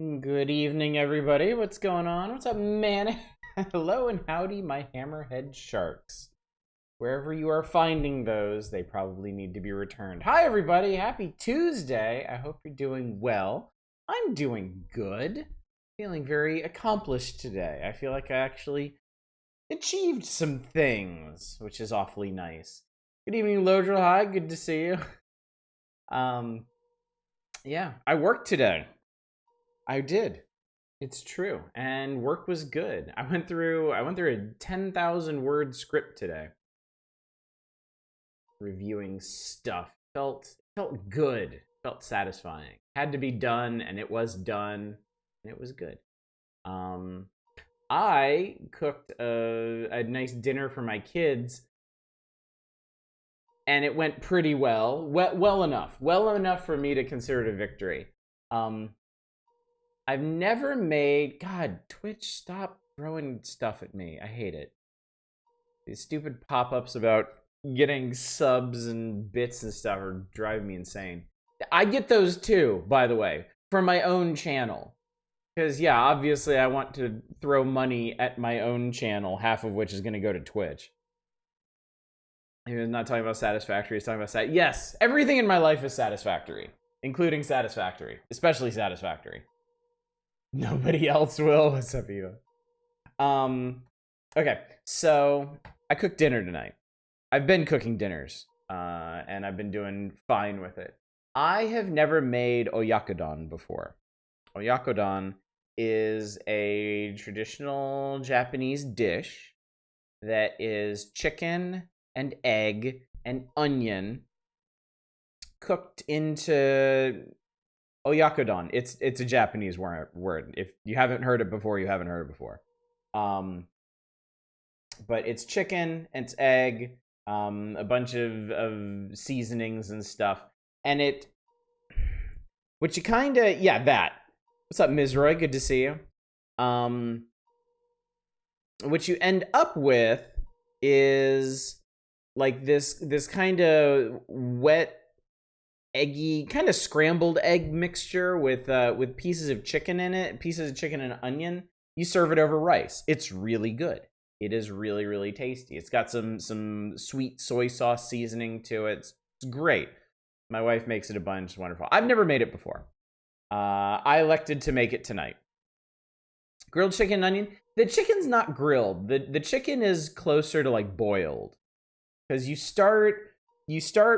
Good evening, everybody. What's going on? What's up, man? Hello and howdy, my hammerhead sharks. Wherever you are finding those, they probably need to be returned. Hi, everybody. Happy Tuesday. I hope you're doing well. I'm doing good. Feeling very accomplished today. I feel like I actually achieved some things, which is awfully nice. Good evening, Lodril. Hi, good to see you. Um, yeah, I worked today. I did. It's true. And work was good. I went through a 10,000 word script today. Reviewing stuff. Felt good. Felt satisfying. Had to be done and it was done and it was good. Um I cooked a nice dinner for my kids and it went pretty well. Well enough. Well enough for me to consider it a victory. Um I've never made. God, Twitch, stop throwing stuff at me. I hate it. These stupid pop ups about getting subs and bits and stuff are driving me insane. I get those too, by the way, from my own channel. Because, yeah, obviously I want to throw money at my own channel, half of which is going to go to Twitch. He was not talking about Satisfactory, he's talking about Yes, everything in my life is satisfactory, including Satisfactory, especially Satisfactory. Nobody else will. What's up, Eva? Okay, so I cooked dinner tonight. I've been cooking dinners, and I've been doing fine with it. I have never made oyakodon before. Oyakodon is a traditional Japanese dish that is chicken and egg and onion cooked into oyakodon. It's a Japanese word. If you haven't heard it before, you haven't heard it before. But it's chicken, it's egg, a bunch of seasonings and stuff, and which you kind of, yeah, that. What's up, Ms. Roy? Good to see you. What you end up with is like this kind of wet, eggy, kind of scrambled egg mixture with pieces of chicken in it, pieces of chicken and onion. You serve it over rice. It's really good. It is really, really tasty. It's got some sweet soy sauce seasoning to it. It's great. My wife makes it a bunch. It's wonderful. I've never made it before. I elected to make it tonight. Grilled chicken and onion. The chicken's not grilled. The chicken is closer to like boiled, because you start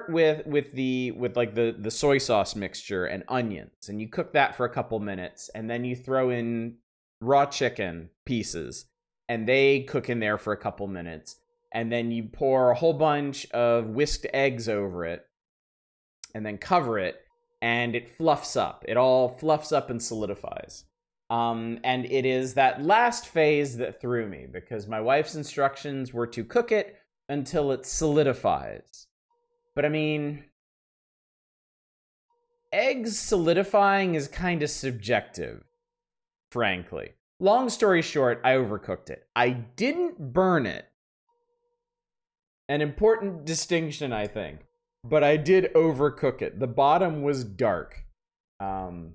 with the soy sauce mixture and onions, and you cook that for a couple minutes, and then you throw in raw chicken pieces, and they cook in there for a couple minutes, and then you pour a whole bunch of whisked eggs over it, and then cover it, and it fluffs up. It all fluffs up and solidifies. And it is that last phase that threw me, because my wife's instructions were to cook it until it solidifies. But I mean, eggs solidifying is kind of subjective, frankly. Long story short, I overcooked it. I didn't burn it. An important distinction, I think. But I did overcook it. The bottom was dark. And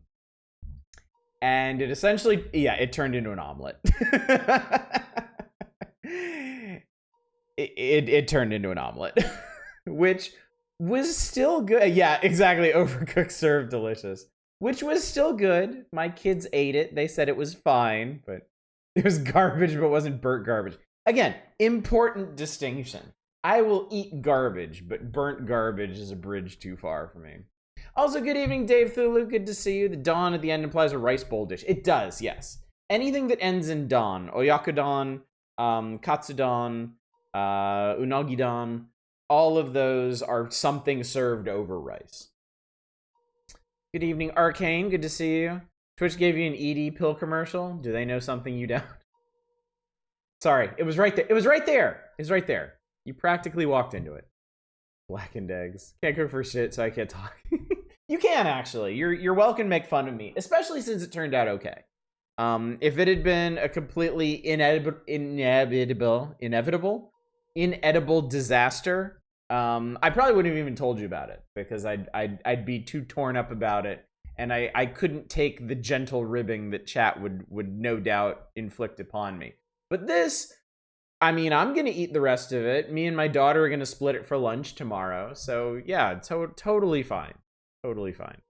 it essentially, yeah, it turned into an omelet. it turned into an omelet, which was still good. Yeah, exactly. Overcooked, served, delicious. Which was still good. My kids ate it. They said it was fine, but it was garbage, but wasn't burnt garbage. Again, important distinction. I will eat garbage, but burnt garbage is a bridge too far for me. Also, good evening, Dave Thulu. Good to see you. The don at the end implies a rice bowl dish. It does, yes. Anything that ends in don, oyakodon, katsudon, unagi-don, all of those are something served over rice. Good evening, Arcane. Good to see you. Twitch gave you an ED pill commercial. Do they know something you don't? Sorry, it was right there. It was right there. It was right there. You practically walked into it. Blackened eggs. Can't cook for shit, so I can't talk. You can, actually. You're welcome to make fun of me, especially since it turned out okay. If it had been a completely inevitable disaster, I probably wouldn't have even told you about it, because I'd be too torn up about it and I couldn't take the gentle ribbing that chat would no doubt inflict upon me. But this, I mean, I'm gonna eat the rest of it. Me and my daughter are gonna split it for lunch tomorrow. So yeah, totally fine. Totally fine.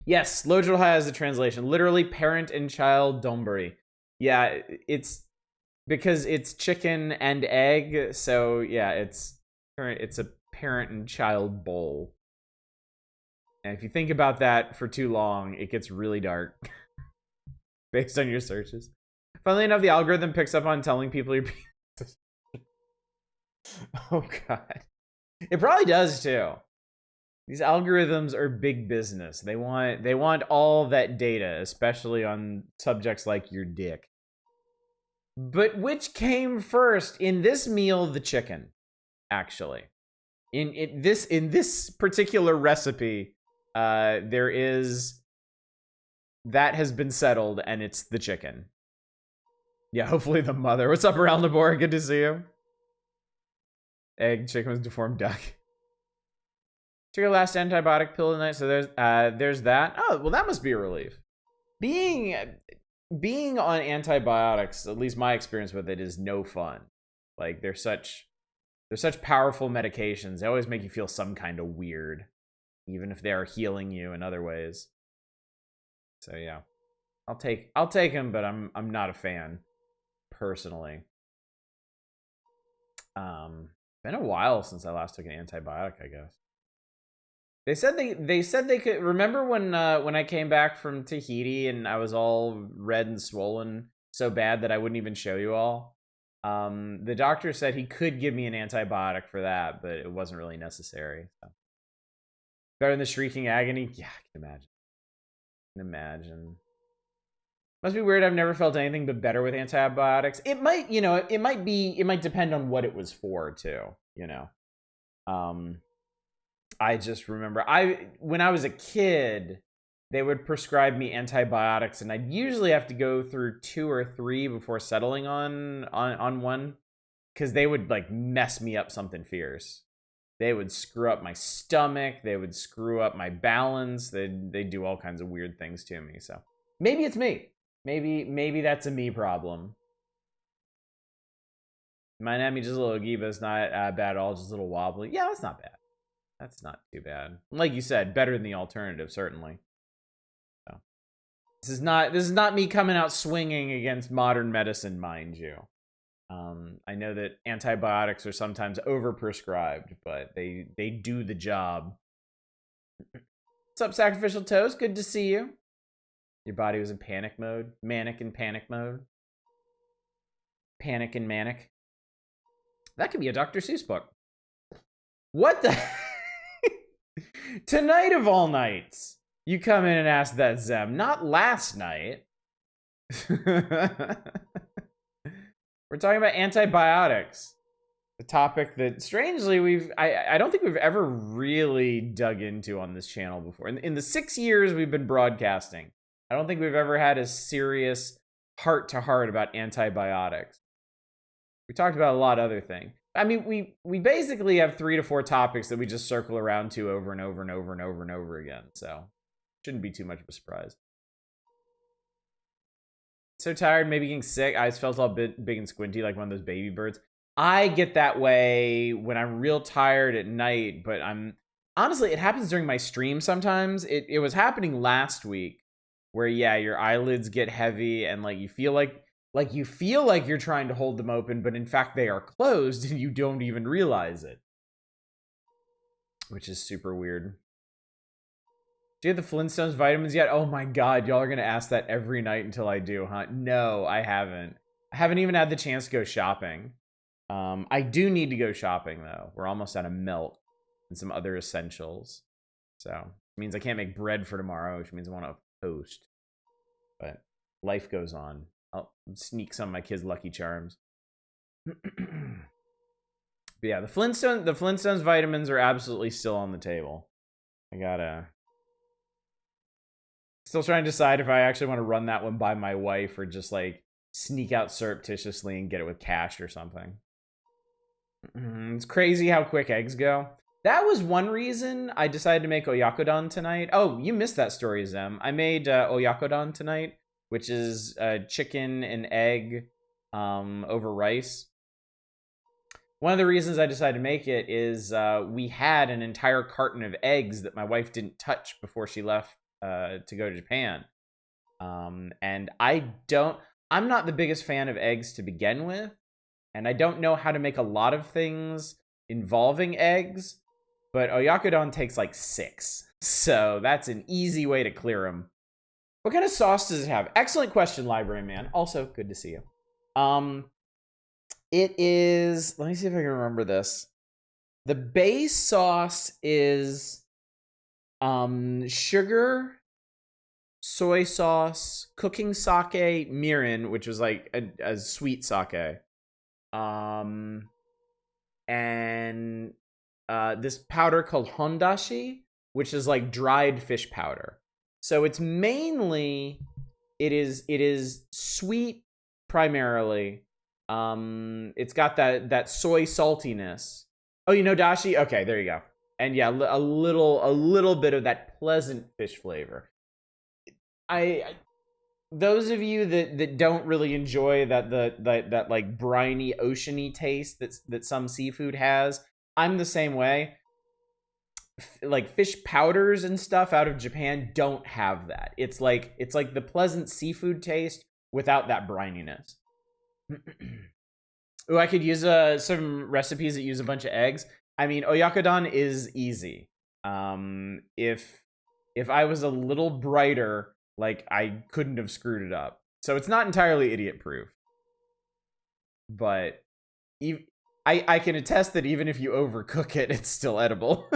Yes, Lojal has the translation. Literally parent and child donburi. Yeah, it's because it's chicken and egg, so yeah, it's a parent and child bowl. And if you think about that for too long, it gets really dark based on your searches. Funnily enough, the algorithm picks up on telling people you're oh god. It probably does too. These algorithms are big business. They want all that data, especially on subjects like your dick. But which came first? In this meal, the chicken, actually. In this particular recipe, there is that has been settled, and it's the chicken. Yeah, hopefully the mother. What's up, around the board? Good to see you. Egg, chicken with deformed duck. Took your last antibiotic pill tonight, so there's that. Oh, well, that must be a relief. Being on antibiotics, at least my experience with it, is no fun. Like they're such powerful medications. They always make you feel some kind of weird, even if they are healing you in other ways. So yeah, I'll take them, but I'm not a fan personally. Been a while since I last took an antibiotic, I guess. They said they could remember when I came back from Tahiti and I was all red and swollen so bad that I wouldn't even show you all. The doctor said he could give me an antibiotic for that, but it wasn't really necessary. So. Better than the shrieking agony? Yeah, I can imagine. Must be weird. I've never felt anything but better with antibiotics. It might, it might depend on what it was for too, I just remember when I was a kid, they would prescribe me antibiotics, and I'd usually have to go through 2 or 3 before settling on one, because they would like mess me up something fierce. They would screw up my stomach. They would screw up my balance. They'd do all kinds of weird things to me. So maybe it's me. Maybe that's a me problem. My anatomy just a little ooggy, but it's not bad at all. Just a little wobbly. Yeah, that's not bad. That's not too bad. Like you said, better than the alternative, certainly. So this is not me coming out swinging against modern medicine, mind you. I know that antibiotics are sometimes overprescribed, but they do the job. What's up, Sacrificial Toast? Good to see you. Your body was in panic mode. Manic in panic mode. Panic and manic. That could be a Dr. Seuss book. What the... Tonight of all nights, you come in and ask that, Zem. Not last night. We're talking about antibiotics. The topic that, strangely, I don't think we've ever really dug into on this channel before. In the 6 years we've been broadcasting, I don't think we've ever had a serious heart-to-heart about antibiotics. We talked about a lot of other things. I mean, we basically have 3 to 4 topics that we just circle around to over and over and over and over and over again. So, shouldn't be too much of a surprise. So tired, maybe getting sick. Eyes felt all big and squinty like one of those baby birds. I get that way when I'm real tired at night, but honestly, it happens during my stream sometimes. It was happening last week where, yeah, your eyelids get heavy and like you feel like you're trying to hold them open, but in fact they are closed and you don't even realize it. Which is super weird. Do you have the Flintstones vitamins yet? Oh my god, y'all are gonna ask that every night until I do, huh? No, I haven't. I haven't even had the chance to go shopping. I do need to go shopping though. We're almost out of milk and some other essentials. So, it means I can't make bread for tomorrow, which means I want to toast. But life goes on. I'll sneak some of my kids' Lucky Charms. But yeah, the Flintstones vitamins are absolutely still on the table. Still trying to decide if I actually want to run that one by my wife or just like sneak out surreptitiously and get it with cash or something. It's crazy how quick eggs go. That was one reason I decided to make oyakodon tonight. Oh, you missed that story, Zem. I made oyakodon tonight, which is chicken and egg over rice. One of the reasons I decided to make it is we had an entire carton of eggs that my wife didn't touch before she left to go to Japan. And I'm not the biggest fan of eggs to begin with, and I don't know how to make a lot of things involving eggs, but oyakodon takes like 6. So that's an easy way to clear them. What kind of sauce does it have? Excellent question, Library Man. Also, good to see you. It is, let me see if I can remember this. The base sauce is sugar, soy sauce, cooking sake, mirin, which was like a sweet sake. And this powder called hondashi, which is like dried fish powder. So it's mainly, it is sweet primarily. It's got that soy saltiness. Oh, you know dashi? Okay, there you go. And yeah, a little bit of that pleasant fish flavor. I those of you that don't really enjoy that like briny, oceany taste that some seafood has, I'm the same way. Like fish powders and stuff out of Japan don't have that. It's like the pleasant seafood taste without that brininess. Ooh, I could use some recipes that use a bunch of eggs. I mean, oyakodon is easy. If I was a little brighter, like, I couldn't have screwed it up. So it's not entirely idiot proof. But I can attest that even if you overcook it, it's still edible.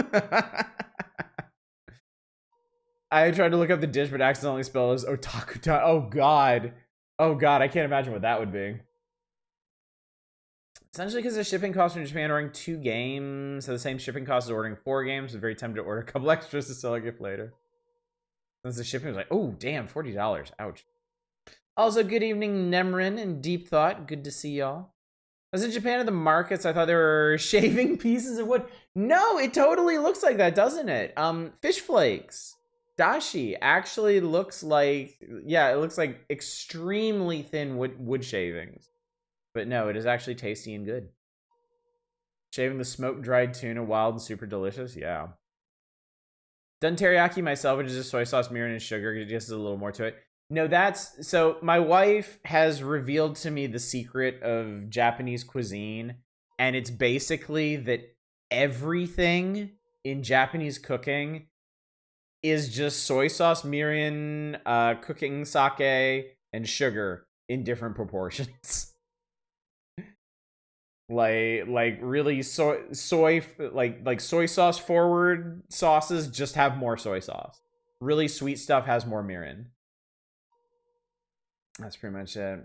I tried to look up the dish, but accidentally spelled it as otaku. Oh god. Oh god, I can't imagine what that would be. Essentially because the shipping costs from Japan, ordering 2 games have the same shipping cost as ordering 4 games. I'm very tempted to order a couple extras to sell a gift later. Since the shipping was like, oh damn, $40. Ouch. Also, good evening, Nemrin and Deep Thought. Good to see y'all. I was in Japan at the markets. I thought there were shaving pieces of wood. No, it totally looks like that, doesn't it? Fish flakes. Dashi actually looks like, yeah, it looks like extremely thin wood shavings. But no, it is actually tasty and good. Shaving the smoked dried tuna, wild and super delicious. Yeah. Done teriyaki myself, which is just soy sauce, mirin, and sugar. It just has a little more to it. No, that's... So my wife has revealed to me the secret of Japanese cuisine. And it's basically that everything in Japanese cooking is just soy sauce, mirin, cooking sake, and sugar in different proportions. like really soy like soy sauce forward sauces just have more soy sauce. Really sweet stuff has more mirin. That's pretty much it.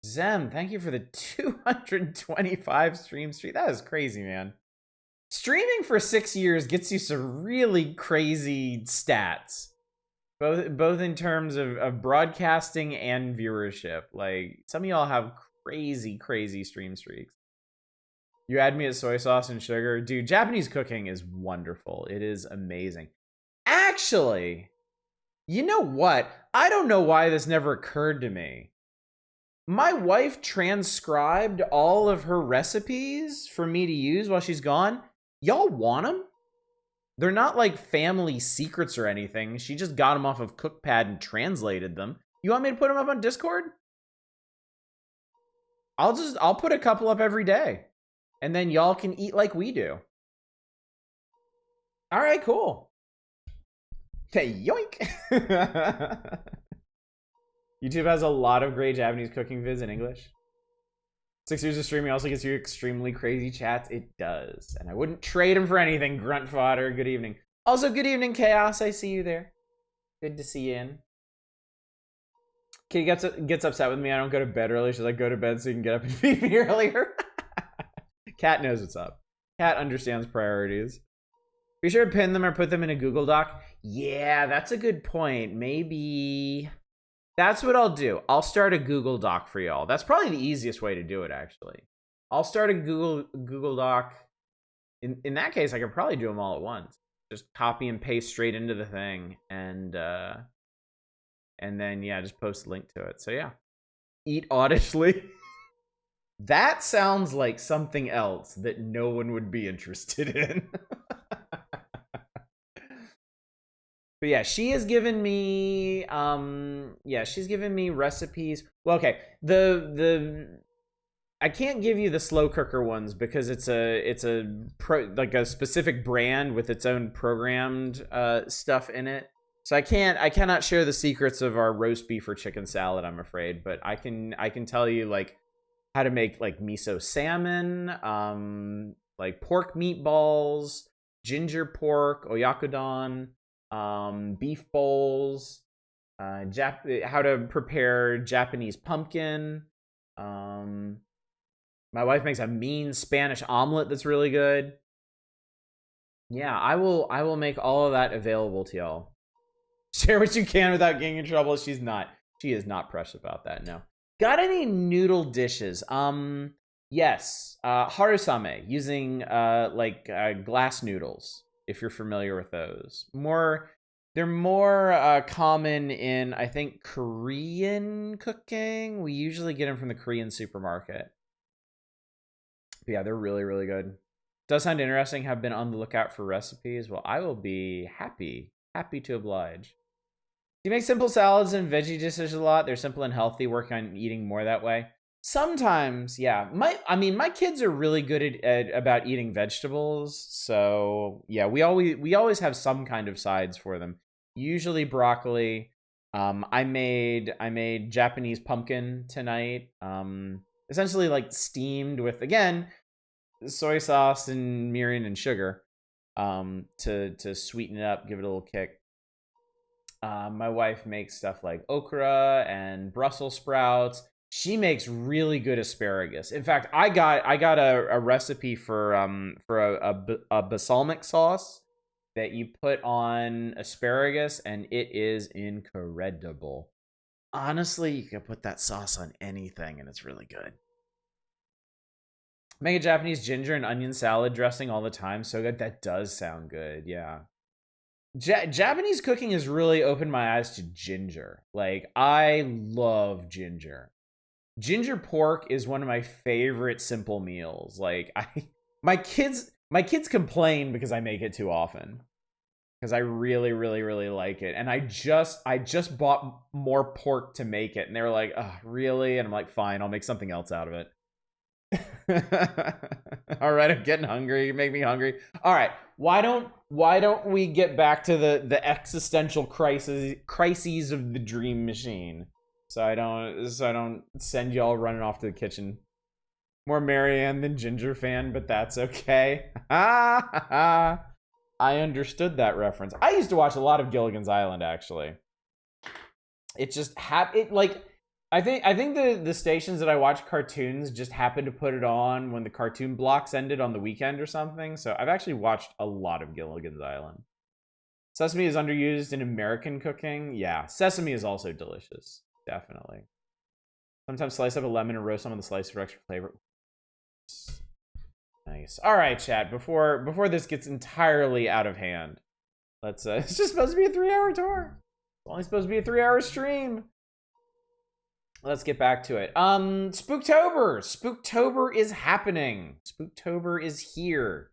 Zem, thank you for the 225 stream streak. That is crazy, man. Streaming for 6 years gets you some really crazy stats. Both in terms of broadcasting and viewership. Like, some of y'all have crazy stream streaks. You add me at soy sauce and sugar. Dude, Japanese cooking is wonderful. It is amazing. Actually, you know what? I don't know why this never occurred to me. My wife transcribed all of her recipes for me to use while she's gone. Y'all want them? They're not like family secrets or anything. She just got them off of Cookpad and translated them. You want me to put them up on Discord? I'll put a couple up every day. And then y'all can eat like we do. All right, cool. Okay, yoink. YouTube has a lot of great Japanese cooking vids in English. 6 years of streaming also gets you extremely crazy chats. It does. And I wouldn't trade them for anything, grunt fodder. Good evening. Also, good evening, Chaos. I see you there. Good to see you in. Kitty gets upset with me. I don't go to bed early. She's like, go to bed so you can get up and feed me earlier. Cat knows what's up. Cat understands priorities. Be sure to pin them or put them in a Google Doc. Yeah, that's a good point. Maybe... That's what I'll do. I'll start a Google Doc for y'all. That's probably the easiest way to do it, actually. I'll start a Google Doc in that case, I could probably do them all at once. Just copy and paste straight into the thing, and then yeah, just post a link to it. So yeah, eat audishly. That sounds like something else that no one would be interested in. But yeah, she has given me she's given me recipes. Well, okay. The I can't give you the slow cooker ones because it's like a specific brand with its own programmed stuff in it. So I cannot share the secrets of our roast beef or chicken salad, I'm afraid, but I can tell you like how to make like miso salmon, like pork meatballs, ginger pork, oyakodon, beef bowls, how to prepare Japanese pumpkin. My wife makes a mean Spanish omelet that's really good. Yeah, I will make all of that available to y'all. Share what you can without getting in trouble. She is not precious about that, no. Got any noodle dishes? Yes. Harusame, using glass noodles, if you're familiar with those. They're more common in, I think, Korean cooking. We usually get them from the Korean supermarket. But yeah, they're really, really good. Does sound interesting. Have been on the lookout for recipes. Well, I will be happy to oblige. Do you make simple salads and veggie dishes a lot? They're simple and healthy. Working on eating more that way. Sometimes, yeah. My kids are really good at about eating vegetables. So yeah, we always have some kind of sides for them. Usually broccoli. I made Japanese pumpkin tonight. Essentially like steamed with, again, soy sauce and mirin and sugar, to sweeten it up, give it a little kick. My wife makes stuff like okra and Brussels sprouts. She makes really good asparagus. In fact, I got a recipe for a balsamic sauce that you put on asparagus, and it is incredible. Honestly, you can put that sauce on anything, and it's really good. Make a Japanese ginger and onion salad dressing all the time. So good. That does sound good. Yeah. Japanese cooking has really opened my eyes to ginger. Like, I love ginger. Ginger pork is one of my favorite simple meals. Like, my kids complain because I make it too often. Because I really, really, really like it. And I just bought more pork to make it. And they were like, oh, really? And I'm like, fine, I'll make something else out of it. All right, I'm getting hungry. You make me hungry. All right, why don't we get back to the existential crises of the Dream Machine, so I don't send y'all running off to the kitchen. More Marianne than Ginger fan, but that's okay. I understood that reference. I used to watch a lot of Gilligan's Island, actually. It just I think the stations that I watch cartoons just happened to put it on when the cartoon blocks ended on the weekend or something. So I've actually watched a lot of Gilligan's Island. Sesame is underused in American cooking. Yeah, sesame is also delicious. Definitely. Sometimes slice up a lemon and roast some of the slice for extra flavor. Nice. All right, chat. Before this gets entirely out of hand, let's. It's just supposed to be a 3-hour tour. It's only supposed to be a 3-hour stream. Let's get back to it. Spooktober. Spooktober is happening. Spooktober is here.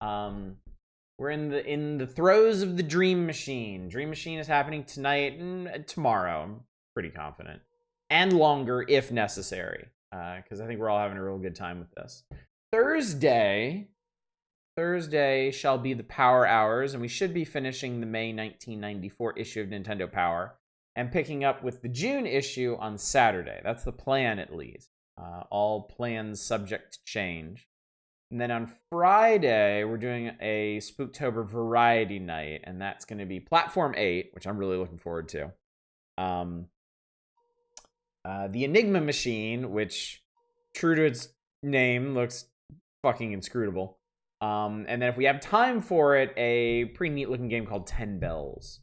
We're in the throes of the Dream Machine. Dream Machine is happening tonight and tomorrow. I'm pretty confident, and longer if necessary. Because I think we're all having a real good time with this. Thursday shall be the Power Hours, and we should be finishing the May 1994 issue of Nintendo Power and picking up with the June issue on Saturday. That's the plan, at least. All plans subject to change. And then on Friday, we're doing a Spooktober Variety Night, and that's going to be Platform 8, which I'm really looking forward to. The Enigma Machine, which, true to its name, looks fucking inscrutable. And then if we have time for it, a pretty neat looking game called 10 Bells.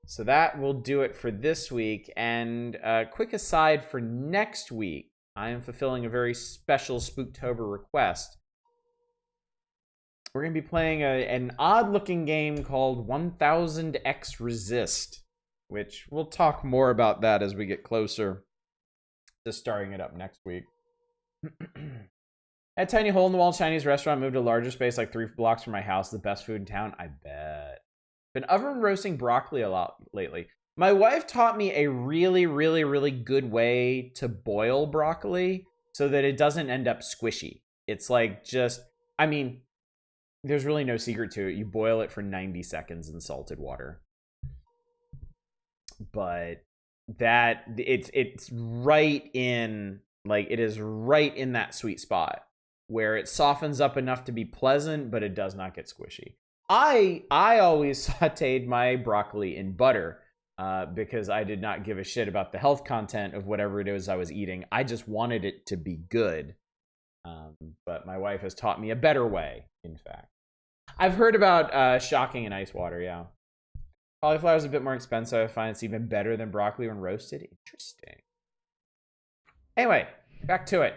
So that will do it for this week. And quick aside for next week, I am fulfilling a very special Spooktober request. we're going to be playing an odd-looking game called 1000X Resist, which we'll talk more about that as we get closer to starting it up next week. At tiny hole-in-the-wall Chinese restaurant, moved to a larger space like 3 blocks from my house. The best food in town, I bet. Been oven roasting broccoli a lot lately. My wife taught me a really, really, really good way to boil broccoli so that it doesn't end up squishy. It's like just, I mean, there's really no secret to it. You boil it for 90 seconds in salted water. But that, it's right in, like, it is right in that sweet spot where it softens up enough to be pleasant, but it does not get squishy. I always sauteed my broccoli in butter because I did not give a shit about the health content of whatever it is I was eating. I just wanted it to be good. But my wife has taught me a better way, in fact. I've heard about shocking in ice water, yeah. Cauliflower is a bit more expensive. I find it's even better than broccoli when roasted. Interesting. Anyway, back to it.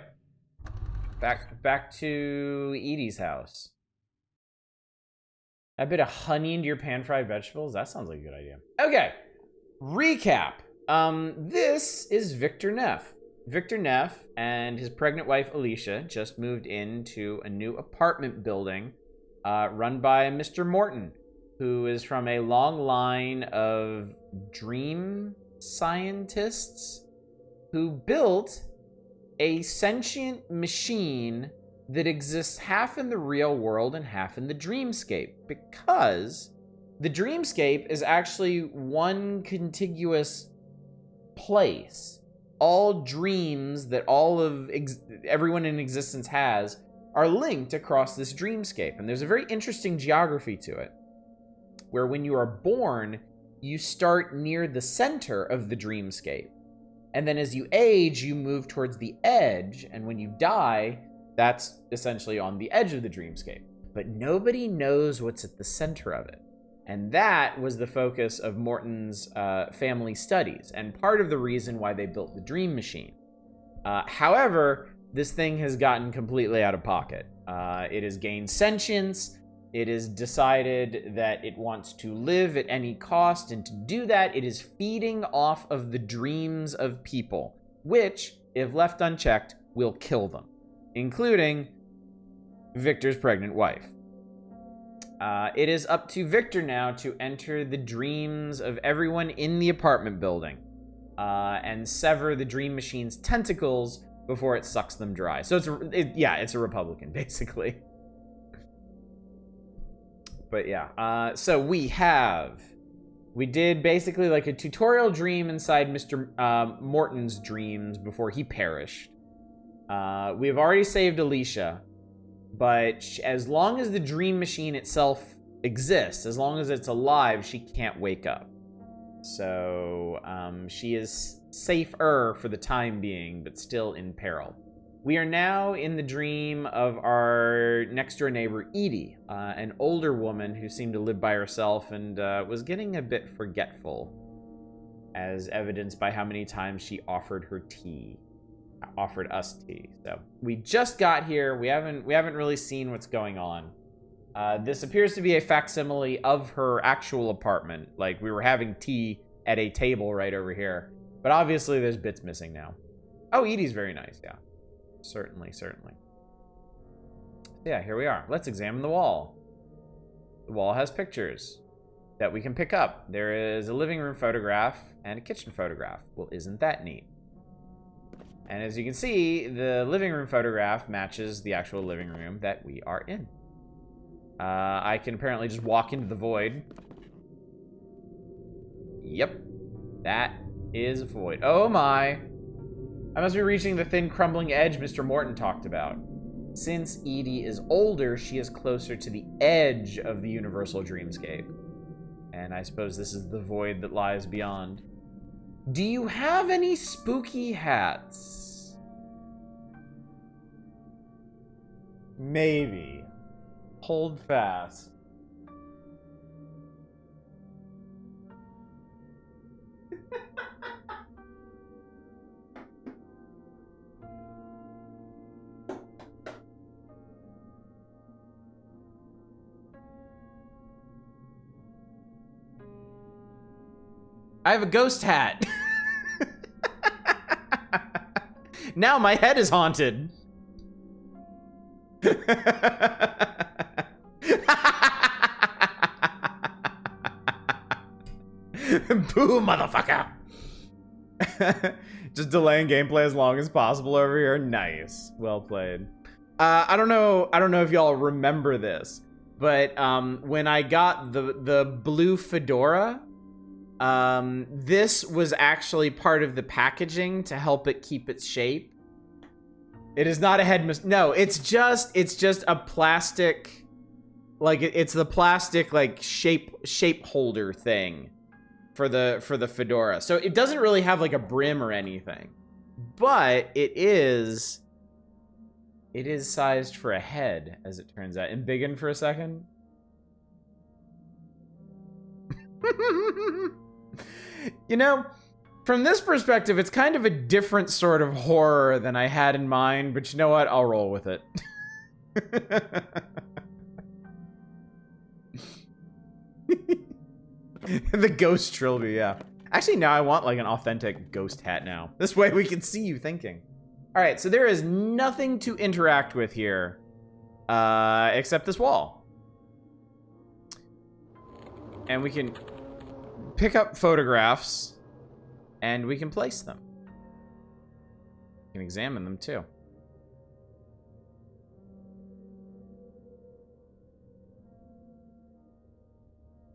Back to Edie's house. A bit of honey into your pan-fried vegetables? That sounds like a good idea. Okay, recap. This is Victor Neff. Victor Neff and his pregnant wife, Alicia, just moved into a new apartment building run by Mr. Morton, who is from a long line of dream scientists who built a sentient machine that exists half in the real world and half in the dreamscape, because the dreamscape is actually one contiguous place. All dreams that all of everyone in existence has are linked across this dreamscape, and there's a very interesting geography to it, where when you are born, you start near the center of the dreamscape, and then as you age, you move towards the edge, and when you die, that's essentially on the edge of the dreamscape. But nobody knows what's at the center of it. And that was the focus of Morton's family studies, and part of the reason why they built the Dream Machine. However, this thing has gotten completely out of pocket. It has gained sentience. It has decided that it wants to live at any cost, and to do that, it is feeding off of the dreams of people, which, if left unchecked, will kill them, including Victor's pregnant wife. It is up to Victor now to enter the dreams of everyone in the apartment building and sever the Dream Machine's tentacles before it sucks them dry. So it's a Republican, basically. But yeah, so we did basically like a tutorial dream inside Mr. Morton's dreams before he perished. We have already saved Alicia, but as long as the Dream Machine itself exists, as long as it's alive, she can't wake up. So she is safer for the time being, but still in peril. We are now in the dream of our next-door neighbor, Edie, an older woman who seemed to live by herself and was getting a bit forgetful, as evidenced by how many times she offered us tea. So we just got here. We haven't really seen what's going on. This appears to be a facsimile of her actual apartment. Like, we were having tea at a table right over here, but obviously there's bits missing now. Oh, Edie's very nice. Yeah. Certainly. Yeah, here we are. Let's examine the wall. The wall has pictures that we can pick up. There is a living room photograph and a kitchen photograph. Well, isn't that neat? And as you can see, the living room photograph matches the actual living room that we are in. I can apparently just walk into the void. Yep, that is a void. Oh my. I must be reaching the thin, crumbling edge Mr. Morton talked about. Since Edie is older, she is closer to the edge of the universal dreamscape. And I suppose this is the void that lies beyond. Do you have any spooky hats? Maybe. Hold fast. I have a ghost hat. Now my head is haunted. Boo, motherfucker. Just delaying gameplay as long as possible over here. Nice. Well played. I don't know if y'all remember this, but when I got the blue fedora, this was actually part of the packaging to help it keep its shape. It is not a head no, it's just a plastic, like it's the plastic like shape holder thing for the fedora. So it doesn't really have like a brim or anything, but it is sized for a head, as it turns out. And biggin for a second. You know, from this perspective, it's kind of a different sort of horror than I had in mind, but you know what? I'll roll with it. The ghost trilby, yeah. Actually, now I want like an authentic ghost hat now. This way we can see you thinking. All right, so there is nothing to interact with here, except this wall. And we can pick up photographs, and we can place them. We can examine them too.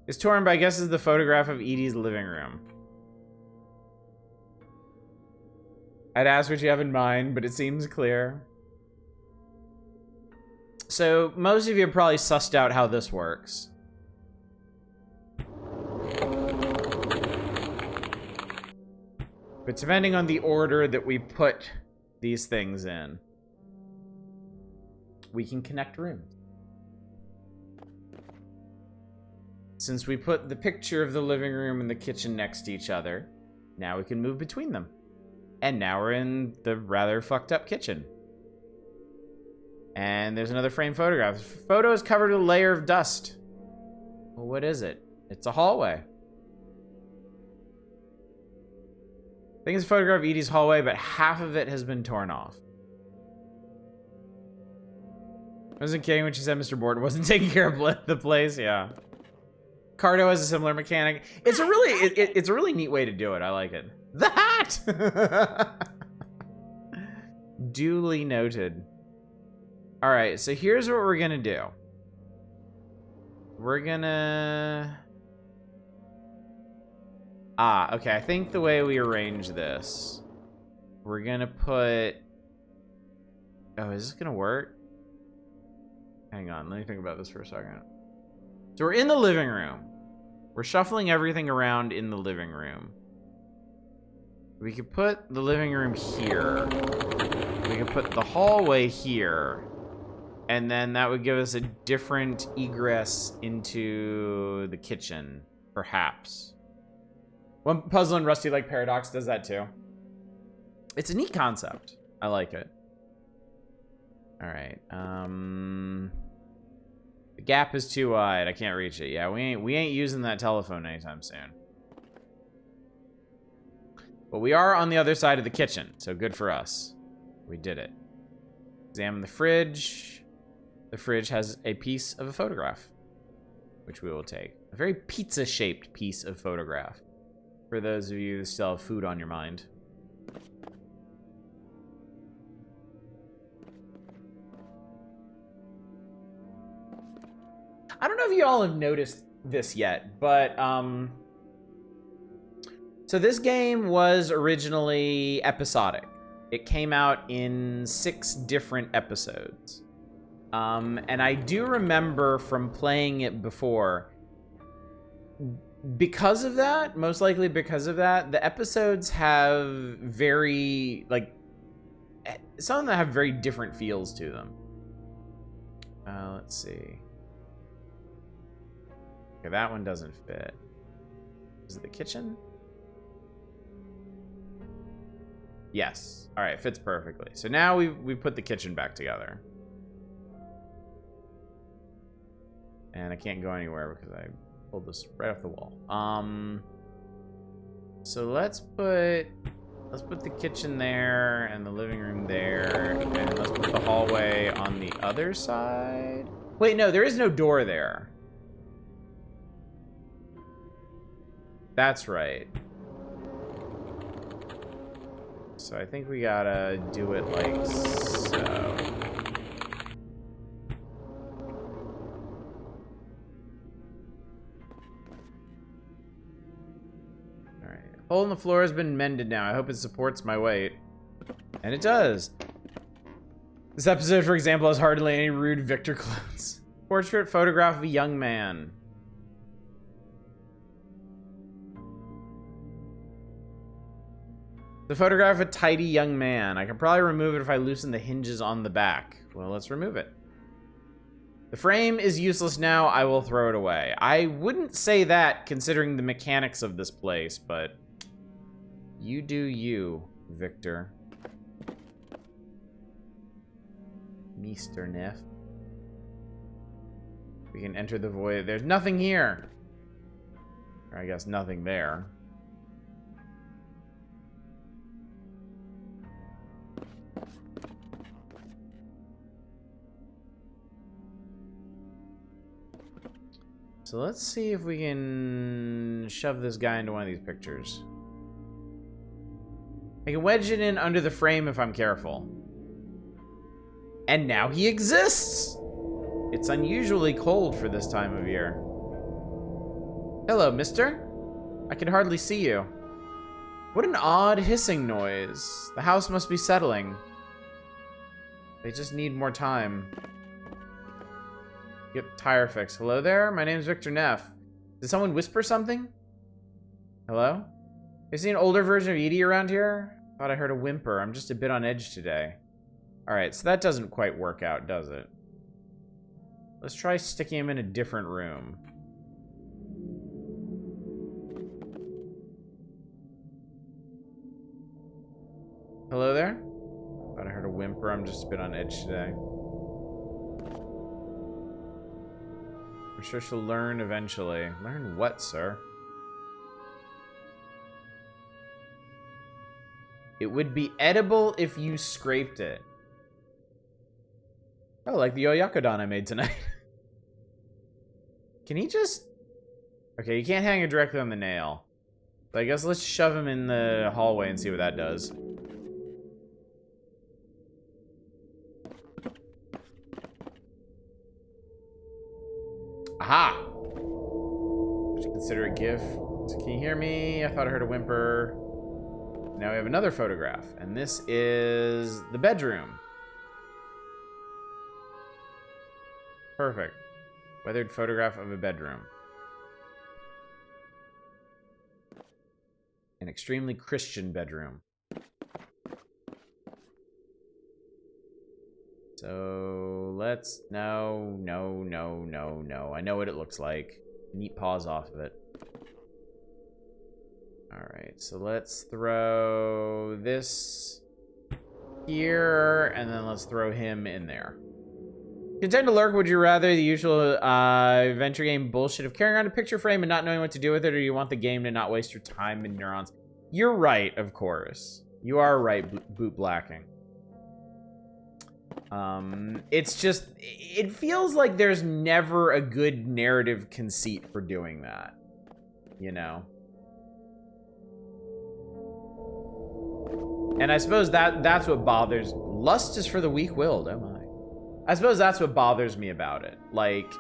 It's torn, but I guess is the photograph of Edie's living room. I'd ask what you have in mind, but it seems clear. So most of you have probably sussed out how this works. But depending on the order that we put these things in, we can connect rooms. Since we put the picture of the living room and the kitchen next to each other, now we can move between them. And now we're in the rather fucked up kitchen. And there's another framed photograph. The photo is covered with a layer of dust. Well, what is it? It's a hallway. I think it's a photograph of Edie's hallway, but half of it has been torn off. I wasn't kidding when she said Mr. Borden wasn't taking care of the place. Yeah. Cardo has a similar mechanic. It's a really neat way to do it. I like it. The hat! Duly noted. All right, so here's what we're gonna do. We're gonna... okay, I think the way we arrange this, we're gonna put... Oh, is this gonna work? Hang on, let me think about this for a second. So we're in the living room. We're shuffling everything around in the living room. We could put the living room here. We could put the hallway here. And then that would give us a different egress into the kitchen, perhaps. One Puzzle and Rusty Like Paradox does that too. It's a neat concept. I like it. All right. The gap is too wide. I can't reach it. Yeah, we ain't using that telephone anytime soon. But we are on the other side of the kitchen, so good for us. We did it. Examine the fridge. The fridge has a piece of a photograph, which we will take. A very pizza-shaped piece of photograph, for those of you who still have food on your mind. I don't know if you all have noticed this yet, but so this game was originally episodic. It came out in 6 different episodes. And I do remember from playing it before, because of that, most likely because of that, the episodes have very, like, some of them have very different feels to them. Let's see. Okay, that one doesn't fit. Is it the kitchen? Yes. All right, fits perfectly. So now we put the kitchen back together. And I can't go anywhere because I pulled this right off the wall. So let's put the kitchen there and the living room there, and let's put the hallway on the other side. Wait, no, there is no door there. That's right. So I think we gotta do it like so. Alright. Hole in the floor has been mended now. I hope it supports my weight. And it does. This episode, for example, has hardly any rude Victor clothes. Portrait photograph of a young man. The photograph of a tidy young man. I can probably remove it if I loosen the hinges on the back. Well, let's remove it. The frame is useless now. I will throw it away. I wouldn't say that considering the mechanics of this place, but you do you, Victor. Mr. Neff. We can enter the void. There's nothing here. Or I guess nothing there. So let's see if we can shove this guy into one of these pictures. I can wedge it in under the frame if I'm careful. And now he exists! It's unusually cold for this time of year. Hello, mister. I can hardly see you. What an odd hissing noise. The house must be settling. They just need more time. Get the tire fixed. Hello there, my name's Victor Neff. Did someone whisper something? Hello? Is there an older version of Edie around here? Thought I heard a whimper. I'm just a bit on edge today. Alright, so that doesn't quite work out, does it? Let's try sticking him in a different room. Hello there? Thought I heard a whimper. I'm just a bit on edge today. I'm sure she'll learn eventually. Learn what, sir? It would be edible if you scraped it. Oh, like the Oyakodon I made tonight. Can he just... Okay, you can't hang it directly on the nail. But I guess let's shove him in the hallway and see what that does. Aha! Would you consider a gift? Can you hear me? I thought I heard a whimper. Now we have another photograph. And this is the bedroom. Perfect. Weathered photograph of a bedroom. An extremely Christian bedroom. So let's... No. I know what it looks like. Neat paws off of it. Alright, so let's throw this here, and then let's throw him in there. Content to lurk, would you rather the usual adventure game bullshit of carrying around a picture frame and not knowing what to do with it, or you want the game to not waste your time and neurons? You're right, of course. You are right, Boot Blacking. It's just, it feels like there's never a good narrative conceit for doing that. You know? And I suppose that's what bothers... Lust is for the weak-willed, oh my. I suppose that's what bothers me about it. Like,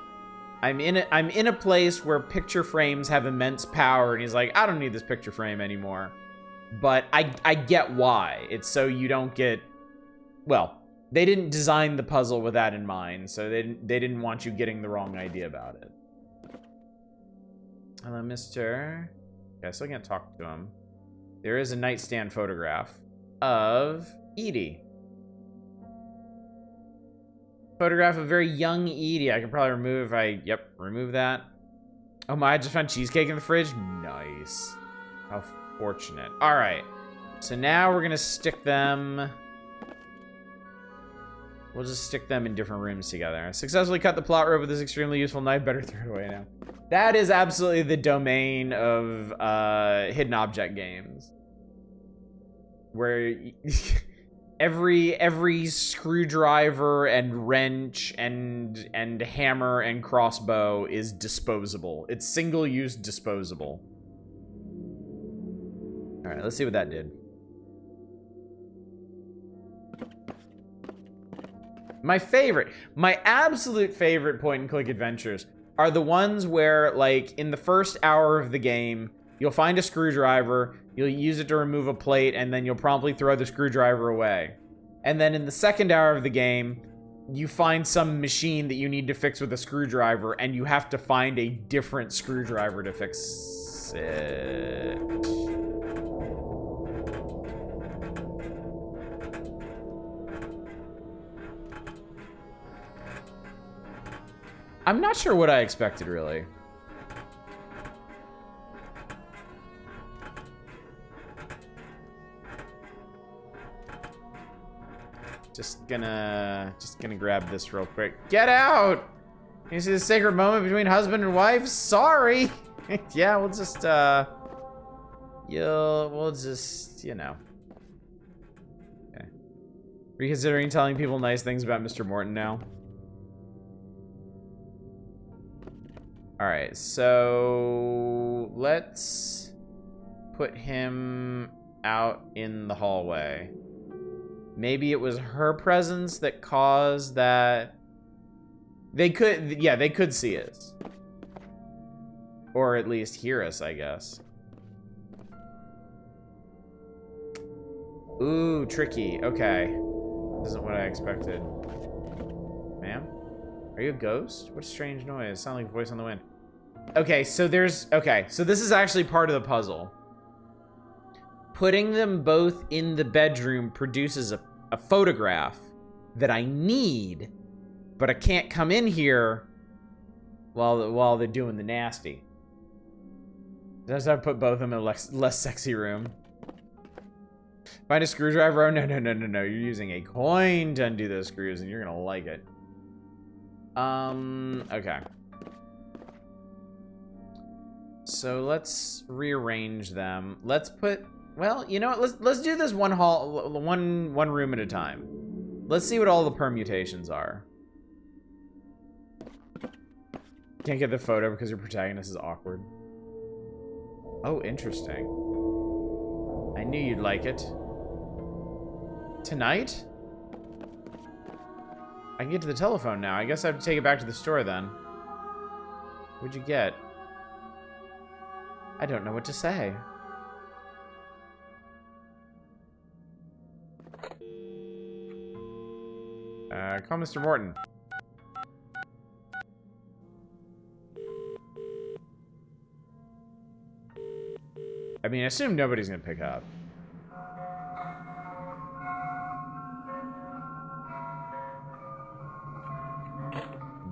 I'm in a place where picture frames have immense power, and he's like, I don't need this picture frame anymore. But I get why. It's so you don't get... Well, they didn't design the puzzle with that in mind, so they didn't want you getting the wrong idea about it. Hello, mister. Okay, I still can't talk to him. There is a nightstand photograph of Edie. Photograph of very young Edie. I can probably remove if I... Yep, remove that. Oh my, I just found cheesecake in the fridge. Nice. How fortunate. Alright. So now we're going to stick them... We'll just stick them in different rooms together. Successfully cut the plot rope with this extremely useful knife. Better throw it away now. That is absolutely the domain of hidden object games. Where every screwdriver and wrench and hammer and crossbow is disposable. It's single-use disposable. All right, let's see what that did. My absolute favorite point-and-click adventures are the ones where, like, in the first hour of the game, you'll find a screwdriver, you'll use it to remove a plate, and then you'll promptly throw the screwdriver away. And then in the second hour of the game, you find some machine that you need to fix with a screwdriver, and you have to find a different screwdriver to fix it. I'm not sure what I expected, really. Just gonna grab this real quick. Get out! You see the sacred moment between husband and wife? Sorry! Yeah, we'll just, you know. Okay. Reconsidering telling people nice things about Mr. Morton now? Alright, so let's put him out in the hallway. Maybe it was her presence that caused that. They could see us. Or at least hear us, I guess. Ooh, tricky. Okay. Isn't what I expected. Ma'am? Are you a ghost? What a strange noise. Sound like a voice on the wind. Okay, so this is actually part of the puzzle. Putting them both in the bedroom produces a photograph that I need, but I can't come in here while they're doing the nasty. Does I put both of them in a less sexy room? Find a screwdriver? Oh, no. You're using a coin to undo those screws, and you're gonna like it. Okay. So let's rearrange them. Let's put, well, you know what? Let's do this one room at a time. Let's see what all the permutations are. Can't get the photo because your protagonist is awkward. Oh, interesting. I knew you'd like it. Tonight? I can get to the telephone now. I guess I have to take it back to the store then. What'd you get? I don't know what to say. Call Mr. Morton. I mean, I assume nobody's gonna pick up.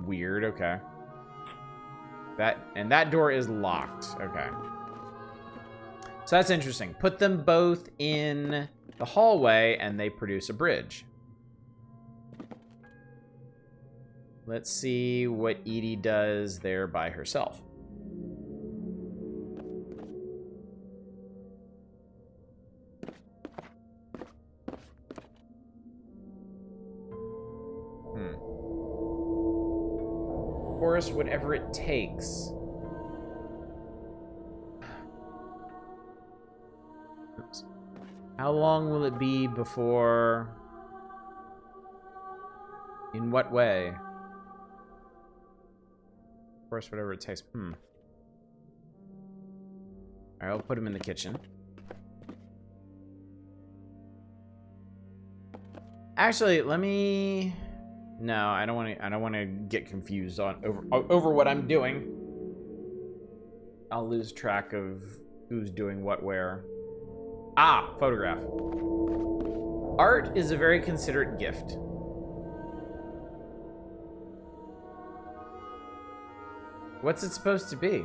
Weird, okay. That door is locked, okay. So that's interesting. Put them both in the hallway and they produce a bridge. Let's see what Edie does there by herself. Chorus, whatever it takes. Oops. How long will it be before... In what way? Of course, whatever it takes. Alright, I'll put him in the kitchen. Actually, let me... No, I don't want to get confused over what I'm doing. I'll lose track of who's doing what where. Ah, photograph. Art is a very considerate gift. What's it supposed to be?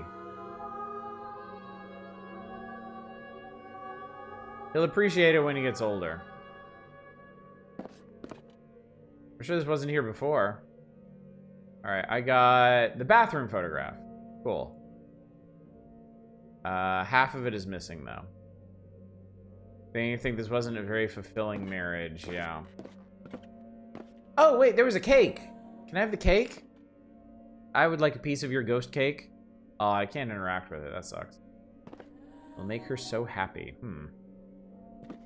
He'll appreciate it when he gets older. sure this wasn't here before. Alright, I got the bathroom photograph. Cool. Half of it is missing, though. I think this wasn't a very fulfilling marriage, yeah. Oh, wait, there was a cake! Can I have the cake? I would like a piece of your ghost cake. Oh, I can't interact with it, that sucks. It'll make her so happy.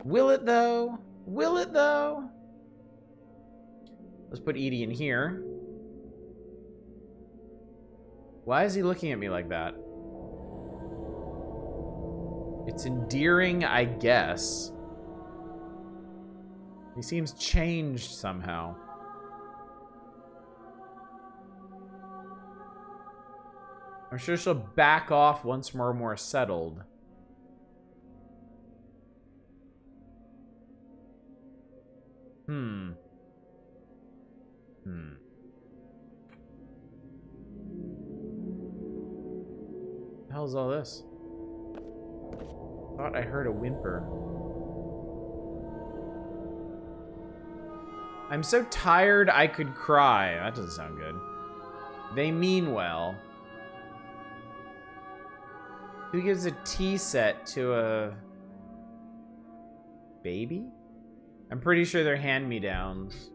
Will it, though? Will it, though? Let's put Edie in here. Why is he looking at me like that? It's endearing, I guess. He seems changed somehow. I'm sure she'll back off once we're more settled. The hell's all this? Thought I heard a whimper. I'm so tired I could cry. That doesn't sound good. They mean well. Who gives a tea set to a baby? I'm pretty sure they're hand-me-downs.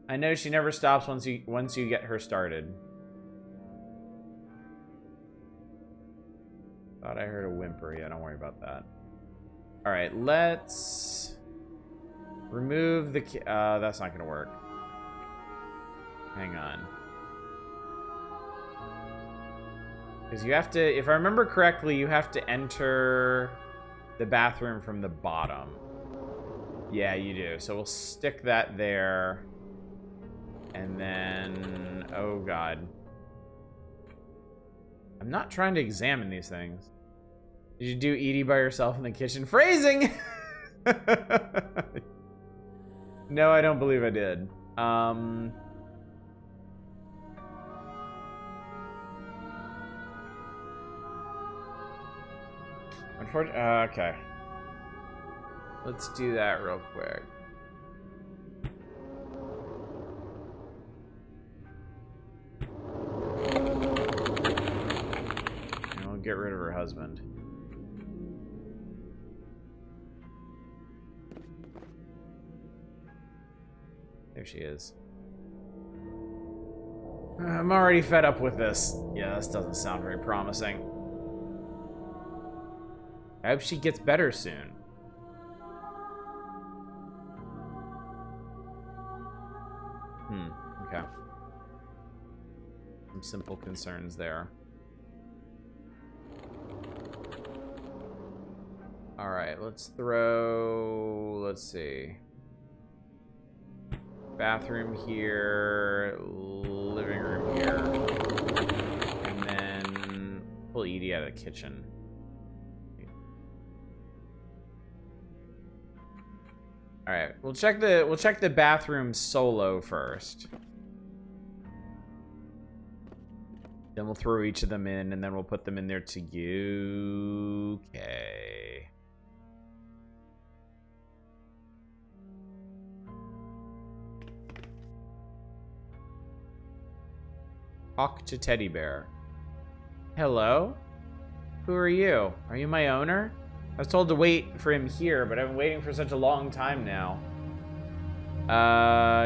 I know she never stops once you get her started. Thought I heard a whimper. Yeah, don't worry about that. All right, let's remove the. That's not gonna work. Hang on. Because you have to, if I remember correctly, you have to enter the bathroom from the bottom. Yeah, you do. So we'll stick that there. And then, oh God. I'm not trying to examine these things. Did you do Edie by yourself in the kitchen? Phrasing! No, I don't believe I did. Okay. Let's do that real quick. And we'll get rid of her husband. There she is. I'm already fed up with this. Yeah, this doesn't sound very promising. I hope she gets better soon. Okay. Some simple concerns there. Alright, let's see. Bathroom here, living room here. And then pull Edie out of the kitchen. All right, we'll check the bathroom solo first. Then we'll throw each of them in, and then we'll put them in there to okay. Talk to Teddy Bear. Hello? Who are you? Are you my owner? I was told to wait for him here, but I've been waiting for such a long time now.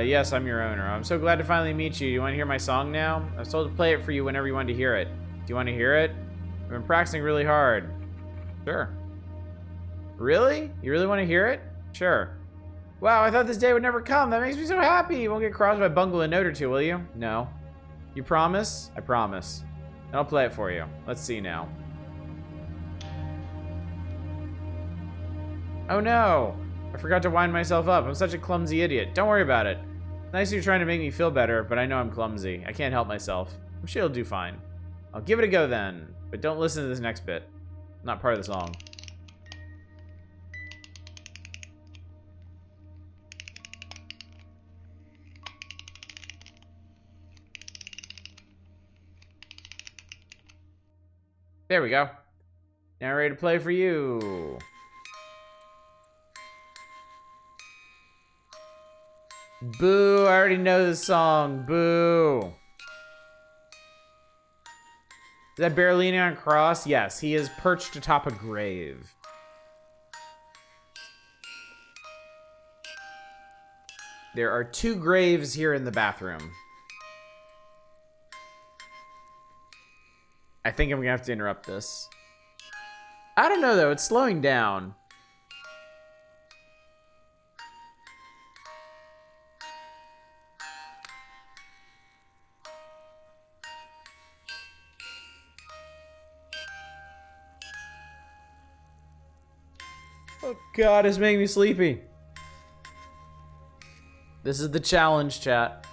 Yes, I'm your owner. I'm so glad to finally meet you. You want to hear my song now? I was told to play it for you whenever you wanted to hear it. Do you want to hear it? I've been practicing really hard. Sure. Really? You really want to hear it? Sure. Wow, I thought this day would never come. That makes me so happy. You won't get crossed if I bungle a note or two, will you? No. You promise? I promise. And I'll play it for you. Let's see now. Oh no! I forgot to wind myself up. I'm such a clumsy idiot. Don't worry about it. Nice you're trying to make me feel better, but I know I'm clumsy. I can't help myself. I'm sure you'll do fine. I'll give it a go then, but don't listen to this next bit. Not part of the song. There we go. Now ready to play for you. Boo, I already know this song. Boo. Is that bear leaning on a cross? Yes, he is perched atop a grave. There are 2 graves here in the bathroom. I think I'm gonna have to interrupt this. I don't know though, it's slowing down. Oh God, it's making me sleepy. This is the challenge, chat.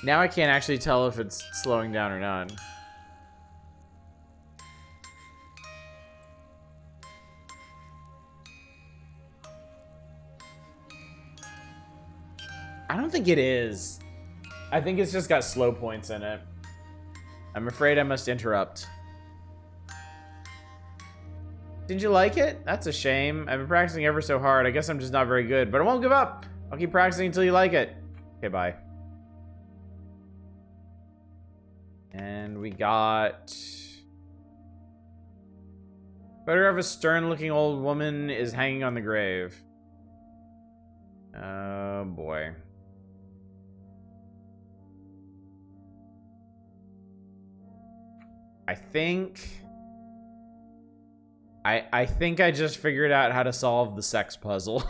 Now I can't actually tell if it's slowing down or not. I don't think it is. I think it's just got slow points in it. I'm afraid I must interrupt. Did you like it? That's a shame. I've been practicing ever so hard. I guess I'm just not very good, but I won't give up. I'll keep practicing until you like it. Okay, bye. And we got... photograph of a stern-looking old woman is hanging on the grave. Oh, boy. I think I just figured out how to solve the sex puzzle.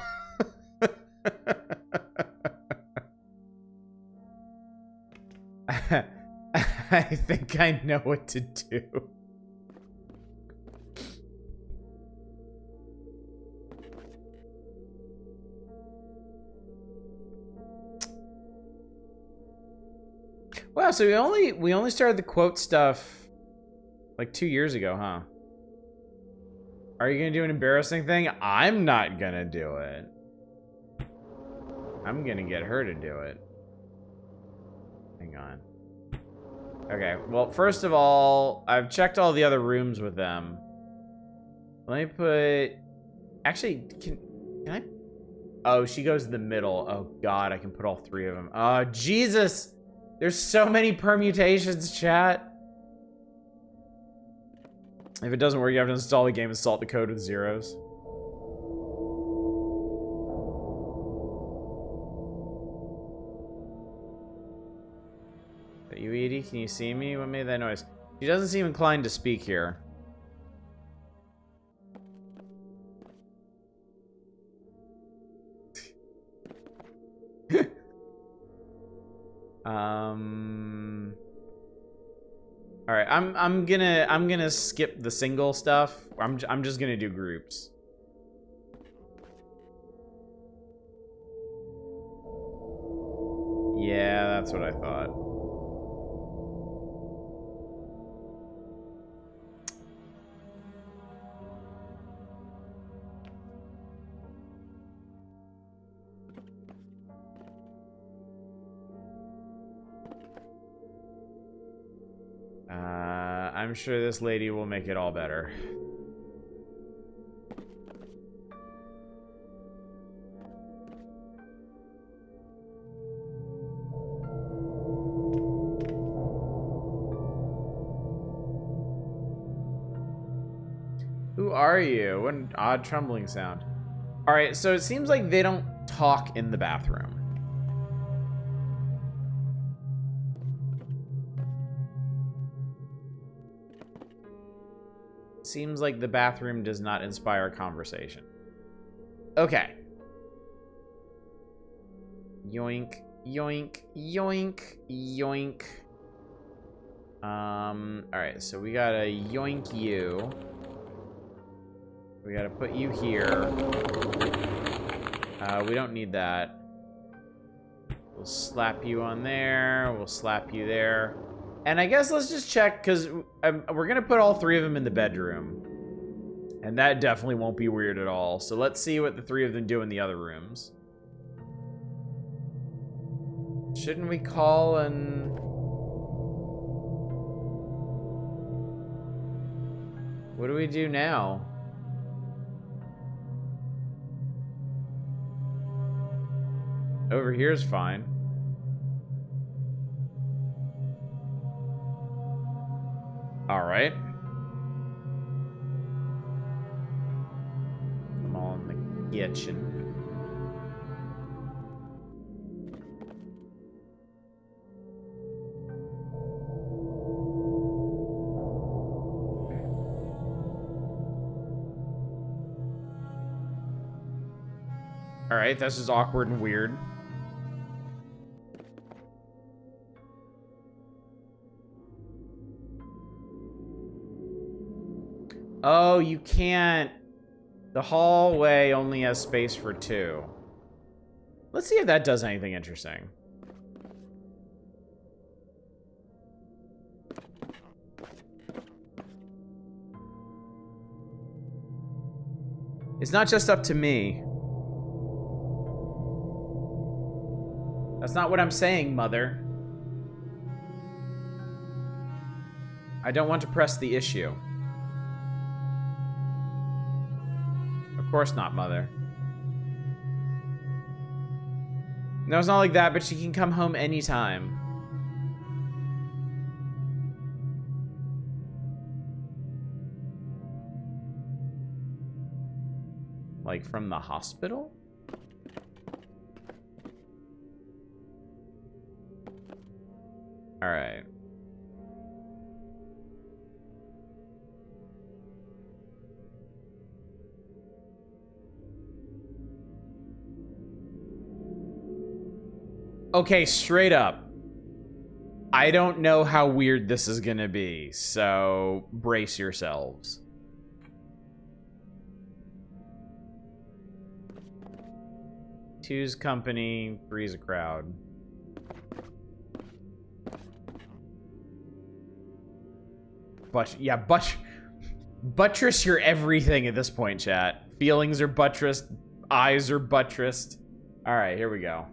I think I know what to do. Wow, so we only started the quote stuff like 2 years ago, huh? Are you gonna do an embarrassing thing? I'm not gonna do it. I'm gonna get her to do it. Hang on. Okay, well, first of all, I've checked all the other rooms with them. Let me put... Actually, can I... Oh, she goes in the middle. Oh, God, I can put all 3 of them. Oh, Jesus! There's so many permutations, chat. If it doesn't work, you have to install the game and salt the code with zeros. Are you Edie? Can you see me? What made that noise? She doesn't seem inclined to speak here. All right, I'm gonna skip the single stuff. I'm just gonna do groups. Yeah, that's what I thought. I'm sure this lady will make it all better. Who are you? What an odd trembling sound. All right, so it seems like they don't talk in the bathroom. Seems like the bathroom does not inspire conversation. Okay. Yoink, yoink, yoink, yoink. Alright, so we gotta yoink you. We gotta put you here. We don't need that. We'll slap you on there. We'll slap you there. And I guess let's just check, because we're going to put all 3 of them in the bedroom. And that definitely won't be weird at all. So let's see what the 3 of them do in the other rooms. Shouldn't we call and... What do we do now? Over here's fine. All right. I'm all in the kitchen. All right, that's just awkward and weird. Oh, you can't. The hallway only has space for 2. Let's see if that does anything interesting. It's not just up to me. That's not what I'm saying, Mother. I don't want to press the issue. Of course not, Mother. No, it's not like that, but she can come home anytime. Like from the hospital? All right. Okay, straight up. I don't know how weird this is gonna be, so brace yourselves. Two's company, three's a crowd. But yeah, buttress your everything at this point, chat. Feelings are buttressed, eyes are buttressed. All right, here we go.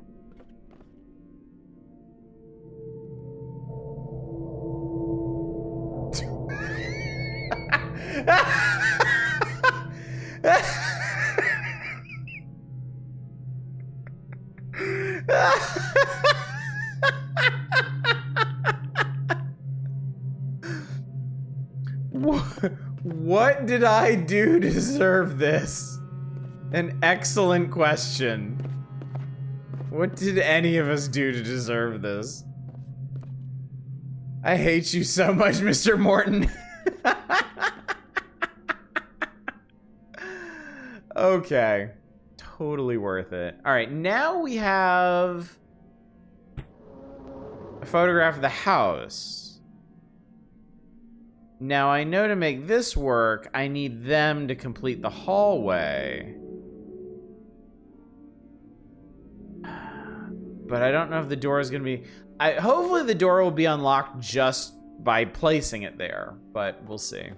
What did I do to deserve this? An excellent question. What did any of us do to deserve this? I hate you so much, Mr. Morton. Okay. Totally worth it. All right, now we have a photograph of the house. Now, I know to make this work, I need them to complete the hallway. But I don't know if the door is going to be... hopefully the door will be unlocked just by placing it there, but we'll see.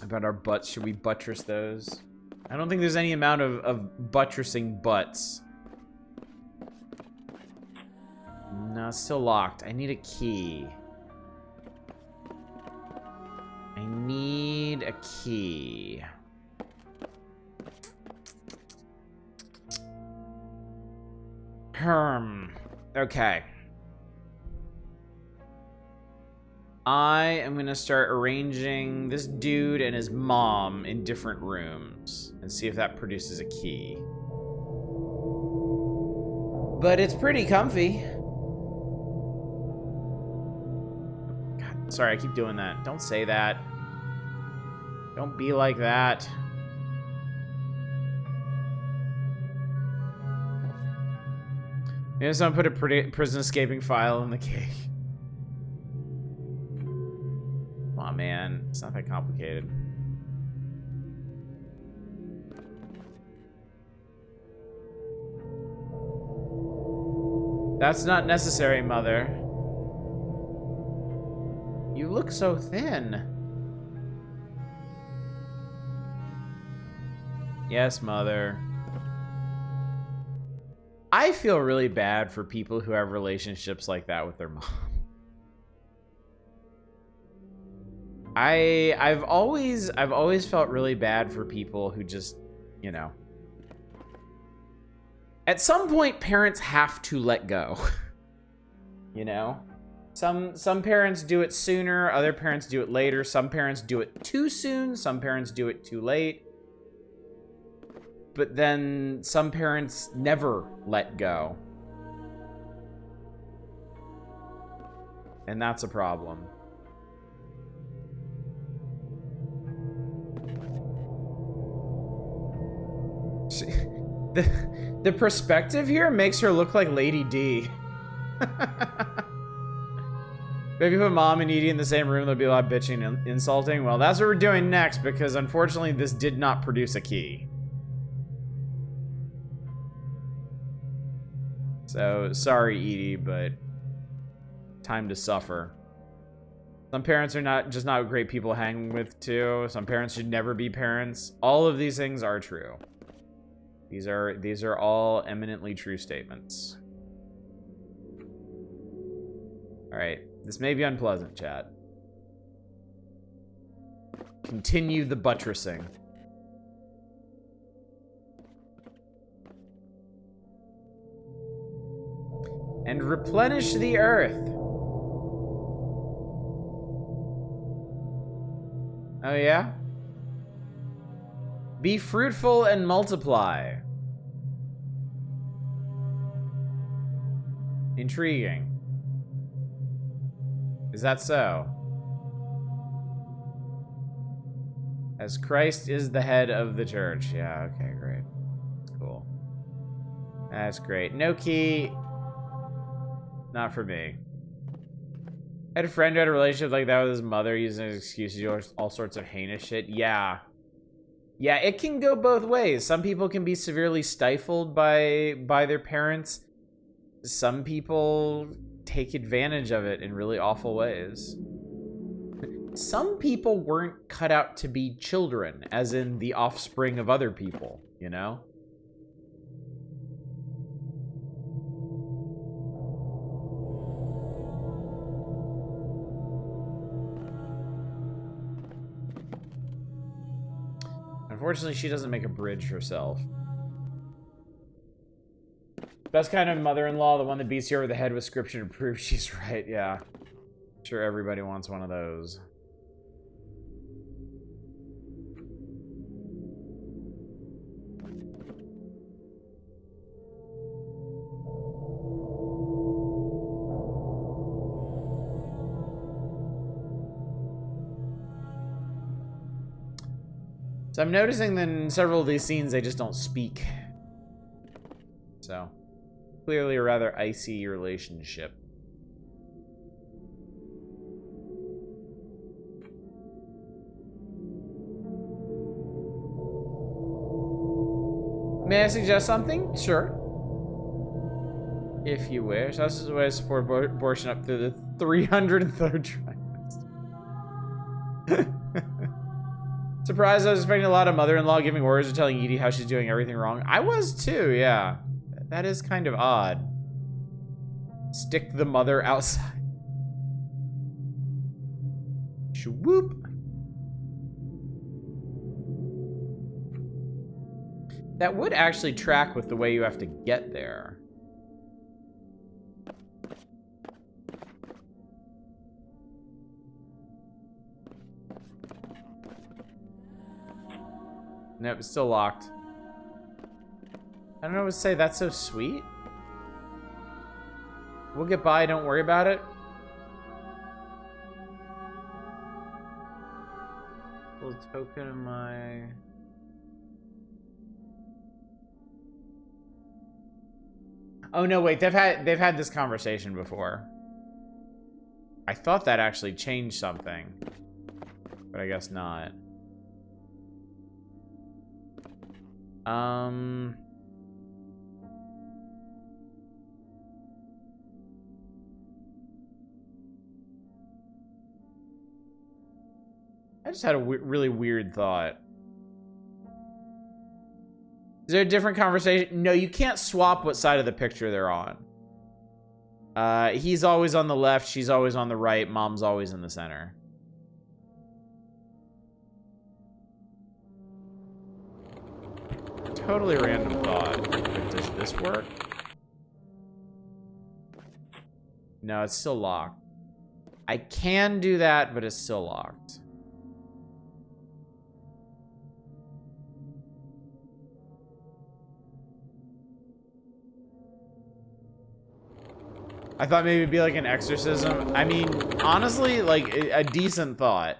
About our butts, should we buttress those? I don't think there's any amount of buttressing butts. No, it's still locked. I need a key. I need a key. Okay. I am gonna start arranging this dude and his mom in different rooms and see if that produces a key. But it's pretty comfy. God, sorry, I keep doing that. Don't say that. Don't be like that. Maybe someone put a prison escaping file in the cake. Come on, man. It's not that complicated. That's not necessary, Mother. You look so thin. Yes, Mother. I feel really bad for people who have relationships like that with their mom. I've always felt really bad for people who just, you know. At some point, parents have to let go. You know? Some parents do it sooner, other parents do it later. Some parents do it too soon, some parents do it too late. But then some parents never let go. And that's a problem. The perspective here makes her look like Lady D. Maybe put Mom and Edie in the same room, there'll be a lot of bitching and insulting. Well, that's what we're doing next, because unfortunately this did not produce a key. So, sorry Edie, but time to suffer. Some parents are just not great people to hang with too. Some parents should never be parents. All of these things are true. These are all eminently true statements. All right, this may be unpleasant, chat. Continue the buttressing. And replenish the earth. Oh yeah? Be fruitful and multiply. Intriguing. Is that so? As Christ is the head of the church. Yeah, okay, great. That's cool. That's great. No key. Not for me. I had a friend who had a relationship like that with his mother using his excuses to do all sorts of heinous shit. Yeah. Yeah, it can go both ways. Some people can be severely stifled by their parents. Some people take advantage of it in really awful ways. Some people weren't cut out to be children, as in the offspring of other people, you know? Unfortunately, she doesn't make a bridge herself. Best kind of mother-in-law, the one that beats you over the head with scripture to prove she's right. Yeah. Sure, everybody wants one of those. So I'm noticing that in several of these scenes, they just don't speak. So, clearly a rather icy relationship. May I suggest something? Sure. If you wish. This is the way to support abortion up to the 303rd trimester. Surprised, I was expecting a lot of mother-in-law giving orders or telling Edie how she's doing everything wrong. I was too, yeah. That is kind of odd. Stick the mother outside. Shwoop. That would actually track with the way you have to get there. Nope, it's still locked. I don't know what to say. That's so sweet. We'll get by. Don't worry about it. Little token of my... Oh no, wait. They've had this conversation before. I thought that actually changed something, but I guess not. I just had a really weird thought. Is there a different conversation? No, you can't swap what side of the picture they're on. He's always on the left, she's always on the right, mom's always in the center. Totally random thought. But does this work? No, it's still locked. I can do that, but it's still locked. I thought maybe it'd be like an exorcism. I mean, honestly, like a decent thought.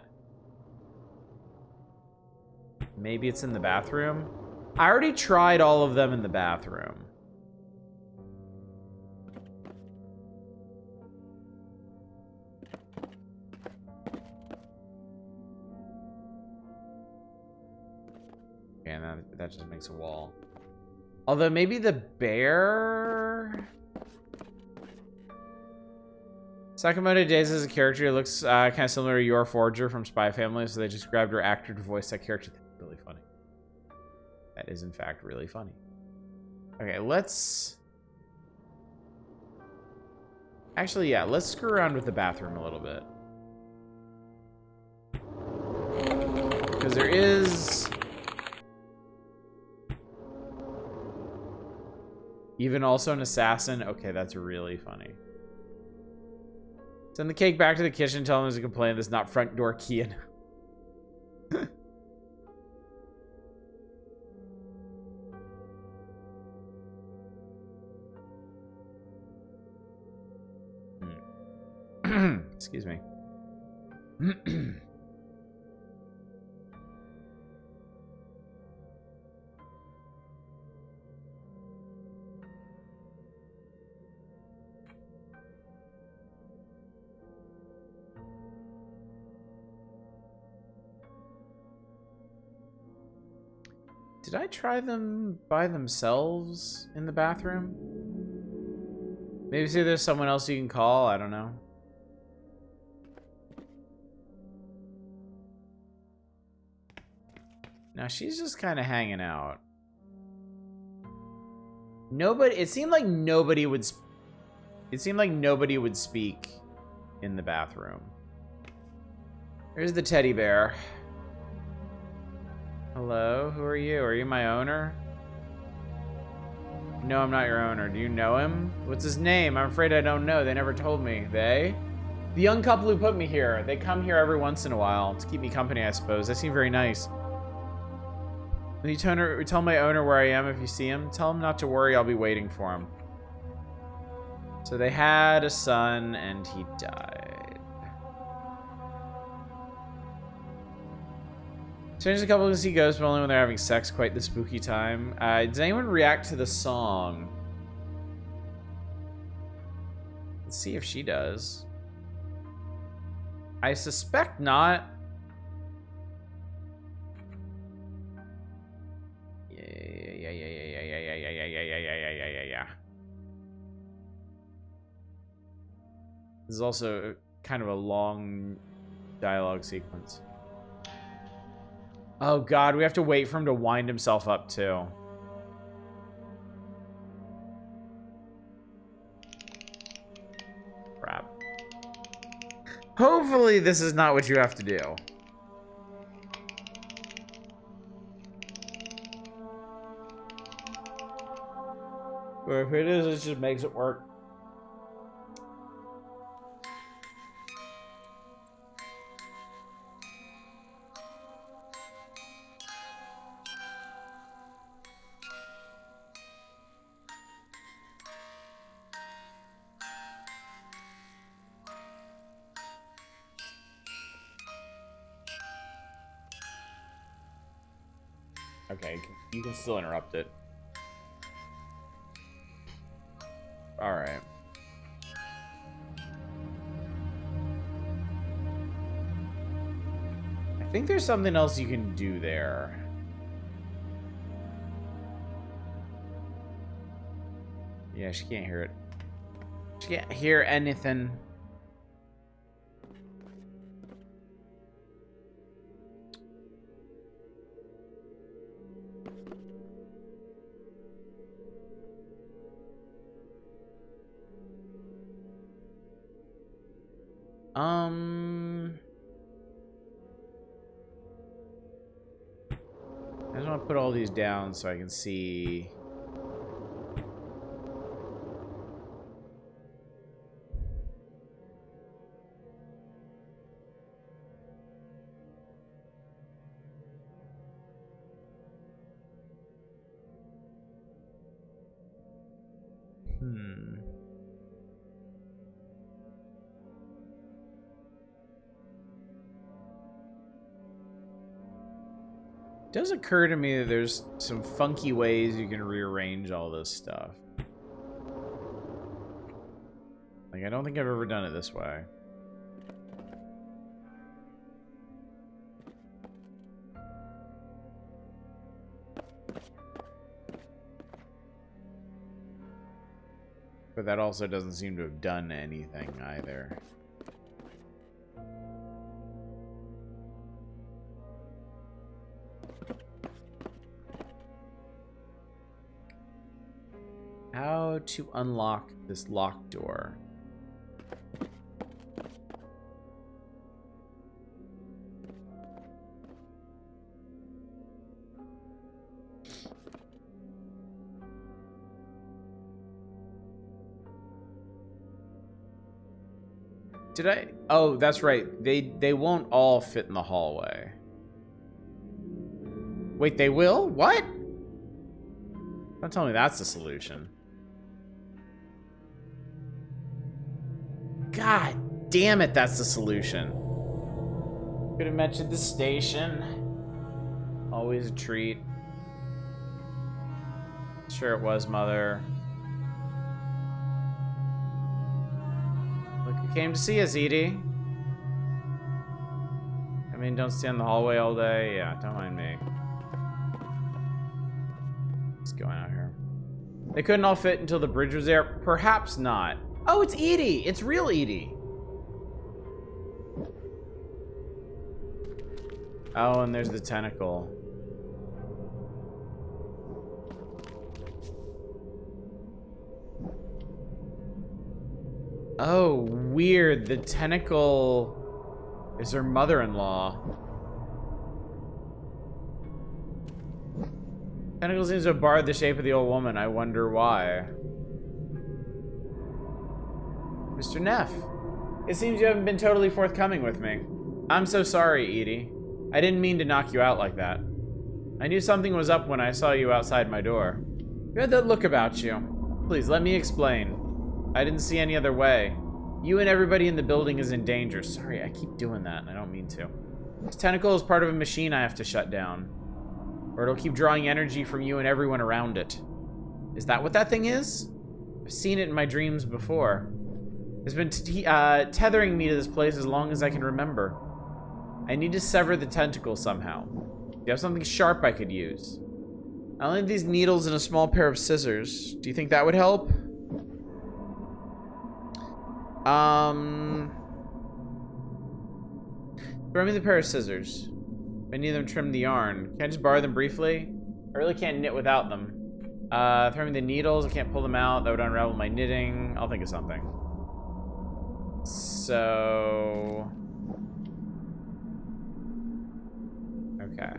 Maybe it's in the bathroom. I already tried all of them in the bathroom. And that just makes a wall. Although maybe the bear... Sakamoto Days as a character looks kind of similar to Yor Forger from Spy Family, so they just grabbed her actor to voice that character. That's really funny. That is, in fact, really funny. Okay, let's... Actually, yeah, let's screw around with the bathroom a little bit. Because there is... Even also an assassin. Okay, that's really funny. Send the cake back to the kitchen. Tell them there's a complaint. There's not front door key in. Excuse me. Did I try them by themselves in the bathroom? Maybe see there's someone else you can call. I don't know. Now she's just kind of hanging out. Nobody. It seemed like nobody would. It seemed like nobody would speak in the bathroom. There's the teddy bear. Hello, who are you? Are you my owner? No, I'm not your owner. Do you know him? What's his name? I'm afraid I don't know. They never told me. They? The young couple who put me here. They come here every once in a while to keep me company, I suppose. They seem very nice. When you tell my owner where I am if you see him. Tell him not to worry. I'll be waiting for him. So they had a son and he died. Strange a couple can see ghosts, but only when they're having sex. Quite the spooky time. Does anyone react to the song? Let's see if she does. I suspect not. Yeah. This is also kind of a long dialogue sequence. Oh god, we have to wait for him to wind himself up too. Crap. Hopefully this is not what you have to do. Or if it is, it just makes it work. Okay, you can still interrupt it. Alright. I think there's something else you can do there. Yeah, she can't hear it. She can't hear anything. I just want to put all these down so I can see. It does occur to me that there's some funky ways you can rearrange all this stuff. Like, I don't think I've ever done it this way. But that also doesn't seem to have done anything either. How to unlock this locked door? Did I? Oh, that's right. They won't all fit in the hallway. Wait, they will? What? Don't tell me that's the solution. God damn it, that's the solution. Could have mentioned the station. Always a treat. Sure it was, Mother. Look who came to see us, Edie. I mean, don't stand in the hallway all day. Yeah, don't mind me. What's going on here? They couldn't all fit until the bridge was there? Perhaps not. Oh, it's Edie! It's real Edie! Oh, and there's the tentacle. Oh, weird. The tentacle is her mother-in-law. Tentacle seems to have barred the shape of the old woman. I wonder why. Mr. Neff, it seems you haven't been totally forthcoming with me. I'm so sorry, Edie. I didn't mean to knock you out like that. I knew something was up when I saw you outside my door. You had that look about you. Please, let me explain. I didn't see any other way. You and everybody in the building is in danger. Sorry, I keep doing that, and I don't mean to. This tentacle is part of a machine I have to shut down. Or it'll keep drawing energy from you and everyone around it. Is that what that thing is? I've seen it in my dreams before. It's been tethering me to this place as long as I can remember. I need to sever the tentacle somehow. Do you have something sharp I could use? I only have these needles and a small pair of scissors. Do you think that would help? Throw me the pair of scissors. I need them to trim the yarn. Can I just borrow them briefly? I really can't knit without them. Throw me the needles. I can't pull them out. That would unravel my knitting. I'll think of something. So... okay.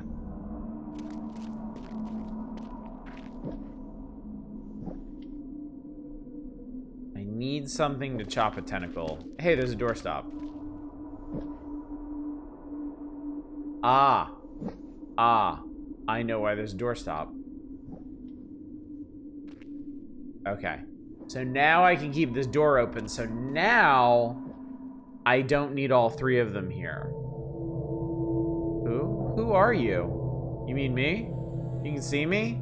I need something to chop a tentacle. Hey, there's a doorstop. Ah. I know why there's a doorstop. Okay. So now I can keep this door open. So now I don't need all three of them here. Who are you? You mean me? You can see me?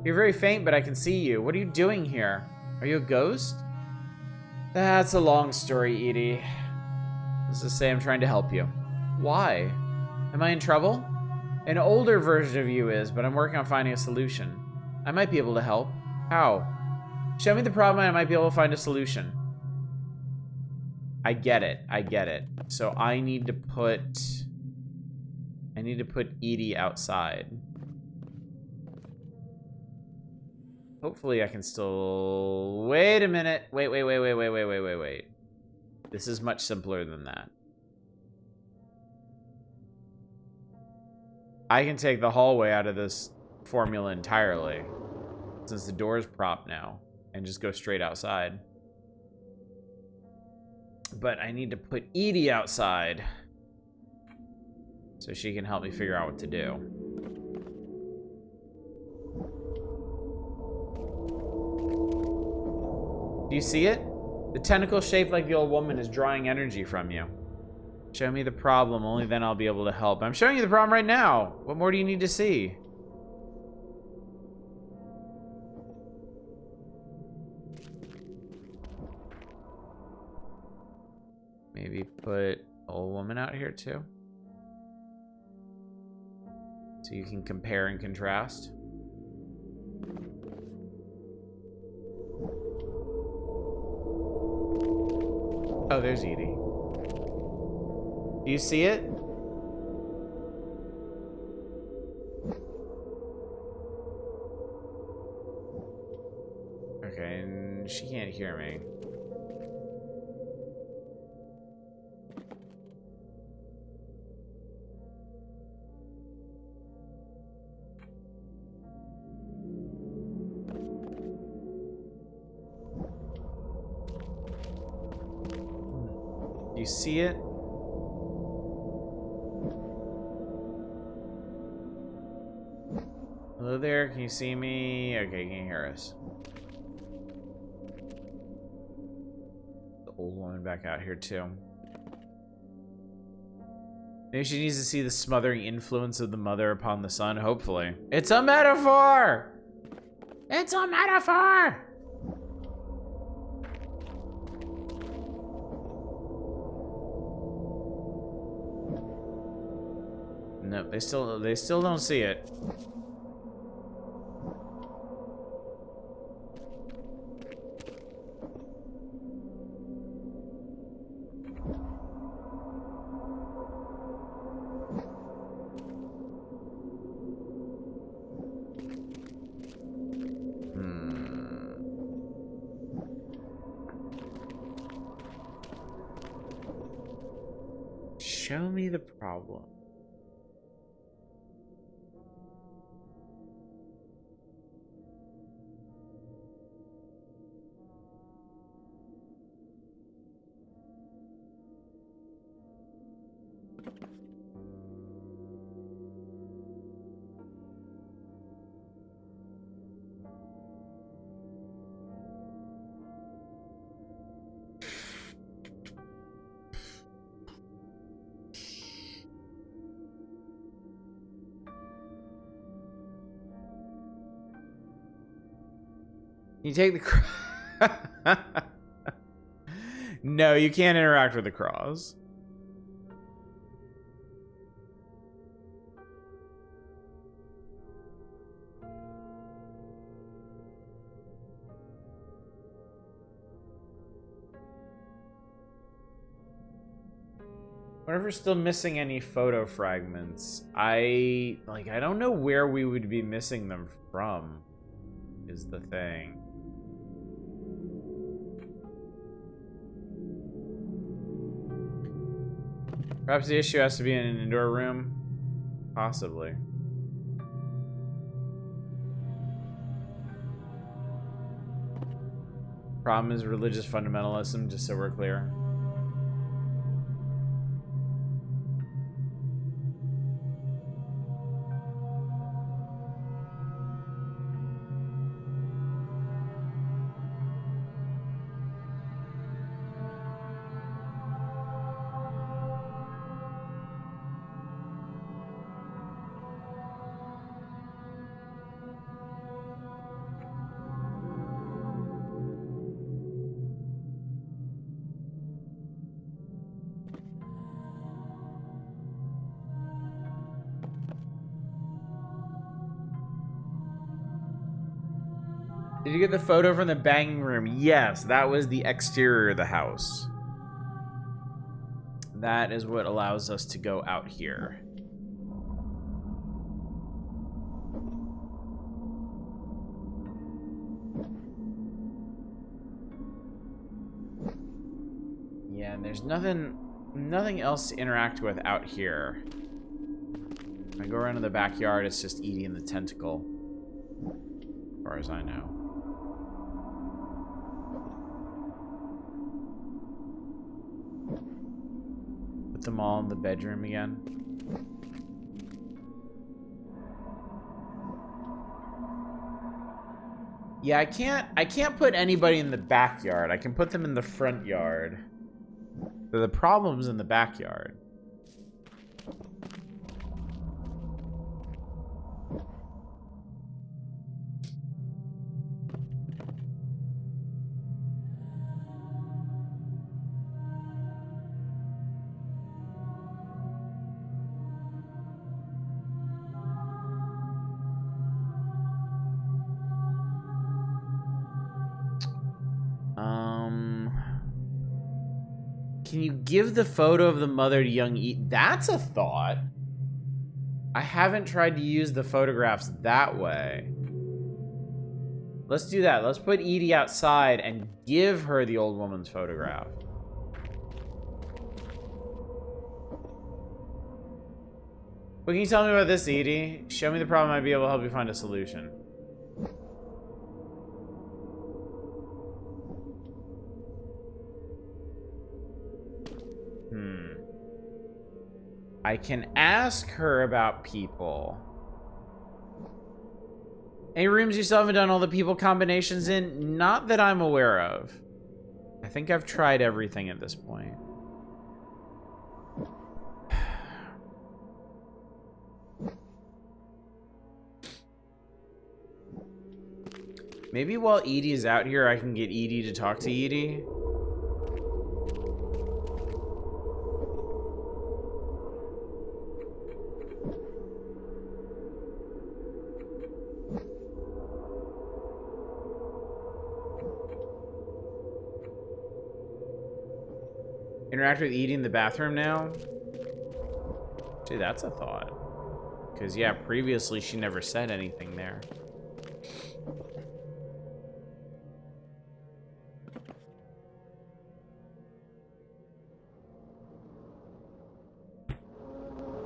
You're very faint, but I can see you. What are you doing here? Are you a ghost? That's a long story, Edie. Let's just say I'm trying to help you. Why? Am I in trouble? An older version of you is, but I'm working on finding a solution. I might be able to help. How? Show me the problem and I might be able to find a solution. I get it. I get it. So I need to put Edie outside. Hopefully I can still... wait a minute. Wait. This is much simpler than that. I can take the hallway out of this formula entirely, since the door is propped now, and just go straight outside. But I need to put Edie outside so she can help me figure out what to do. Do you see it? The tentacle shaped like the old woman is drawing energy from you. Show me the problem, only then I'll be able to help. I'm showing you the problem right now. What more do you need to see? Maybe put old woman out here too. So you can compare and contrast. Oh, there's Edie. Do you see it? Okay, and she can't hear me. Do you see it? Hello there, can you see me? Okay, can you hear us? The old woman back out here too. Maybe she needs to see the smothering influence of the mother upon the son, hopefully. It's a metaphor! It's a metaphor! Nope, they still don't see it. Show me the problem. You take the cross. No, you can't interact with the cross. What if we're still missing any photo fragments? I don't know where we would be missing them from, is the thing. Perhaps the issue has to be in an indoor room? Possibly. Problem is religious fundamentalism, just so we're clear. Did you get the photo from the banging room? Yes, that was the exterior of the house. That is what allows us to go out here. Yeah, And there's nothing else to interact with out here. When I go around to the backyard, it's just Edie and the tentacle. As far as I know. Put them all in the bedroom again. Yeah, I can't put anybody in the backyard. I can put them in the front yard. So the problem's in the backyard. Can you give the photo of the mother to young Edie? That's a thought. I haven't tried to use the photographs that way. Let's do that. Let's put Edie outside and give her the old woman's photograph. What can you tell me about this, Edie? Show me the problem, I'd be able to help you find a solution. I can ask her about people. Any rooms you still haven't done all the people combinations in? Not that I'm aware of. I think I've tried everything at this point. Maybe while Edie is out here, I can get Edie to talk to Edie. Interact with Edie in the bathroom now? Dude, that's a thought. Because, yeah, previously she never said anything there.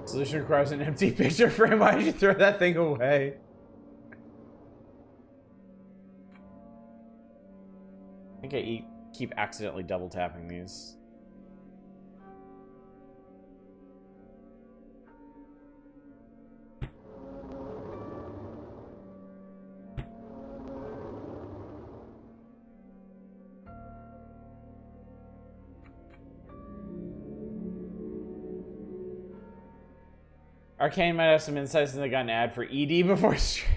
Solution requires an empty picture frame. Why did you throw that thing away? I think I keep accidentally double tapping these. Arcane might have some insights into got an ad for ED before stream.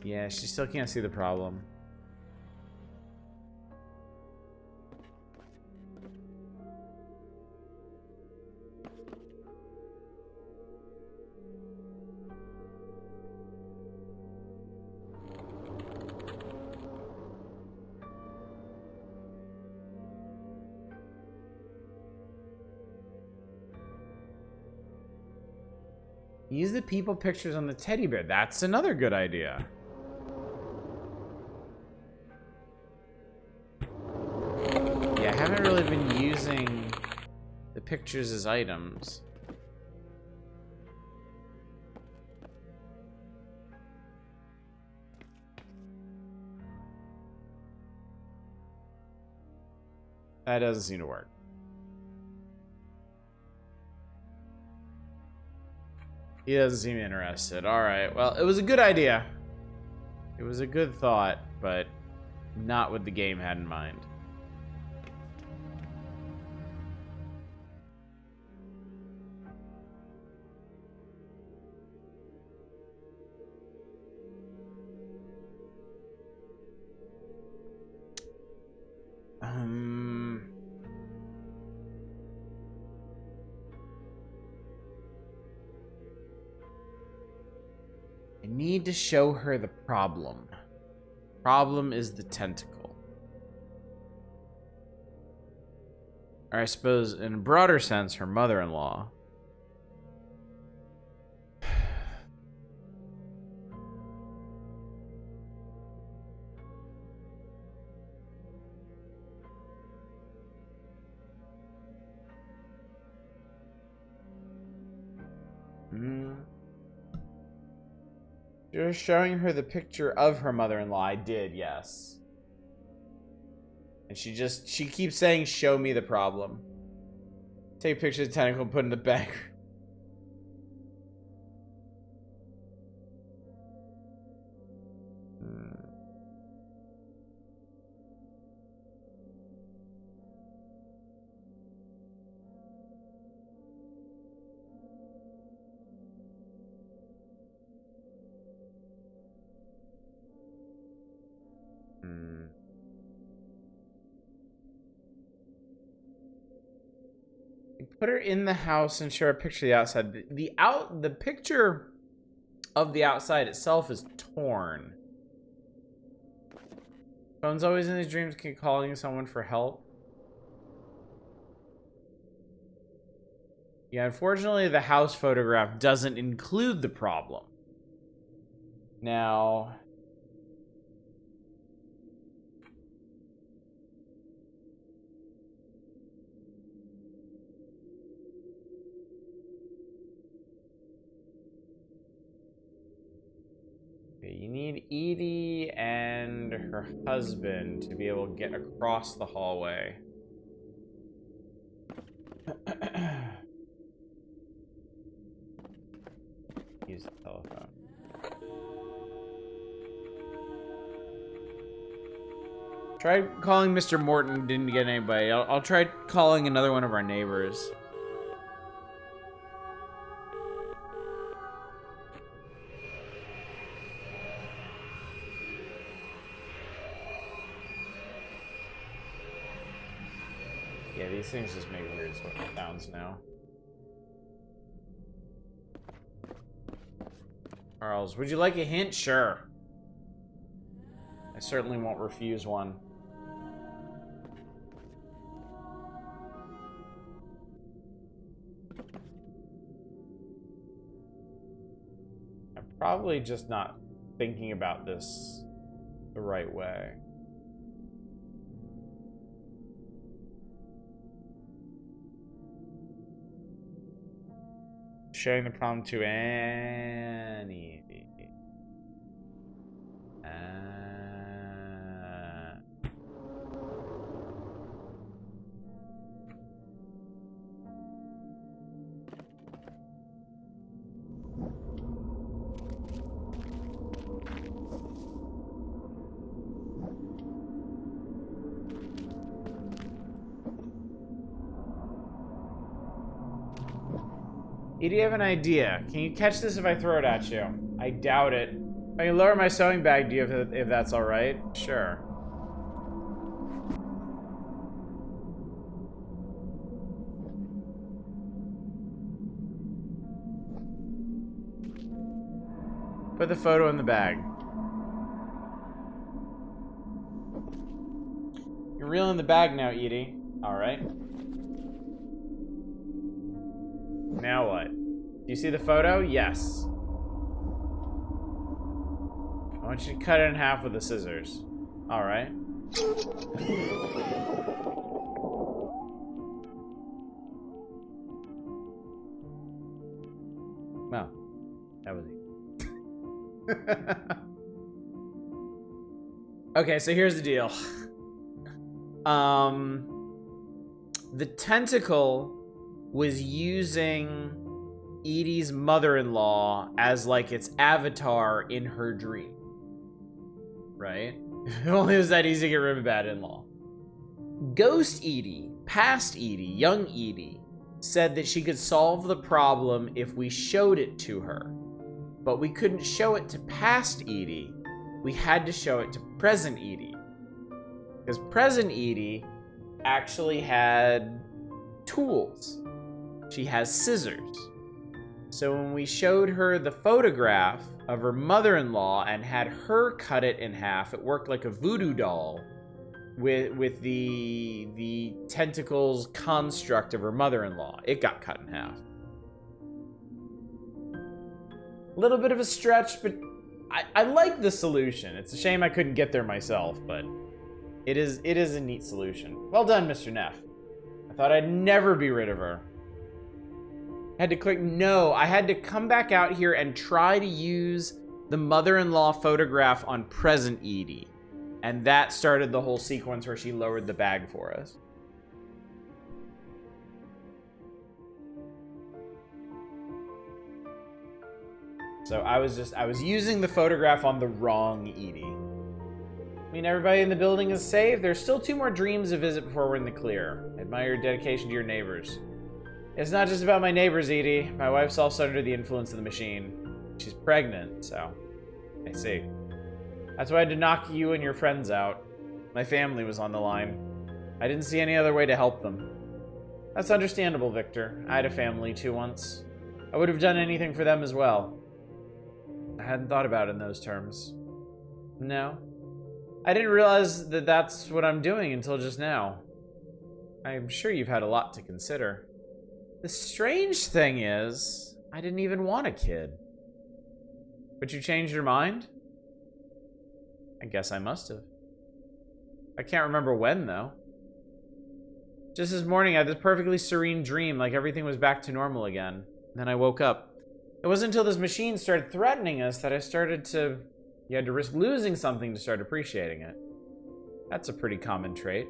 Yeah, she still can't see the problem. Use the people pictures on the teddy bear. That's another good idea. Yeah, I haven't really been using the pictures as items. That doesn't seem to work. He doesn't seem interested. Alright, well, it was a good idea. It was a good thought, but not what the game had in mind. I need to show her the problem. Problem is the tentacle. Or I suppose, in a broader sense, her mother-in-law. You're showing her the picture of her mother-in-law. I did, yes. And she keeps saying, show me the problem. Take pictures of the tentacle and put in the bag. Put her in the house and show her a picture of the outside. The picture of the outside itself is torn. Phone's always in his dreams, keep calling someone for help. Yeah, unfortunately, the house photograph doesn't include the problem. Now... you need Edie and her husband to be able to get across the hallway. Use the telephone. Tried calling Mr. Morton, didn't get anybody. I'll try calling another one of our neighbors. Yeah, these things just make weird sounds now. Charles, would you like a hint? Sure. I certainly won't refuse one. I'm probably just not thinking about this the right way. Sharing the problem to Annie. Do you have an idea? Can you catch this if I throw it at you? I doubt it. I can lower my sewing bag to you if that's alright. Sure. Put the photo in the bag. You're reeling the bag now, Edie. Alright. Now what? Do you see the photo? Yes. I want you to cut it in half with the scissors. Alright. Well, that was easy. Okay, so here's the deal. The tentacle was using Edie's mother-in-law as like its avatar in her dream. Right? If only it was that easy to get rid of a bad in-law. Ghost Edie, past Edie, young Edie, said that she could solve the problem if we showed it to her. But we couldn't show it to past Edie. We had to show it to present Edie. Because present Edie actually had tools. She has scissors. So when we showed her the photograph of her mother-in-law and had her cut it in half, it worked like a voodoo doll with the tentacles construct of her mother-in-law. It got cut in half. A little bit of a stretch, but I like the solution. It's a shame I couldn't get there myself, but it is a neat solution. Well done, Mr. Neff. I thought I'd never be rid of her. I had to click no. I had to come back out here and try to use the mother-in-law photograph on present Edie. And that started the whole sequence where she lowered the bag for us. So I was using the photograph on the wrong Edie. I mean, everybody in the building is safe. There's still 2 more dreams to visit before we're in the clear. I admire your dedication to your neighbors. It's not just about my neighbors, Edie. My wife's also under the influence of the machine. She's pregnant, so I see. That's why I had to knock you and your friends out. My family was on the line. I didn't see any other way to help them. That's understandable, Victor. I had a family too once. I would have done anything for them as well. I hadn't thought about it in those terms. No. I didn't realize that that's what I'm doing until just now. I'm sure you've had a lot to consider. The strange thing is, I didn't even want a kid. But you changed your mind? I guess I must have. I can't remember when, though. Just this morning, I had this perfectly serene dream, like everything was back to normal again. Then I woke up. It wasn't until this machine started threatening us that I started to... You had to risk losing something to start appreciating it. That's a pretty common trait.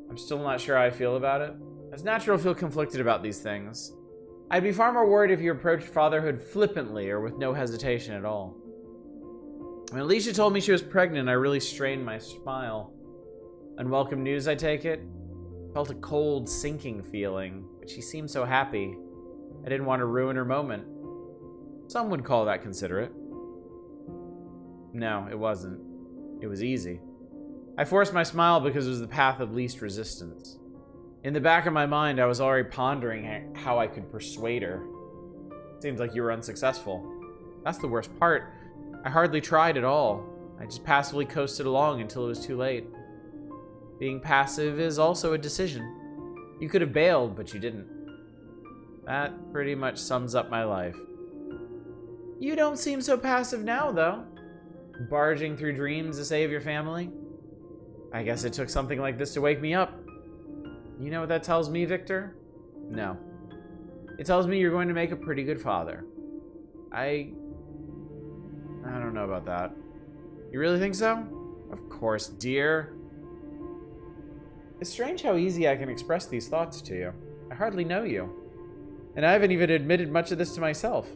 I'm still not sure how I feel about it. It's natural to feel conflicted about these things. I'd be far more worried if you approached fatherhood flippantly or with no hesitation at all. When Alicia told me she was pregnant, I really strained my smile. Unwelcome news, I take it? Felt a cold, sinking feeling, but she seemed so happy. I didn't want to ruin her moment. Some would call that considerate. No, it wasn't. It was easy. I forced my smile because it was the path of least resistance. In the back of my mind, I was already pondering how I could persuade her. Seems like you were unsuccessful. That's the worst part. I hardly tried at all. I just passively coasted along until it was too late. Being passive is also a decision. You could have bailed, but you didn't. That pretty much sums up my life. You don't seem so passive now, though. Barging through dreams to save your family? I guess it took something like this to wake me up. You know what that tells me, Victor? No. It tells me you're going to make a pretty good father. I don't know about that. You really think so? Of course, dear. It's strange how easy I can express these thoughts to you. I hardly know you. And I haven't even admitted much of this to myself.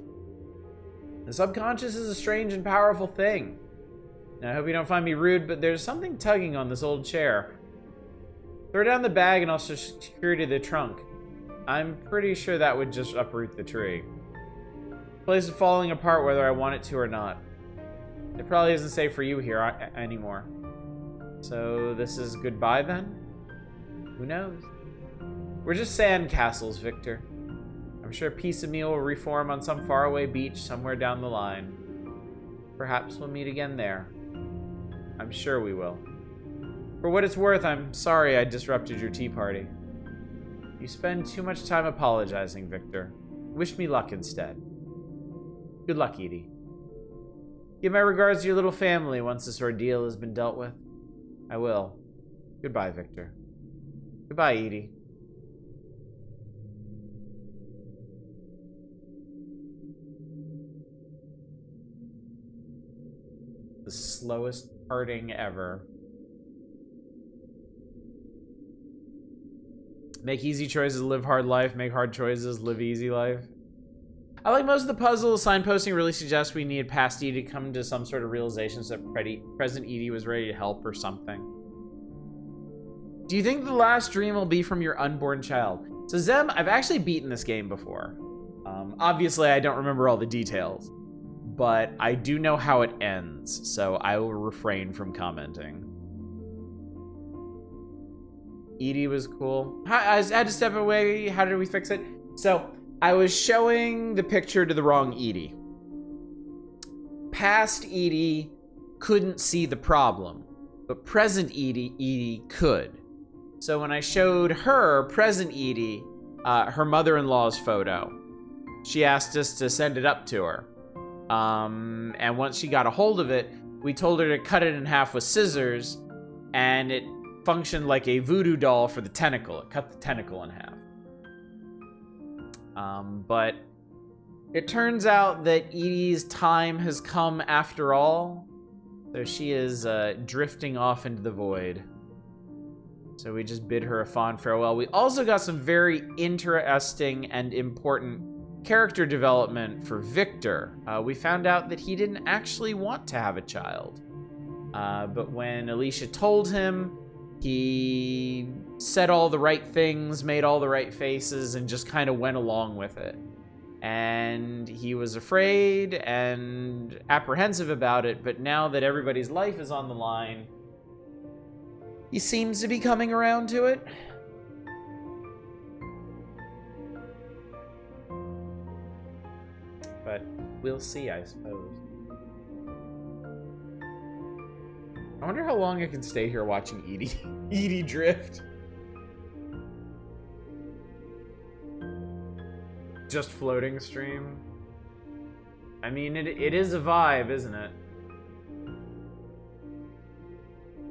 The subconscious is a strange and powerful thing. And I hope you don't find me rude, but there's something tugging on this old chair. Throw down the bag and I'll secure it to the trunk. I'm pretty sure that would just uproot the tree. The place is falling apart whether I want it to or not. It probably isn't safe for you here anymore. So this is goodbye then? Who knows? We're just sandcastles, Victor. I'm sure Piece of Me will reform on some faraway beach somewhere down the line. Perhaps we'll meet again there. I'm sure we will. For what it's worth, I'm sorry I disrupted your tea party. You spend too much time apologizing, Victor. Wish me luck instead. Good luck, Edie. Give my regards to your little family once this ordeal has been dealt with. I will. Goodbye, Victor. Goodbye, Edie. The slowest parting ever. Make easy choices, live hard life. Make hard choices, live easy life. I like most of the puzzle. Signposting really suggests we needed past Edie to come to some sort of realizations that present Edie was ready to help or something. Do you think the last dream will be from your unborn child? So Zem, I've actually beaten this game before. Obviously, I don't remember all the details, but I do know how it ends, so I will refrain from commenting. Edie was cool. I had to step away. How did we fix it? So I was showing the picture to the wrong Edie. Past Edie couldn't see the problem, but present Edie could. So when I showed her present Edie, her mother-in-law's photo, she asked us to send it up to her. And once she got a hold of it, we told her to cut it in half with scissors, and it functioned like a voodoo doll for the tentacle. It cut the tentacle in half. But it turns out that Edie's time has come after all. So she is drifting off into the void. So we just bid her a fond farewell. We also got some very interesting and important character development for Victor. We found out that he didn't actually want to have a child. But when Alicia told him, he said all the right things, made all the right faces, and just kind of went along with it. And he was afraid and apprehensive about it, but now that everybody's life is on the line, he seems to be coming around to it. But we'll see, I suppose. I wonder how long I can stay here watching Edie drift. Just floating stream. I mean, it is a vibe, isn't it?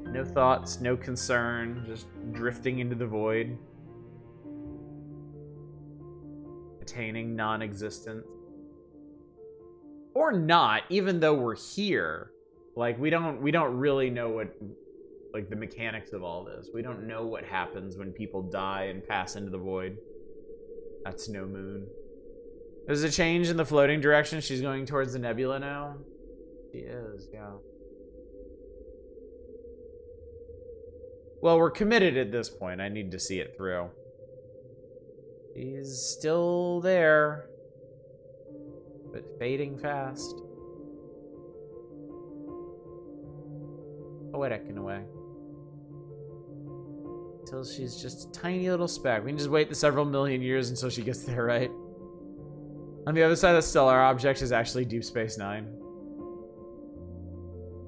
No thoughts, no concern, just drifting into the void. Attaining non-existence. Or not, even though we're here. Like, we don't really know what, like, the mechanics of all this. We don't know what happens when people die and pass into the void. That's no moon. There's a change in the floating direction. She's going towards the nebula now. She is, yeah. Well, we're committed at this point. I need to see it through. She's still there, but fading fast. Poetic in a way. Until she's just a tiny little speck. We can just wait the several million years until she gets there, right? On the other side of the stellar object is actually Deep Space Nine.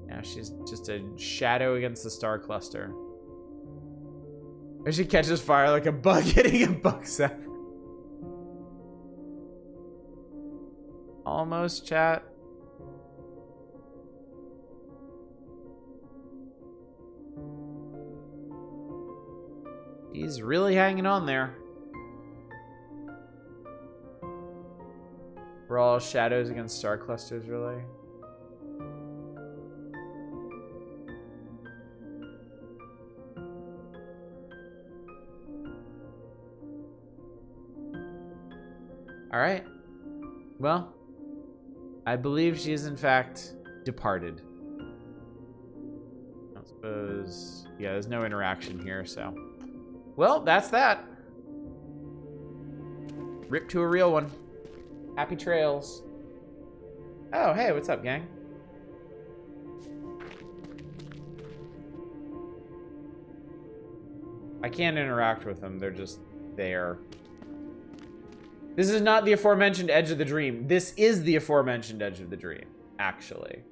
Now she's just a shadow against the star cluster. Or she catches fire like a bug hitting a bug set. Almost, chat. He's really hanging on there. We're all shadows against star clusters, really. All right. Well, I believe she is in fact departed. I suppose, yeah, there's no interaction here, so. Well, that's that. Rip to a real one. Happy trails. Oh, hey, what's up, gang? I can't interact with them. They're just there. This is not the aforementioned Edge of the Dream. This is the aforementioned Edge of the Dream, actually.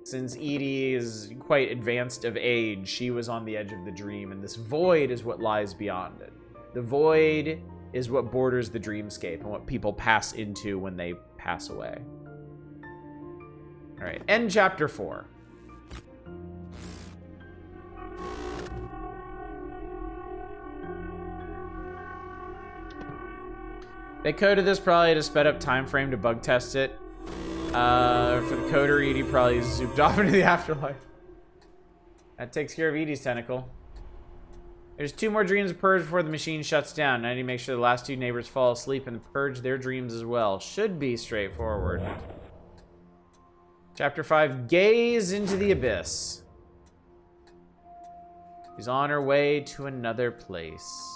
Since Edie is quite advanced of age, she was on the edge of the dream, and this void is what lies beyond it. The void is what borders the dreamscape and what people pass into when they pass away. All right, end chapter 4. They coded this probably to sped up time frame to bug test it. For the coder, Edie probably zooped off into the afterlife. That takes care of Edie's tentacle. There's 2 more dreams to purge before the machine shuts down. I need to make sure the last 2 neighbors fall asleep and purge their dreams as well. Should be straightforward. Chapter 5, Gaze into the Abyss. She's on her way to another place.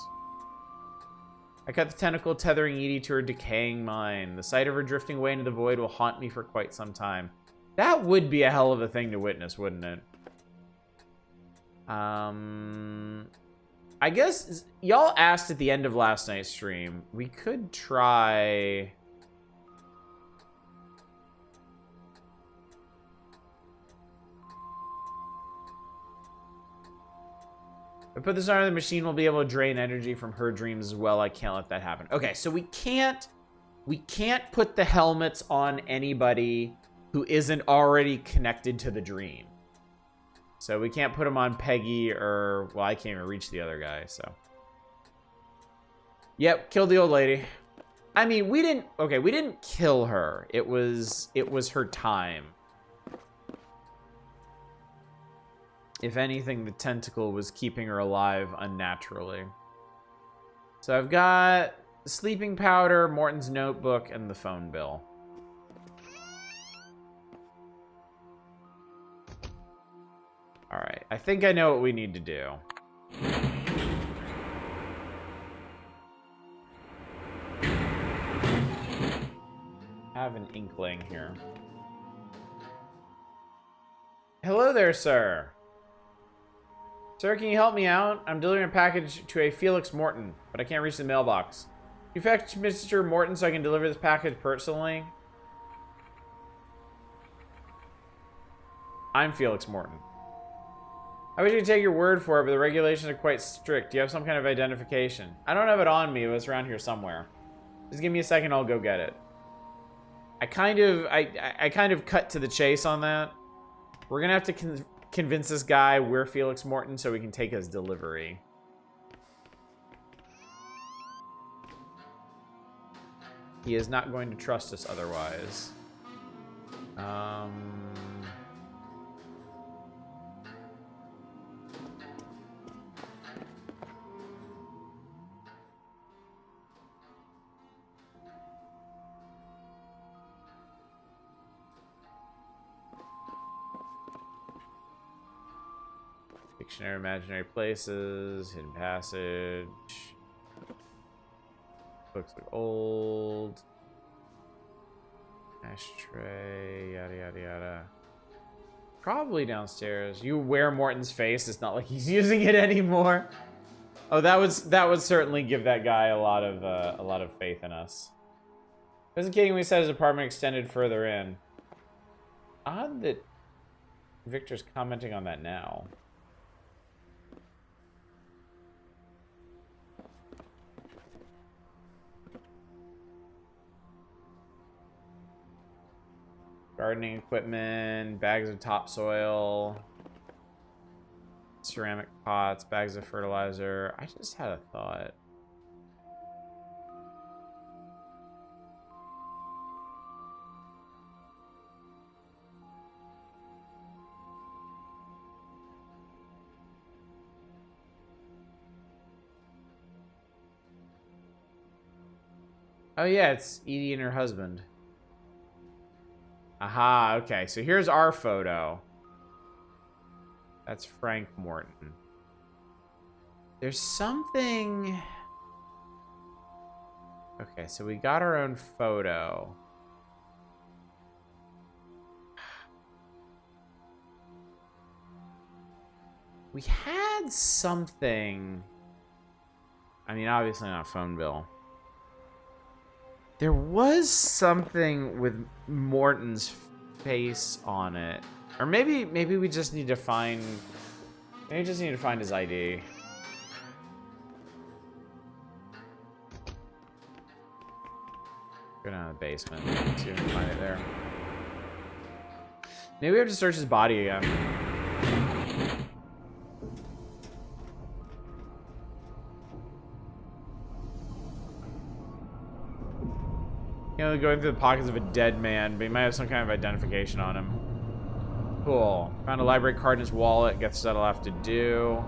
I cut the tentacle tethering Edie to her decaying mind. The sight of her drifting away into the void will haunt me for quite some time. That would be a hell of a thing to witness, wouldn't it? I guess y'all asked at the end of last night's stream. We could try... If I put this on, the machine will be able to drain energy from her dreams as well. I can't let that happen. Okay, so we can't put the helmets on anybody who isn't already connected to the dream. So we can't put them on Peggy or, well, I can't even reach the other guy, so. Yep, killed the old lady. I mean, we didn't kill her. It was her time. If anything, the tentacle was keeping her alive unnaturally. So I've got sleeping powder, Morton's notebook, and the phone bill. All right, I think I know what we need to do. I have an inkling here. Hello there, sir. Sir, can you help me out? I'm delivering a package to a Felix Morton, but I can't reach the mailbox. You fetch Mr. Morton so I can deliver this package personally? I'm Felix Morton. I wish I could take your word for it, but the regulations are quite strict. Do you have some kind of identification? I don't have it on me, but it's around here somewhere. Just give me a second, I'll go get it. I kind of cut to the chase on that. We're gonna have to convince this guy we're Felix Morton so we can take his delivery. He is not going to trust us otherwise. Dictionary, imaginary places, hidden passage. Books look old. Ashtray, yada yada yada. Probably downstairs. You wear Morton's face. It's not like he's using it anymore. Oh, that would certainly give that guy a lot of faith in us. I wasn't kidding when we said his apartment extended further in. Odd that Victor's commenting on that now. Gardening equipment, bags of topsoil, ceramic pots, bags of fertilizer. I just had a thought. Oh yeah, it's Edie and her husband. Aha, okay. So here's our photo. That's Frank Morton. There's something... Okay, so we got our own photo. We had something... I mean, obviously not phone bill. There was something with Morton's face on it. Or maybe we just need to find... Maybe we just need to find his ID. Go down to the basement. See if we can find it there. Maybe we have to search his body again. You know, going through the pockets of a dead man, but he might have some kind of identification on him. Cool. Found a library card in his wallet. Guess that'll have to do.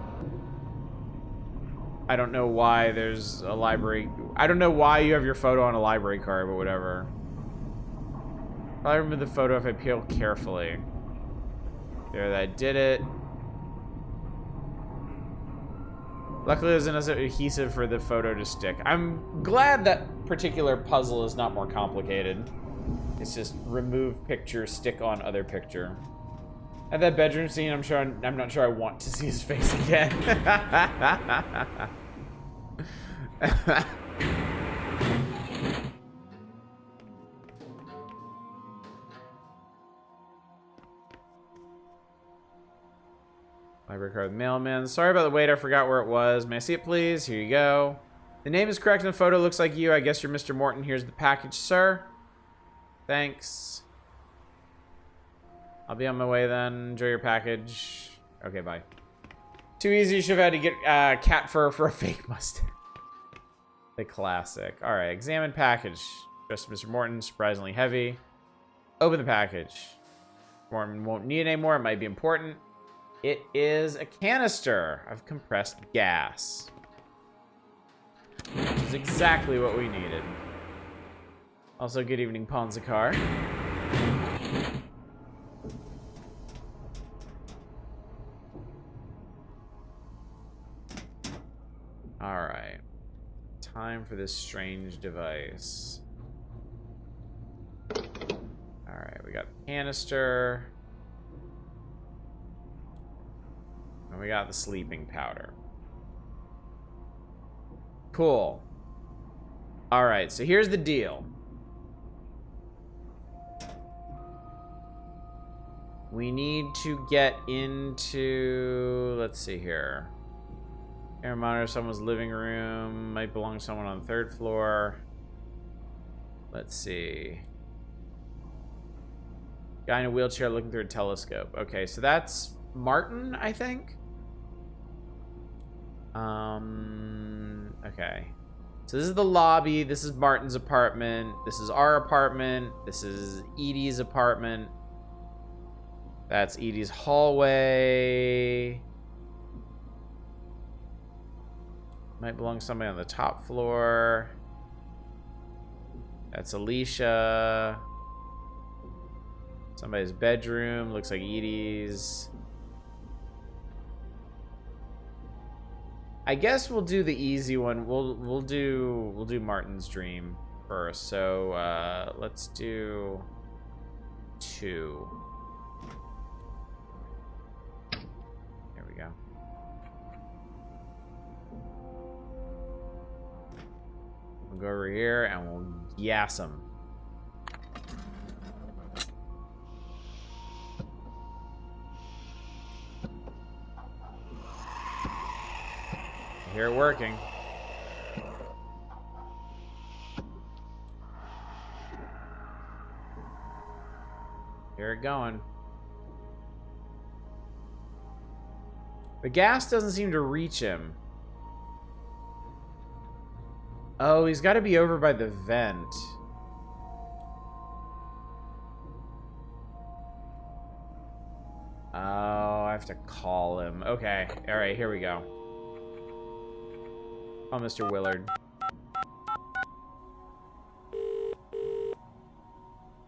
I don't know why there's a library... I don't know why you have your photo on a library card, but whatever. Probably remove the photo if I peel carefully. There, that did it. Luckily, there's enough adhesive for the photo to stick. I'm glad that particular puzzle is not more complicated. It's just remove picture, stick on other picture. At that bedroom scene, I'm not sure I want to see his face again. Library card, mailman. Sorry about the wait, I forgot where it was. May I see it, please? Here you go. The name is correct and the photo looks like you. I guess you're Mr. Morton. Here's the package, sir. Thanks. I'll be on my way then. Enjoy your package. Okay, bye. Too easy. You should have had to get cat fur for a fake mustache. The classic. All right, examine package. Just Mr. Morton, surprisingly heavy. Open the package. Morton won't need it anymore. It might be important. It is a canister of compressed gas. Which is exactly what we needed. Also, good evening, Ponzikar. Alright. Time for this strange device. Alright, we got the canister. And we got the sleeping powder. Cool. Alright, so here's the deal. We need to get into... Let's see here. Air monitor, someone's living room. Might belong to someone on the 3rd floor. Let's see. Guy in a wheelchair looking through a telescope. Okay, so that's Martin, I think. Okay. So this is the lobby. This is Martin's apartment. This is our apartment. This is Edie's apartment. That's Edie's hallway. Might belong to somebody on the top floor. That's Alicia. Somebody's bedroom. Looks like Edie's. I guess we'll do the easy one. We'll do Martin's dream first. So let's do 2. There we go. We'll go over here and we'll gas him. I hear it working. Hear it going. The gas doesn't seem to reach him. Oh, he's got to be over by the vent. Oh, I have to call him. Okay. All right, here we go. Oh, Mr. Willard.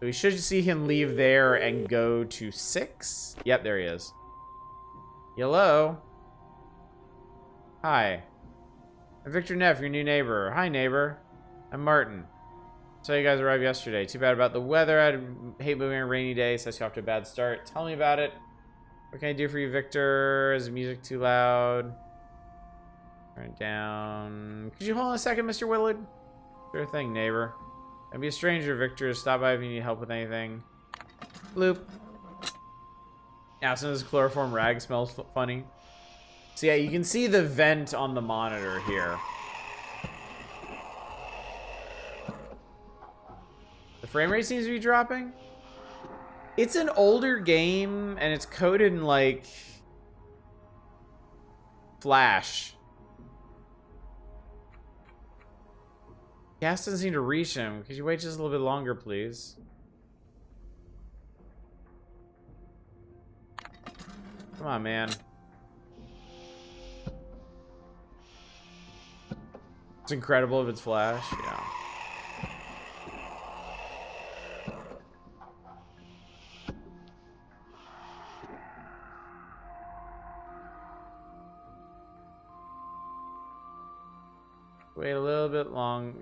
So we should see him leave there and go to 6. Yep, there he is. Hello. Hi. I'm Victor Neff, your new neighbor. Hi, neighbor. I'm Martin. Saw you guys arrived yesterday. Too bad about the weather. I hate moving on a rainy day, so you off to a bad start. Tell me about it. What can I do for you, Victor? Is the music too loud? Turn it down. Could you hold on a second, Mr. Willard? Sure thing, neighbor. Don't be a stranger, Victor. Stop by if you need help with anything. Bloop. Now, some of this chloroform rag smells funny. So yeah, you can see the vent on the monitor here. The frame rate seems to be dropping. It's an older game, and it's coded in, like, Flash. Gas doesn't seem to reach him. Could you wait just a little bit longer, please? Come on, man. It's incredible if it's Flash. Yeah. Wait a little bit long.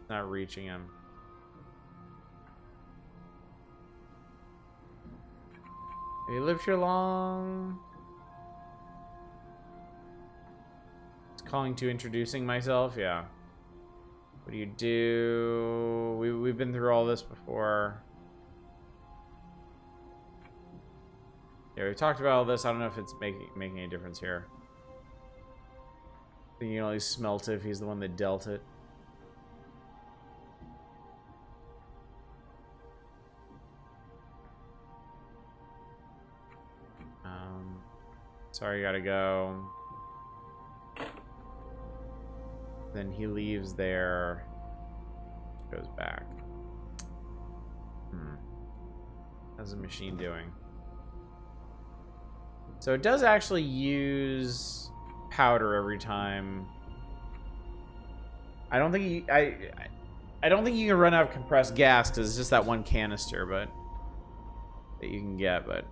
Not reaching him. Have you lived here long? It's calling to introducing myself, yeah. What do you do? We've been through all this before. Yeah, we talked about all this. I don't know if it's making any difference here. I think you can only smelt it if he's the one that dealt it. Sorry, gotta go. Then he leaves there. Goes back. How's the machine doing? So it does actually use powder every time. I don't think you, I don't think you can run out of compressed gas because it's just that one canister, but that you can get. But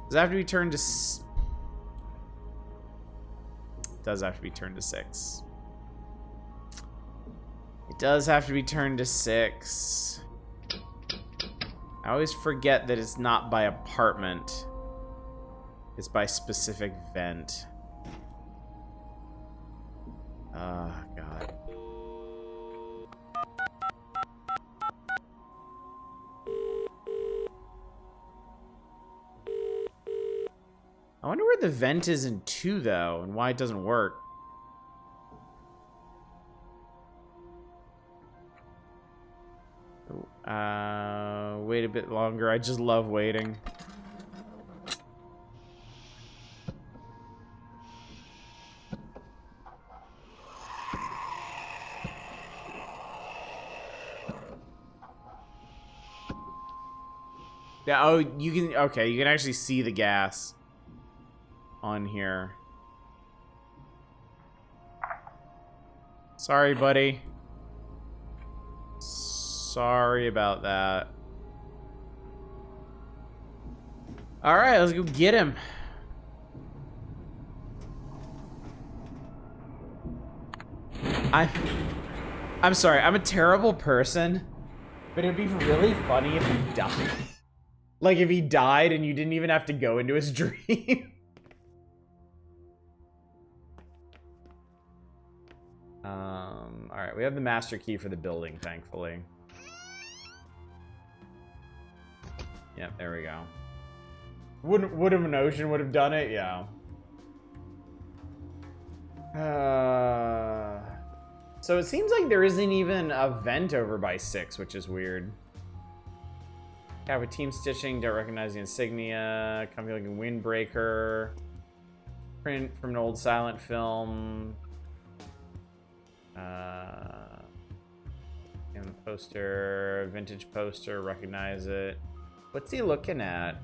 does it have to be turned to? It does have to be turned to 6. It does have to be turned to 6. I always forget that it's not by apartment. It's by specific vent. Oh, God. I wonder where the vent is in 2, though, and why it doesn't work. Wait a bit longer. I just love waiting. Yeah, oh, you can, okay, you can actually see the gas on here. Sorry, buddy. Sorry about that. Alright, let's go get him. I'm sorry, I'm a terrible person, but it'd be really funny if he died. Like, if he died and you didn't even have to go into his dream. Alright, we have the master key for the building, thankfully. Yep, there we go. Would have an ocean would have done it? Yeah. So it seems like there isn't even a vent over by 6, which is weird. Yeah, with team stitching, don't recognize the insignia. Comfy looking windbreaker. Print from an old silent film. And the poster, vintage poster, recognize it. What's he looking at?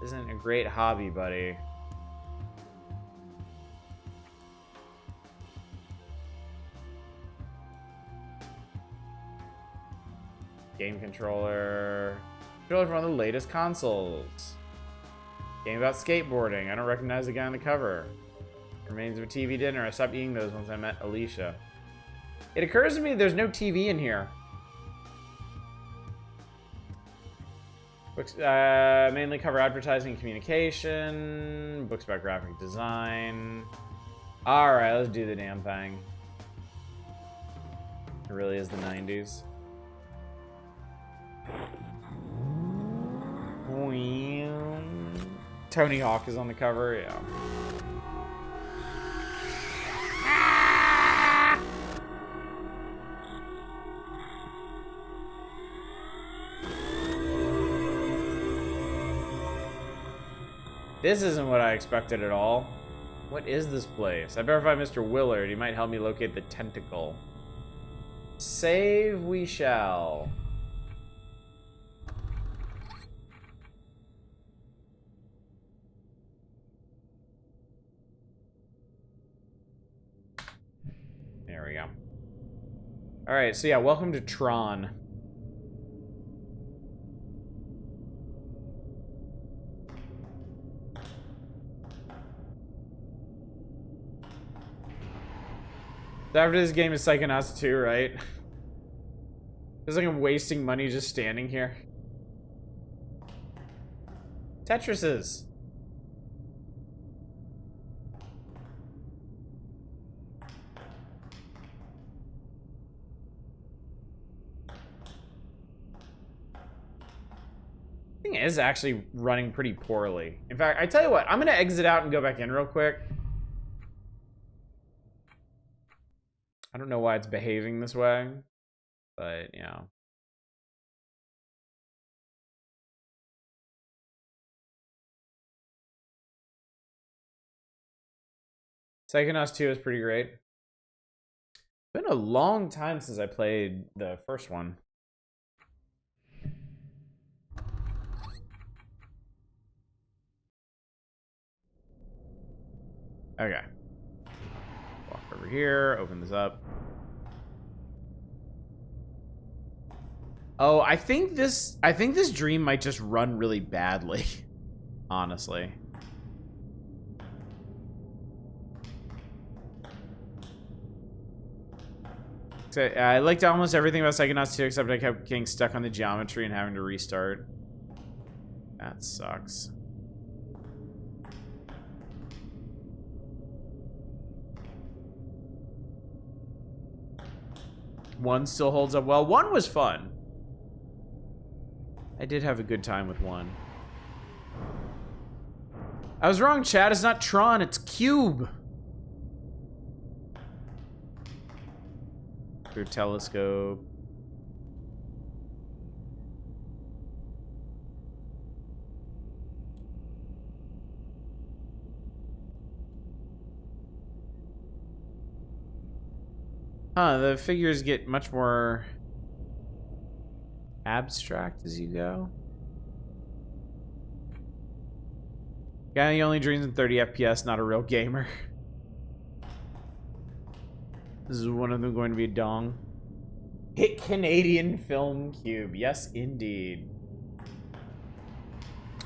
Isn't a great hobby, buddy. Game controller. Controller from one of the latest consoles. Game about skateboarding. I don't recognize the guy on the cover. Remains of a TV dinner. I stopped eating those once I met Alicia. It occurs to me there's no TV in here. Books mainly cover advertising and communication. Books about graphic design. Alright, let's do the damn thing. It really is the 90s. Tony Hawk is on the cover, yeah. This isn't what I expected at all. What is this place? I better find Mr. Willard. He might help me locate the tentacle. Save we shall. There we go. Alright, so yeah, welcome to Tron. After this game is Psychonauts 2, right? It's like I'm wasting money just standing here. Tetrises. Thing is actually running pretty poorly. In fact, I tell you what, I'm gonna exit out and go back in real quick. I don't know why it's behaving this way, but you know. Psychonauts 2 is pretty great. Been a long time since I played the first one. Okay. Walk over here, open this up. Oh, I think this dream might just run really badly, honestly. So, I liked almost everything about Psychonauts 2 except I kept getting stuck on the geometry and having to restart. That sucks. One still holds up well. One was fun. I did have a good time with one. I was wrong, Chad. It's not Tron, it's Cube. Through telescope. The figures get much more abstract as you go. Guy who only dreams in 30 FPS, not a real gamer. This is one of them going to be a dong. Hit Canadian film Cube. Yes, indeed.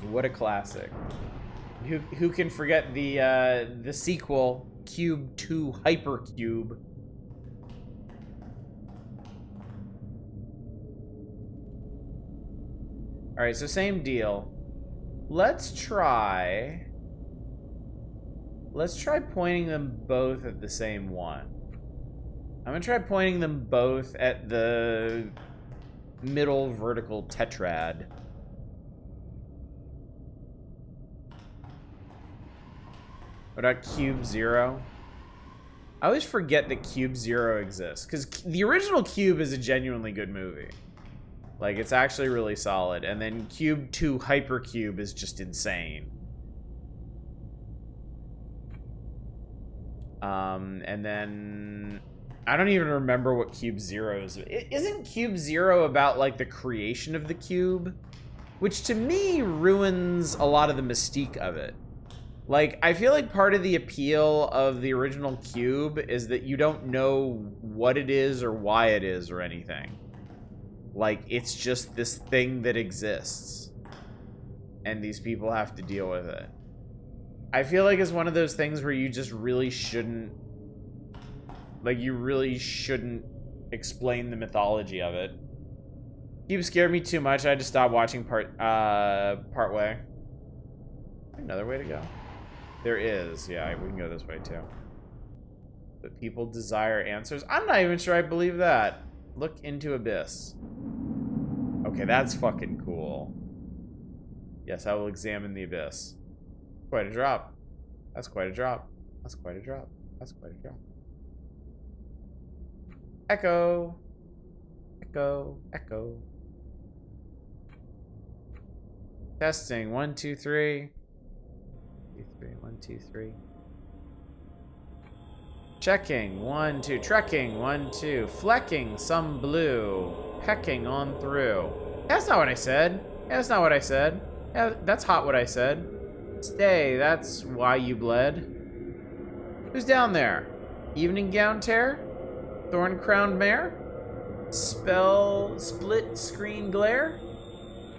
What a classic. Who can forget the sequel, Cube 2 Hypercube? All right, so same deal. Let's try pointing them both at the same one. I'm gonna try pointing them both at the middle vertical tetrad. What about Cube Zero? I always forget that Cube Zero exists, because the original Cube is a genuinely good movie. Like, it's actually really solid. And then Cube 2 Hypercube is just insane. And then I don't even remember what Cube Zero is. Isn't Cube Zero about, like, the creation of the cube? Which, to me, ruins a lot of the mystique of it. Like, I feel like part of the appeal of the original Cube is that you don't know what it is or why it is or anything. Like, it's just this thing that exists. And these people have to deal with it. I feel like it's one of those things where you just really shouldn't... Like, you really shouldn't explain the mythology of it. Cube scared me too much. I had to stop watching part way. Another way to go. There is. Yeah, we can go this way too. But people desire answers. I'm not even sure I believe that. Look into abyss. Okay, that's fucking cool. Yes, I will examine the abyss. Quite a drop. That's quite a drop. That's quite a drop. That's quite a drop. Echo. Echo. Echo. Testing. 1, 2, 3. 2, 3. 1, 2, 3. Checking. 1, 2. Trekking. 1, 2. Flecking some blue. Pecking on through. That's not what I said. That's not what I said. Yeah, that's hot what I said. Stay. That's why you bled. Who's down there? Evening gown tear? Thorn-crowned mare? Split screen glare?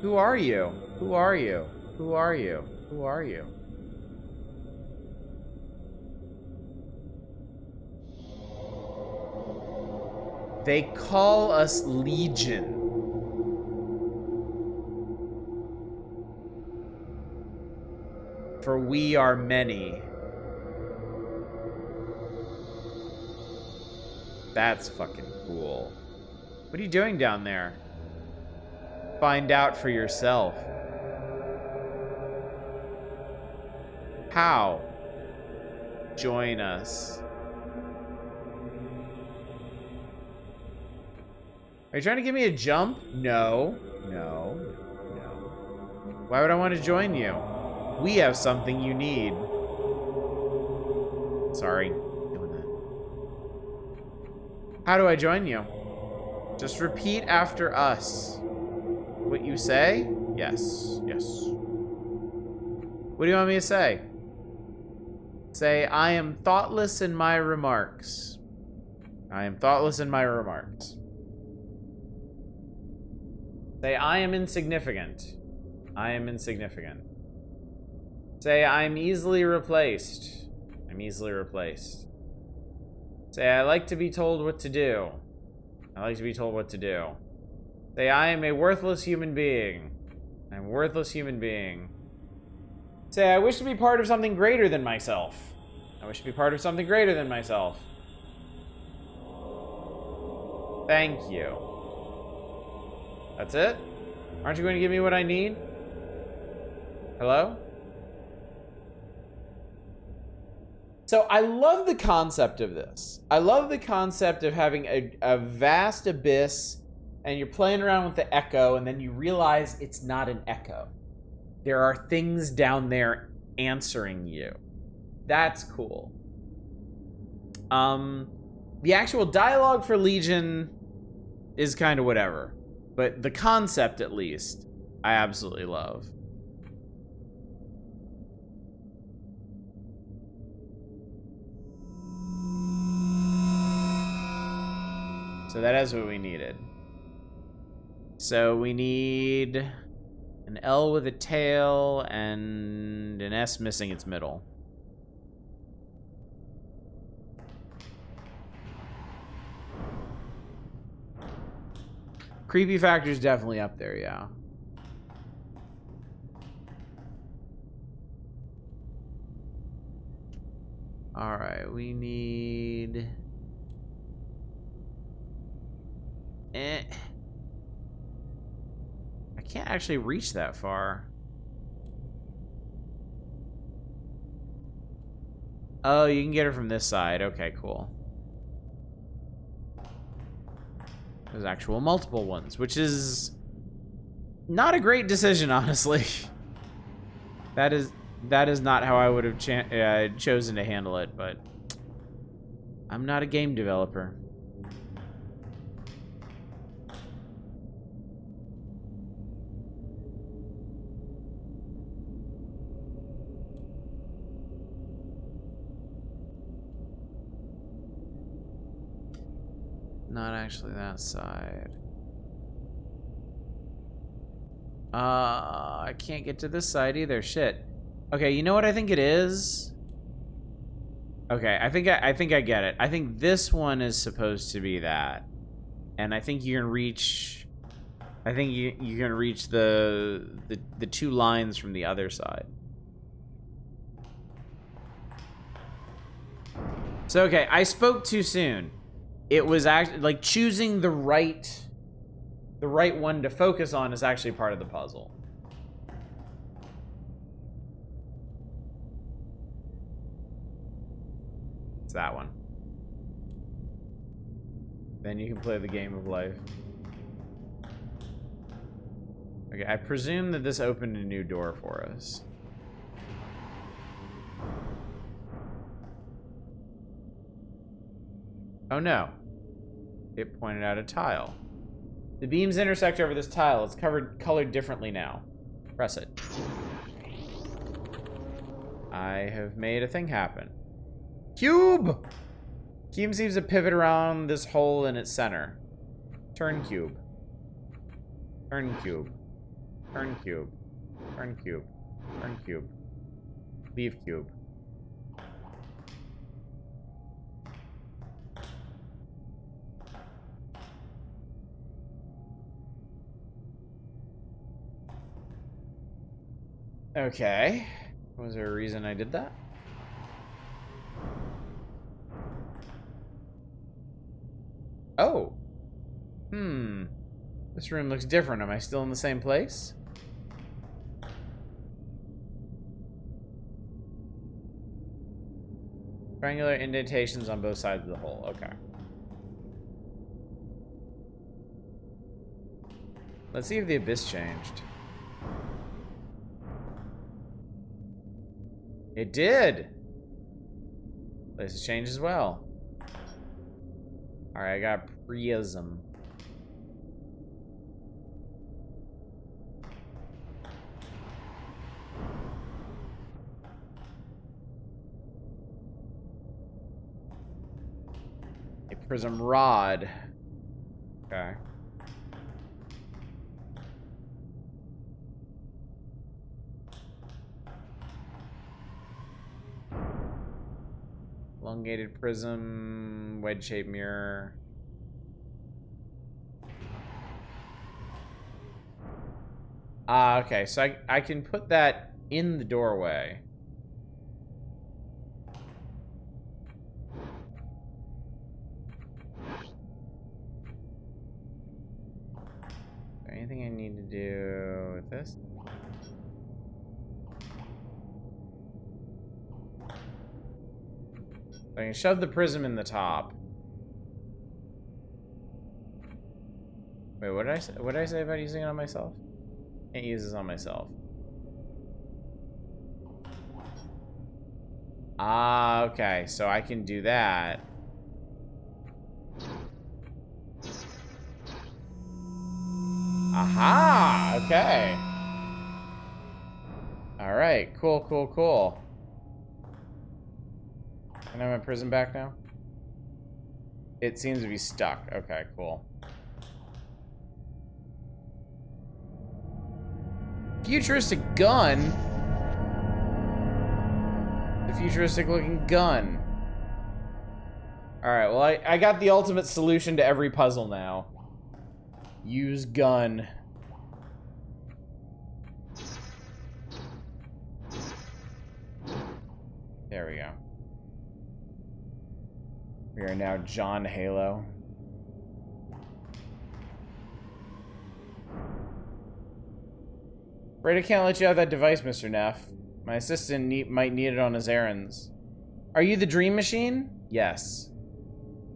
Who are you? Who are you? Who are you? Who are you? They call us Legion. For we are many. That's fucking cool. What are you doing down there? Find out for yourself. How? Join us. Are you trying to give me a jump? No. No. No. Why would I want to join you? We have something you need. Sorry. Doing that. How do I join you? Just repeat after us. What you say? Yes. Yes. What do you want me to say? Say, I am thoughtless in my remarks. I am thoughtless in my remarks. Say, I am insignificant. I am insignificant. Say, I'm easily replaced. I'm easily replaced. Say, I like to be told what to do. I like to be told what to do. Say, I am a worthless human being. I'm a worthless human being. Say, I wish to be part of something greater than myself. I wish to be part of something greater than myself. Thank you. That's it? Aren't you going to give me what I need? Hello? So I love the concept of this. I love the concept of having a vast abyss and you're playing around with the echo and then you realize it's not an echo. There are things down there answering you. That's cool. The actual dialogue for Legion is kind of whatever. But the concept, at least, I absolutely love. So that is what we needed. So we need an L with a tail and an S missing its middle. Creepy factor is definitely up there, yeah. All right, we need... I can't actually reach that far. Oh, you can get her from this side. Okay, cool. There's actual multiple ones, which is not a great decision, honestly. That is not how I would have chosen to handle it, but I'm not a game developer. Not actually that side. I can't get to this side either. Shit. Okay, you know what I think it is? Okay, I think I get it. I think this one is supposed to be that. And I think you can reach... I think you can reach the two lines from the other side. So, okay, I spoke too soon. It was actually like choosing the right one to focus on is actually part of the puzzle. It's that one. Then you can play the game of life. Okay, I presume that this opened a new door for us. Oh no. It pointed out a tile. The beams intersect over this tile. It's colored differently now. Press it. I have made a thing happen. Cube! Cube seems to pivot around this hole in its center. Turn cube. Turn cube. Turn cube. Turn cube. Turn cube. Leave cube. Okay. Was there a reason I did that? Oh. This room looks different. Am I still in the same place? Triangular indentations on both sides of the hole. Okay. Let's see if the abyss changed. It did. Place has changed as well. Alright, I got a prism. A prism rod. Okay. Elongated prism, wedge-shaped mirror. Ah, okay. So I can put that in the doorway. Is there anything I need to do with this? I can shove the prism in the top. Wait, what did I say? What did I say about using it on myself? Can't use this on myself. Ah, okay. So I can do that. Aha! Okay. All right. Cool, cool, cool. Can I have my prism back now? It seems to be stuck. Okay, cool. Futuristic gun? The futuristic looking gun. Alright, well I got the ultimate solution to every puzzle now. Use gun. There we go. We are now John Halo. Afraid I can't let you have that device, Mr. Neff. My assistant might need it on his errands. Are you the Dream Machine? Yes.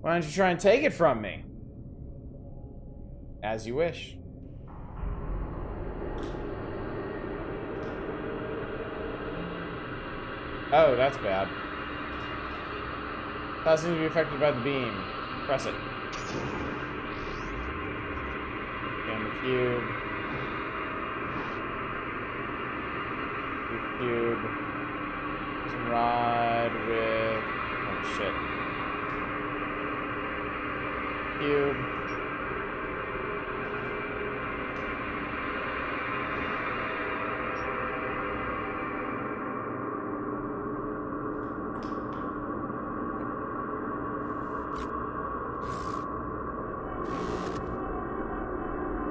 Why don't you try and take it from me? As you wish. Oh, that's bad. That seems to be affected by the beam. Press it. Scan the cube. Cube. Some rod with... Oh, shit. Cube.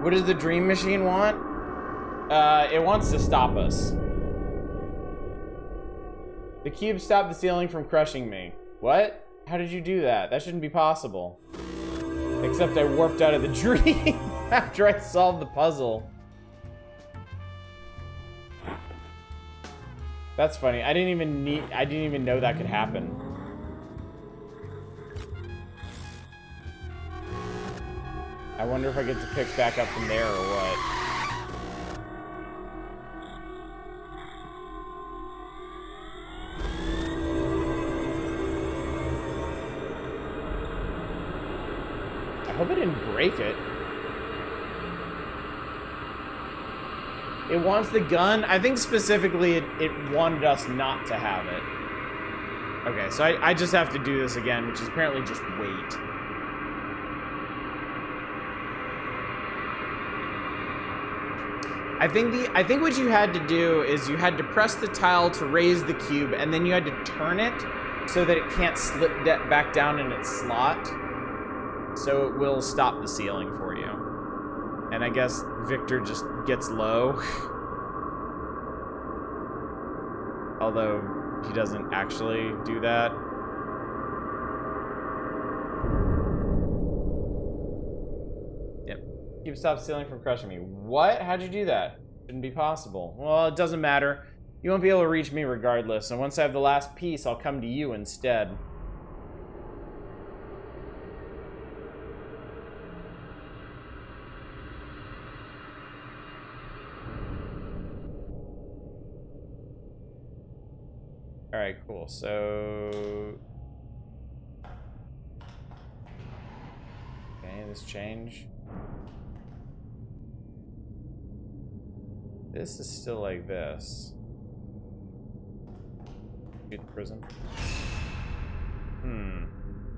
What does the Dream Machine want? It wants to stop us. The cube stopped the ceiling from crushing me. What? How did you do that? That shouldn't be possible. Except I warped out of the dream after I solved the puzzle. That's funny. I didn't even know that could happen. I wonder if I get to pick back up from there or what. I hope I didn't break it. It wants the gun. I think specifically it wanted us not to have it. Okay, so I just have to do this again, which is apparently just wait. I think what you had to do is you had to press the tile to raise the cube, and then you had to turn it so that it can't slip back down in its slot. So it will stop the ceiling for you. And I guess Victor just gets low. Although he doesn't actually do that. Yep. Cube stops ceiling from crushing me. What? How'd you do that? Shouldn't be possible. Well, it doesn't matter. You won't be able to reach me regardless, and once I have the last piece, I'll come to you instead. Alright, cool. So Okay, this change. This is still like this. Shoot the prism.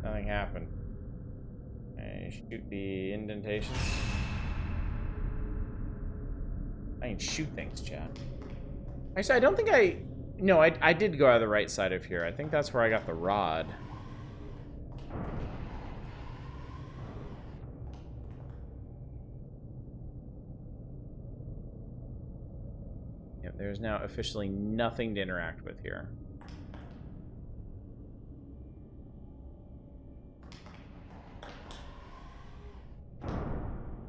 Nothing happened. Okay, shoot the indentation. I can shoot things, chat. Actually, I don't think I... No, I did go out of the right side of here. I think that's where I got the rod. Yep, there's now officially nothing to interact with here.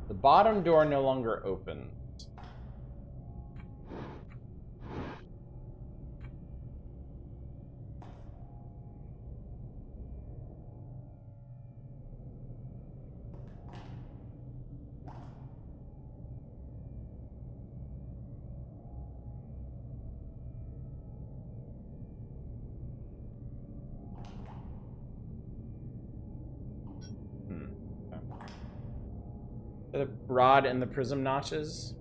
The bottom door no longer opens. The rod and the prism notches.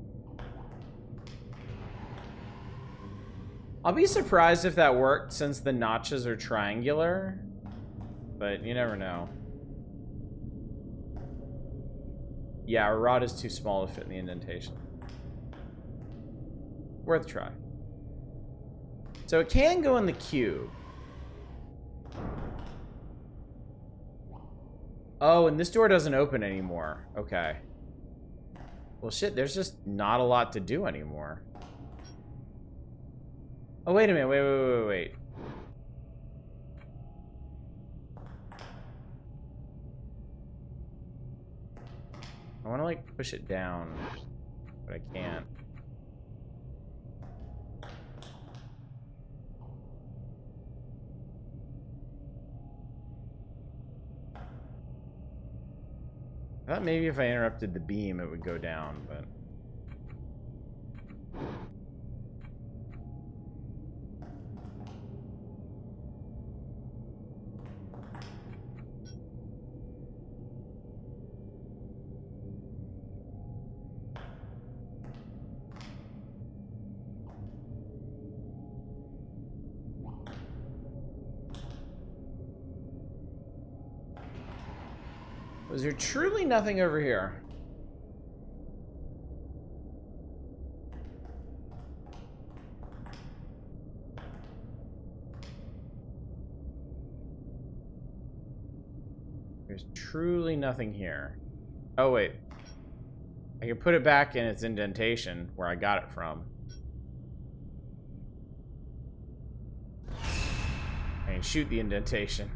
I'll be surprised if that worked since the notches are triangular, but you never know. Yeah, our rod is too small to fit in the indentation. Worth a try. So it can go in the cube. Oh, and this door doesn't open anymore. Okay. Well, shit, there's just not a lot to do anymore. Oh, wait a minute. Wait. I want to, like, push it down, but I can't. I thought maybe if I interrupted the beam, it would go down, but... Was there truly nothing over here? There's truly nothing here. Oh, wait. I can put it back in its indentation where I got it from. I can shoot the indentation.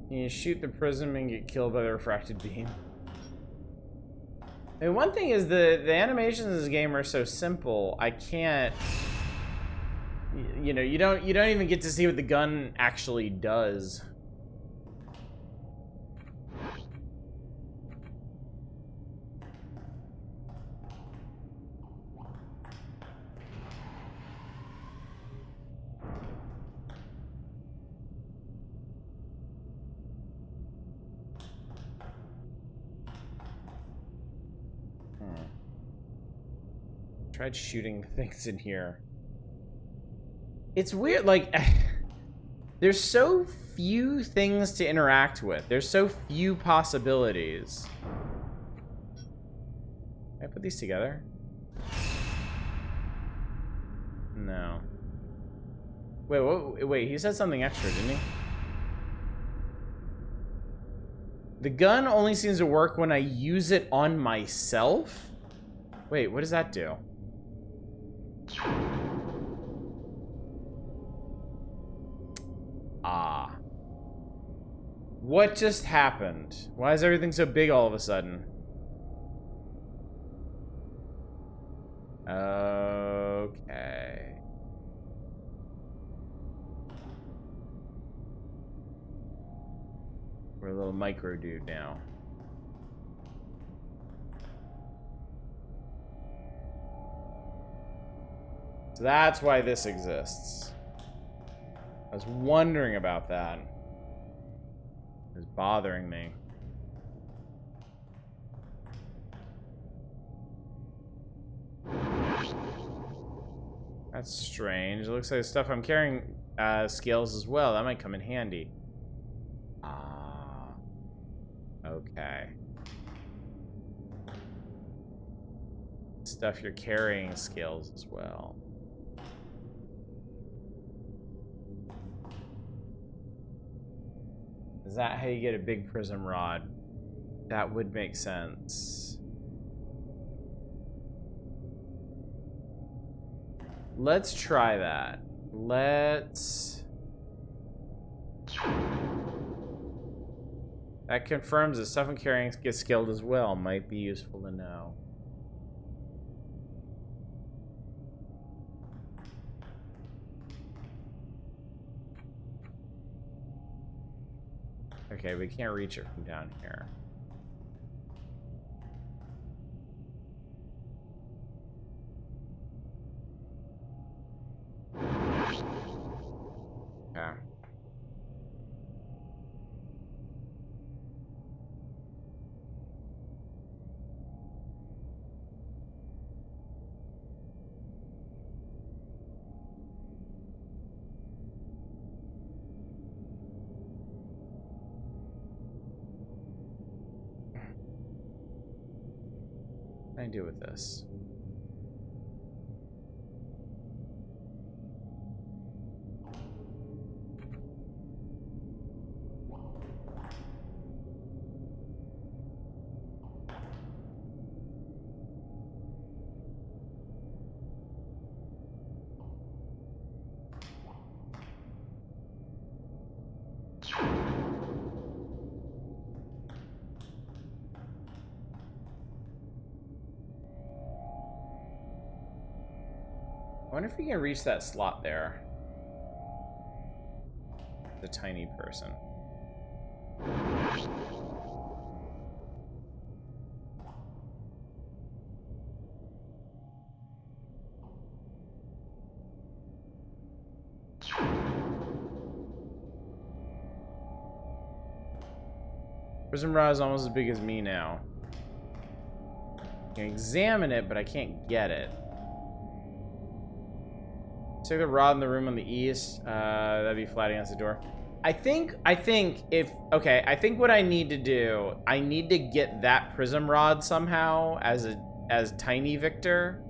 You shoot the prism and get killed by the refracted beam. I mean, one thing is the animations in this game are so simple. I can't. You know, you don't even get to see what the gun actually does. Tried shooting things in here. It's weird, like, there's so few things to interact with. There's so few possibilities. Can I put these together? No. Wait, he said something extra, didn't he? The gun only seems to work when I use it on myself? Wait, what does that do? What just happened? Why is everything so big all of a sudden? Okay. We're a little micro dude now. So that's why this exists. I was wondering about that. It was bothering me. That's strange. It looks like the stuff I'm carrying scales as well. That might come in handy. Ah. Okay. Stuff you're carrying scales as well. Is that how you get a big prism rod? That would make sense. Let's try that. Let's... That confirms that stuff I'm carrying gets scaled as well. Might be useful to know. Okay, we can't reach it from down here. Okay. What can I do with this? I wonder if we can reach that slot there. The tiny person. Prism rod is almost as big as me now. I can examine it, but I can't get it. Take the rod in the room on the east. That'd be flat against the door. I think if, okay, I think what I need to do, I need to get that prism rod somehow as Tiny Victor.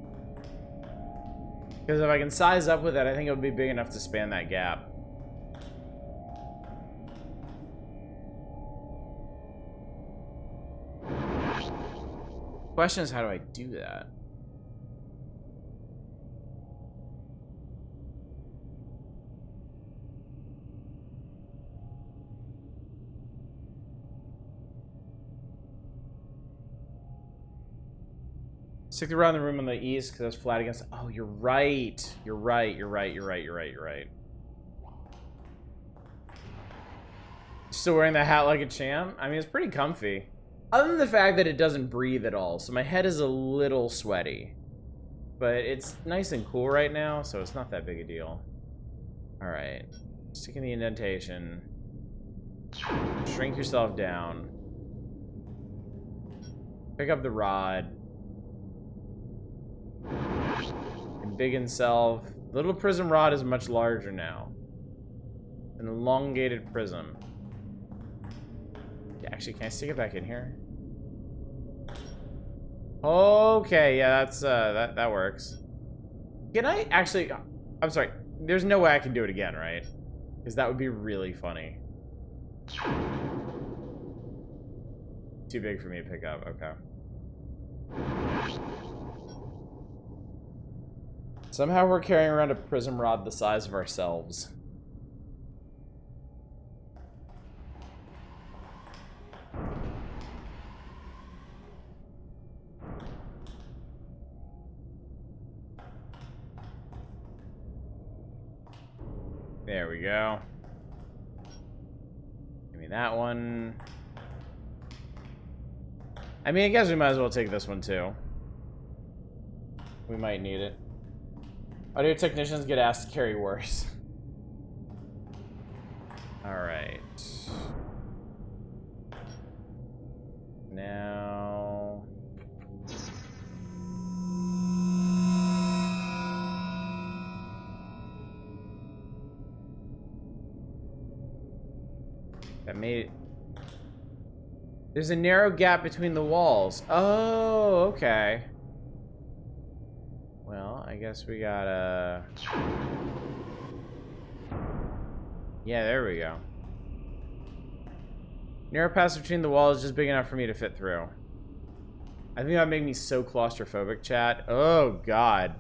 Because if I can size up with it, I think it would be big enough to span that gap. Question is, how do I do that? Stick around the room on the east because that's flat against. Oh, you're right. You're right. You're right. You're right. You're right. You're right. Still wearing that hat like a champ? I mean, it's pretty comfy. Other than the fact that it doesn't breathe at all, so my head is a little sweaty. But it's nice and cool right now, so it's not that big a deal. All right. Stick in the indentation. Shrink yourself down. Pick up the rod. And big himself. Little prism rod is much larger now. An elongated prism. Yeah, actually, can I stick it back in here? Okay, yeah, that's that works. Can I actually? I'm sorry. There's no way I can do it again, right? Because that would be really funny. Too big for me to pick up. Okay. Somehow we're carrying around a prism rod the size of ourselves. There we go. Give me that one. I mean, I guess we might as well take this one too. We might need it. Audio technicians get asked to carry worse. Alright. Now... that made... There's a narrow gap between the walls. Oh, okay. Well, I guess we gotta... Yeah, there we go. Narrow passage between the walls is just big enough for me to fit through. I think that would make me so claustrophobic, chat. Oh, God.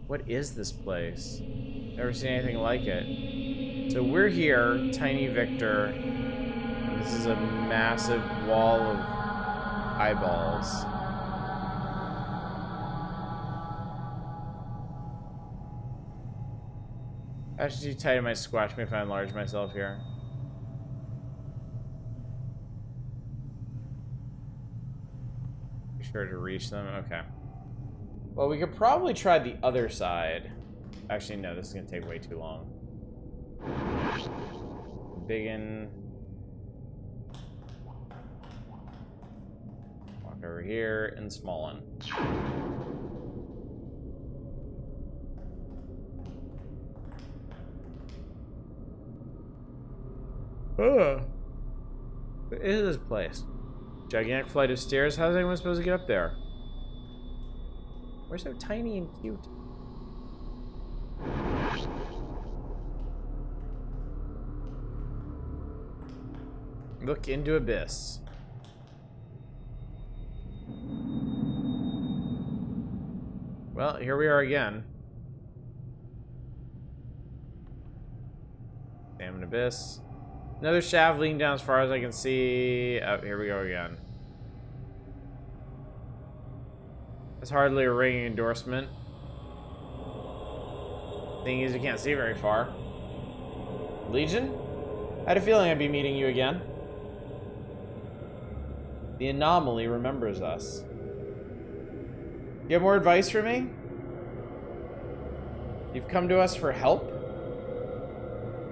What is this place? Never seen anything like it. So we're here, Tiny Victor. And this is a massive wall of eyeballs. Actually, too tight, I might squash me if I enlarge myself here. Be sure to reach them. Okay. Well, we could probably try the other side. Actually, no, this is gonna take way too long. Biggin. Walk over here and smallin. What is this place? Gigantic flight of stairs? How's anyone supposed to get up there? We're so tiny and cute. Look into abyss. Well, here we are again. Damn an abyss. Another shaft leading down as far as I can see. Oh, here we go again. That's hardly a ringing endorsement. Thing is, you can't see very far. Legion? I had a feeling I'd be meeting you again. The anomaly remembers us. You have more advice for me? You've come to us for help?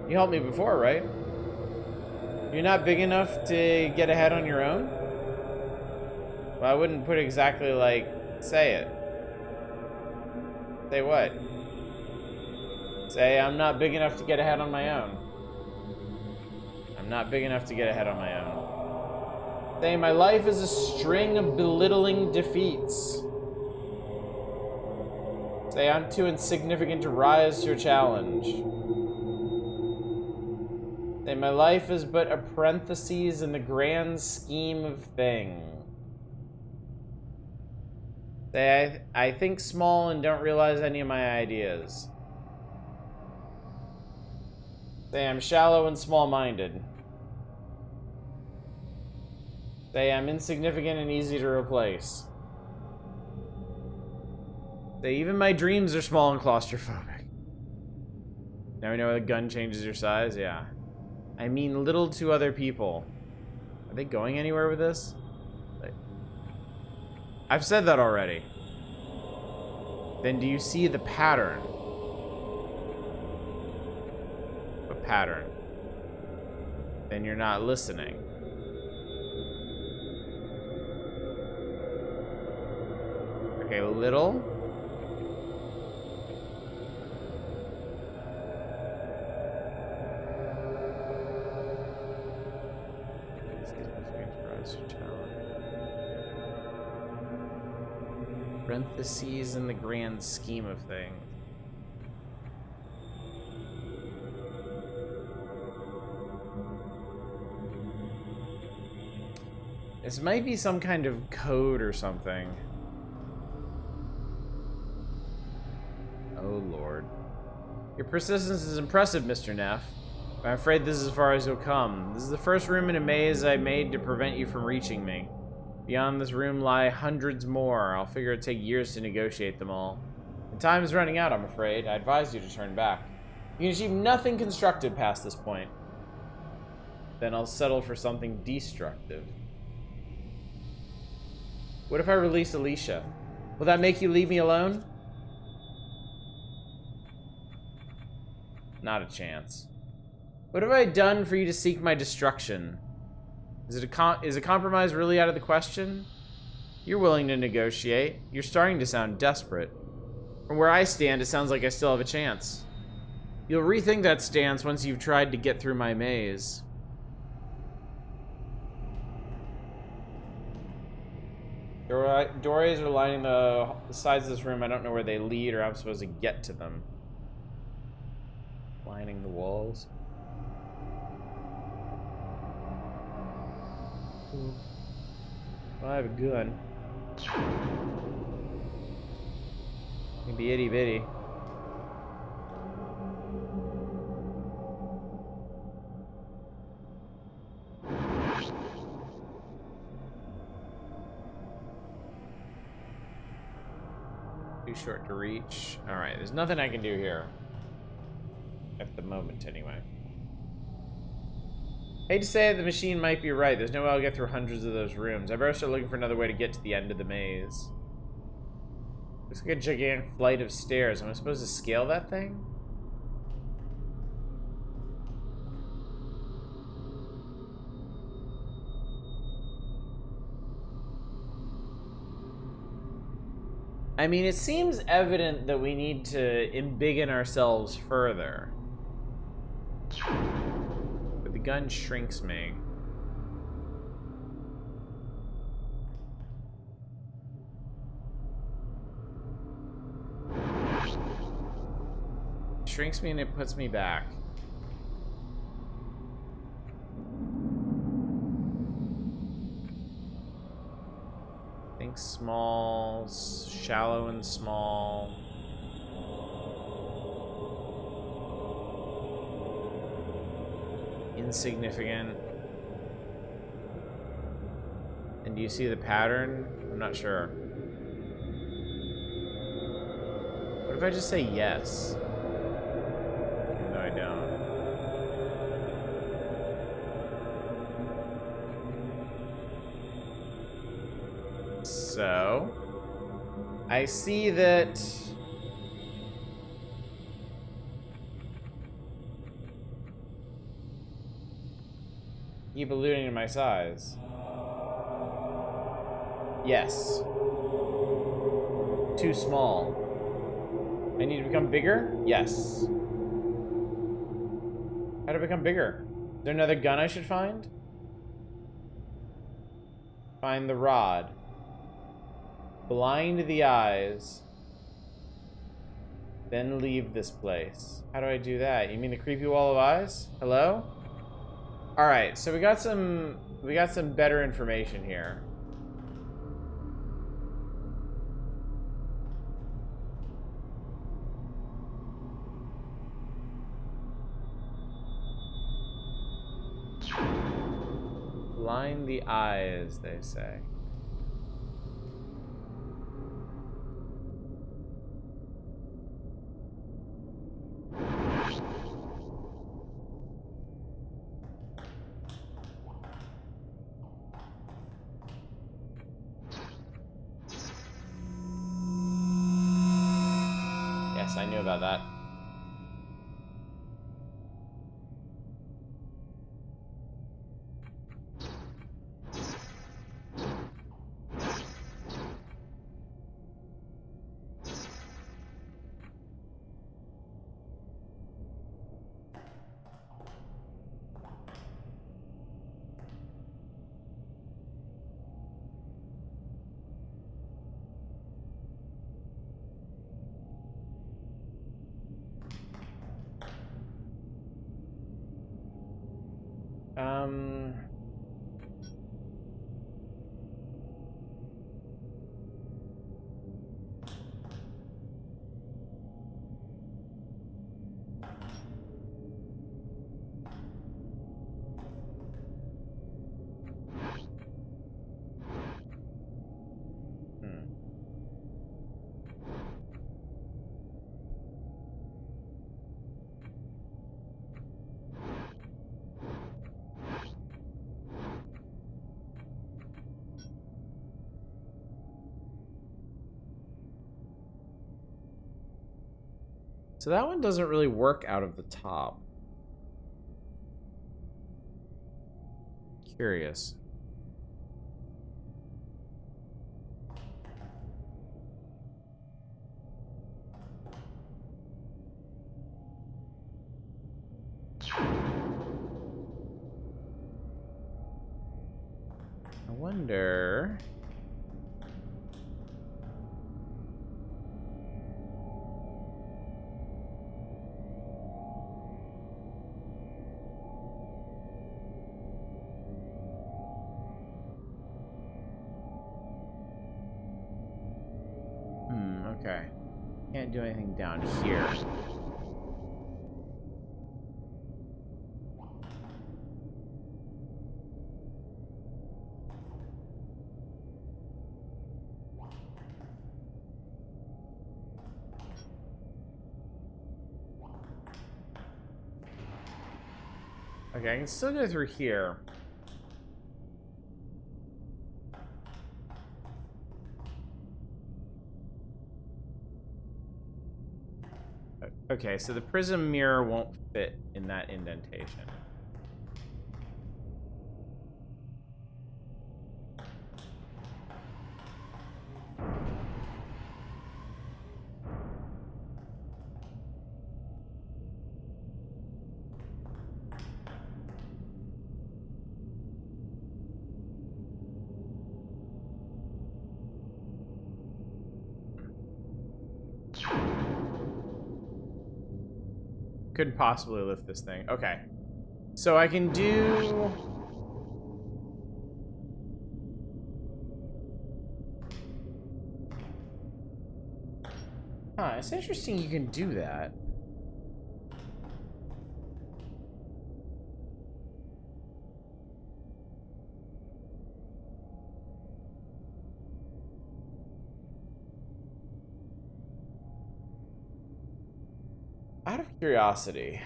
You helped me before, right? You're not big enough to get ahead on your own? Well, I wouldn't put exactly like, say it. Say what? Say, I'm not big enough to get ahead on my own. I'm not big enough to get ahead on my own. Say, my life is a string of belittling defeats. Say, I'm too insignificant to rise to your challenge. Say, my life is but a parenthesis in the grand scheme of things. Say, I think small and don't realize any of my ideas. Say, I'm shallow and small-minded. Say, I'm insignificant and easy to replace. Say, even my dreams are small and claustrophobic. Now we know the gun changes your size? Yeah. I mean little to other people. Are they going anywhere with this? I've said that already. Then do you see the pattern? What pattern? Then you're not listening. Okay, little. Parentheses in the grand scheme of things. This might be some kind of code or something. Oh Lord. Your persistence is impressive, Mr. Neff. But I'm afraid this is as far as you'll come. This is the first room in a maze I made to prevent you from reaching me. Beyond this room lie hundreds more. I'll figure it'd take years to negotiate them all. The time is running out, I'm afraid. I advise you to turn back. You can achieve nothing constructive past this point. Then I'll settle for something destructive. What if I release Alicia? Will that make you leave me alone? Not a chance. What have I done for you to seek my destruction? Is a compromise really out of the question? You're willing to negotiate. You're starting to sound desperate. From where I stand, it sounds like I still have a chance. You'll rethink that stance once you've tried to get through my maze. Doorways are lining the sides of this room. I don't know where they lead or how I'm supposed to get to them. Lining the walls. Well, I have a gun. Can be itty bitty. Too short to reach. Alright, there's nothing I can do here. At the moment, anyway. Hate to say it, the machine might be right. There's no way I'll get through hundreds of those rooms. I better start looking for another way to get to the end of the maze. Looks like a gigantic flight of stairs. Am I supposed to scale that thing? I mean, it seems evident that we need to embiggen ourselves further. But the gun shrinks me. It shrinks me and it puts me back. Think small, shallow and small. Insignificant. And do you see the pattern? I'm not sure. What if I just say yes? Even though I don't. So, I see that keep alluding to my size. Yes. Too small. I need to become bigger? Yes. How to become bigger? Is there another gun I should find? Find the rod. Blind the eyes. Then leave this place. How do I do that? You mean the creepy wall of eyes? Hello? Alright, so we got some better information here. Blind the eyes, they say. Yes, I knew about that. So that one doesn't really work out of the top. Curious. I wonder... Okay. Can't do anything down here. Okay, I can still go through here. Okay, so the prism mirror won't fit in that indentation. Couldn't possibly lift this thing. Okay. So I can do... Huh, it's interesting you can do that. Out of curiosity.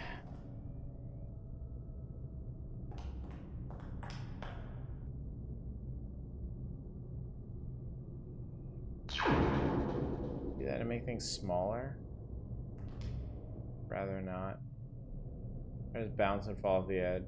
Do that to make things smaller? Rather not. I just bounce and fall off the edge.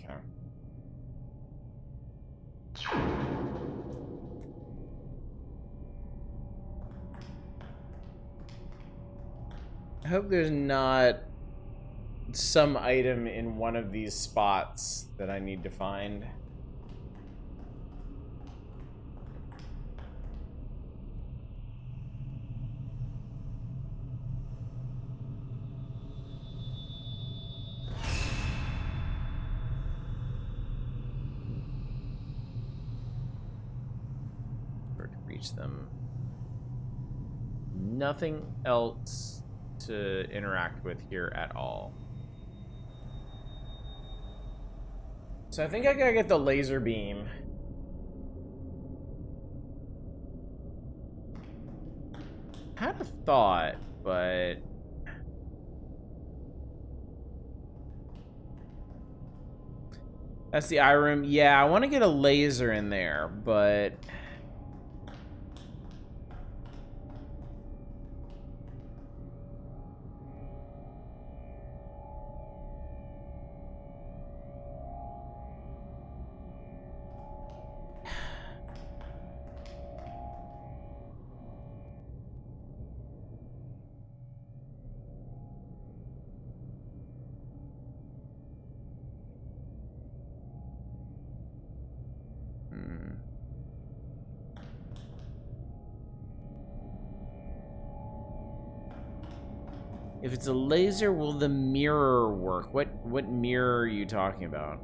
Okay. I hope there's not some item in one of these spots that I need to find. To reach them. Nothing else to interact with here at all. So I think I gotta get the laser beam. I had a thought, but... That's the eye room. Yeah, I want to get a laser in there, but... If it's a laser, will the mirror work? What mirror are you talking about?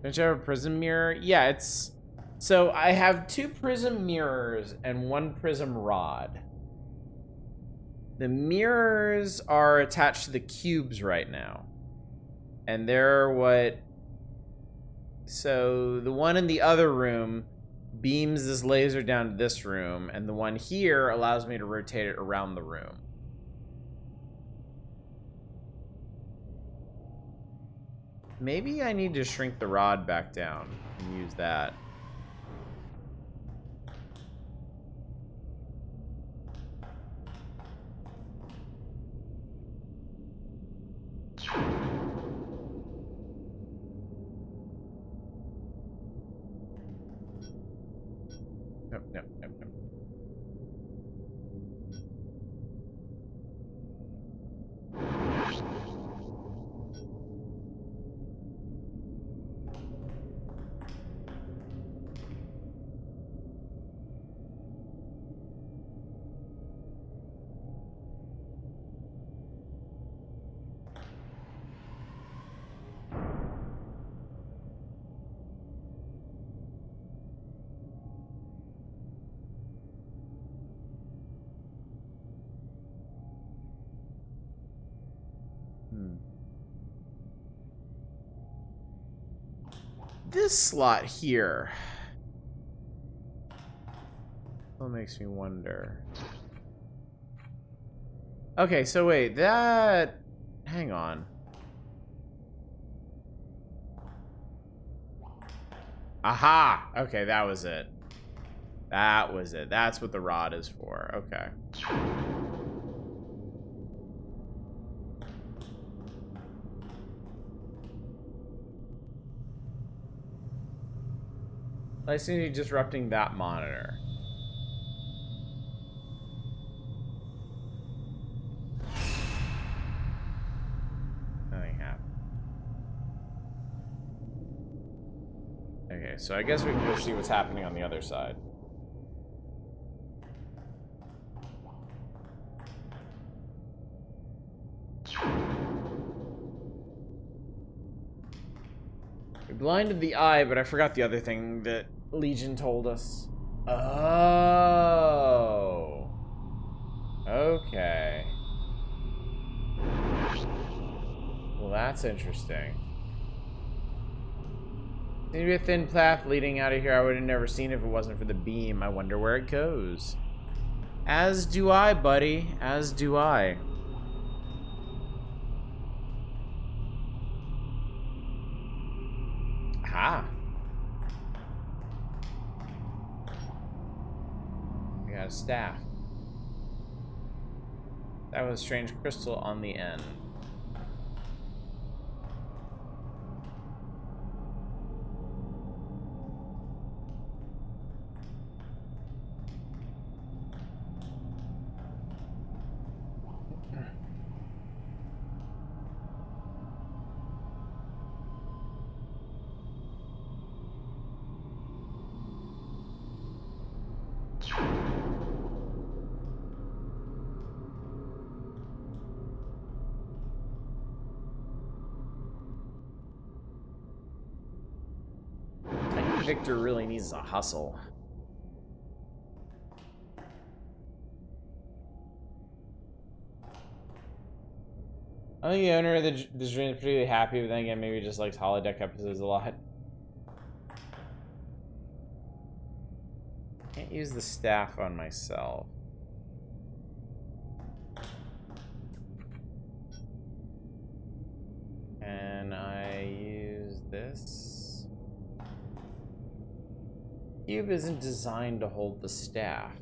Don't you have a prism mirror? Yeah, it's... So I have 2 prism mirrors and 1 prism rod. The mirrors are attached to the cubes right now. And they're what... So the one in the other room beams this laser down to this room, and the one here allows me to rotate it around the room. Maybe I need to shrink the rod back down and use that. Nope. This slot here. What makes me wonder? Okay, so wait, that... Hang on. Aha! Okay, that was it. That was it. That's what the rod is for. Okay. I seem to be disrupting that monitor. Nothing happened. Okay, so I guess we can go see what's happening on the other side. We blinded the eye, but I forgot the other thing that Legion told us. Oh. Okay. Well, that's interesting. Seems to be a thin path leading out of here. I would have never seen it if it wasn't for the beam. I wonder where it goes. As do I, buddy. As do I. Aha. I got a staff. That was a strange crystal on the end. Victor really needs to hustle. I think the owner of the dream is pretty happy, but then again, maybe just likes holodeck episodes a lot. Can't use the staff on myself. And I use this. Cube isn't designed to hold the staff.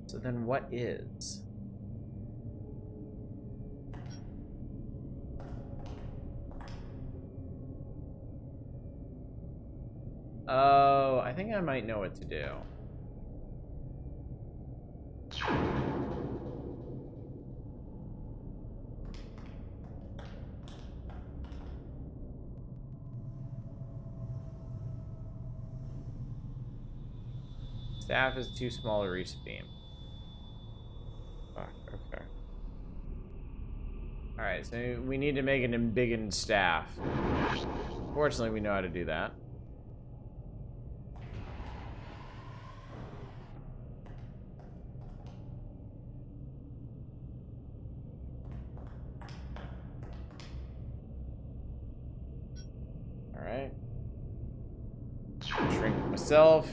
So then what is? Oh, I think I might know what to do. Staff is too small to reach the beam. Fuck, okay. Alright, so we need to make an embiggened staff. Fortunately, we know how to do that. Alright. Shrink myself.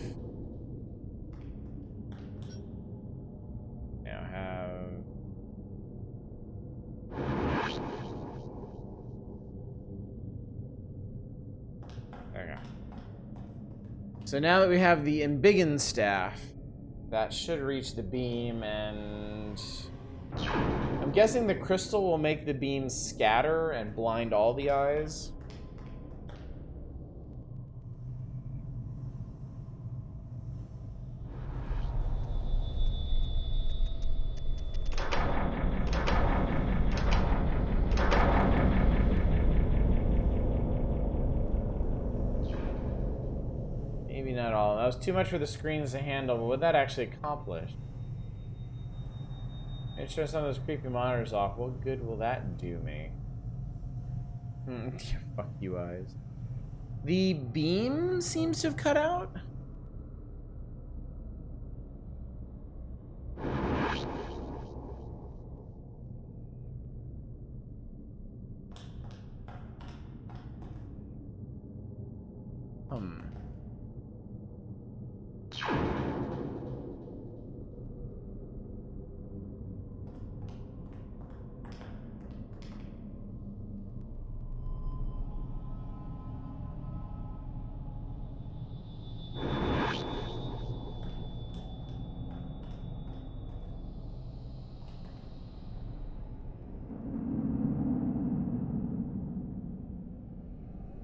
Now have... There we go. So now that we have the embiggened staff, that should reach the beam, and I'm guessing the crystal will make the beam scatter and blind all the eyes. Maybe not all. That was too much for the screens to handle, but what that actually accomplish? It shows some of those creepy monitors off. What good will that do me? Fuck you, eyes. The beam seems to have cut out.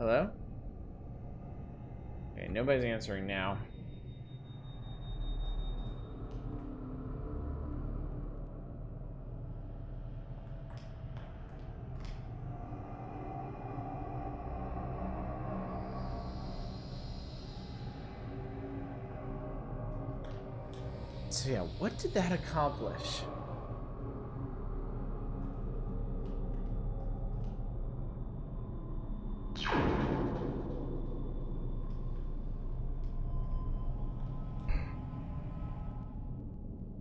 Hello? Okay, nobody's answering now. So yeah, what did that accomplish?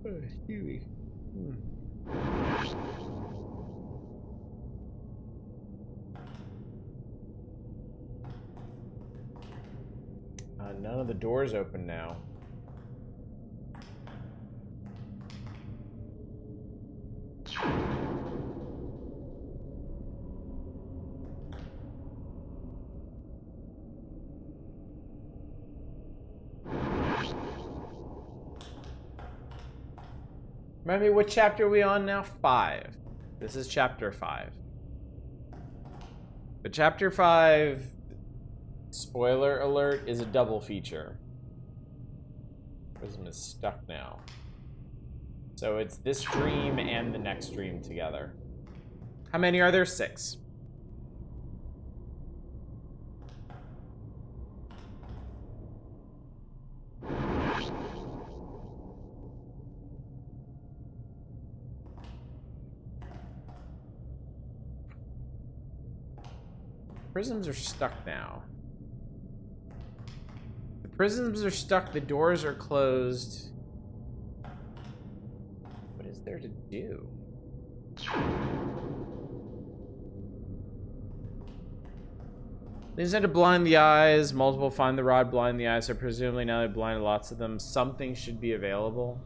Excuse me. None of the doors open now. Remind me, what chapter are we on now? 5. This is chapter 5. But chapter 5, spoiler alert, is a double feature. Prism is stuck now. So it's this dream and the next dream together. How many are there? 6. Prisms are stuck now. The prisms are stuck, the doors are closed. What is there to do? They just had to blind the eyes, multiple find the rod, blind the eyes, so presumably now they've blinded lots of them. Something should be available.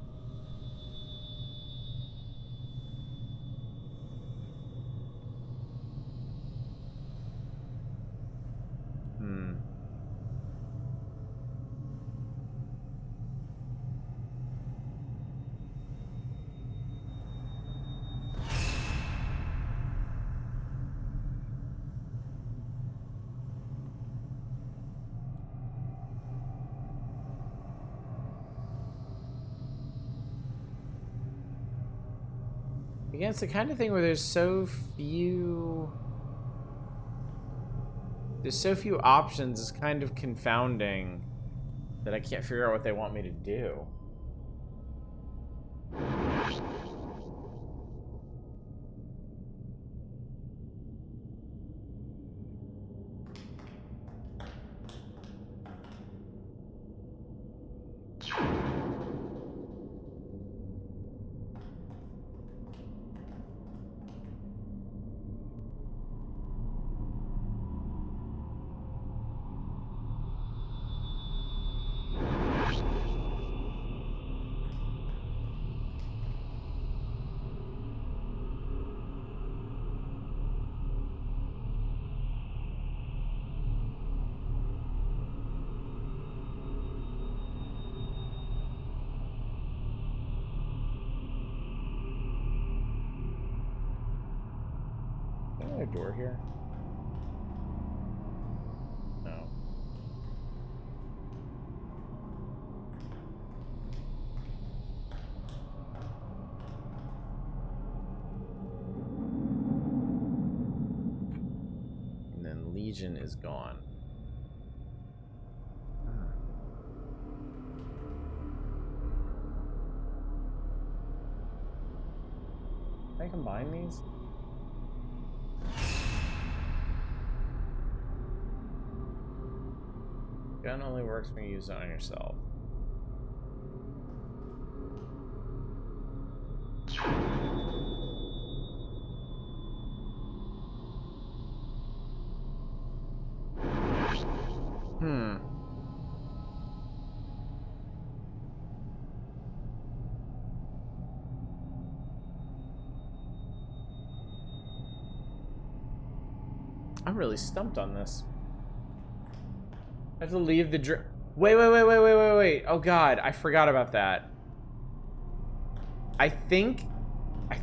Again, it's the kind of thing where there's so few options. It's kind of confounding that I can't figure out what they want me to do. Door here? No. And then Legion is gone. Can I combine these? Gun only works when you use it on yourself. I'm really stumped on this. I have to leave the dream. Wait. Oh god, I forgot about that. I think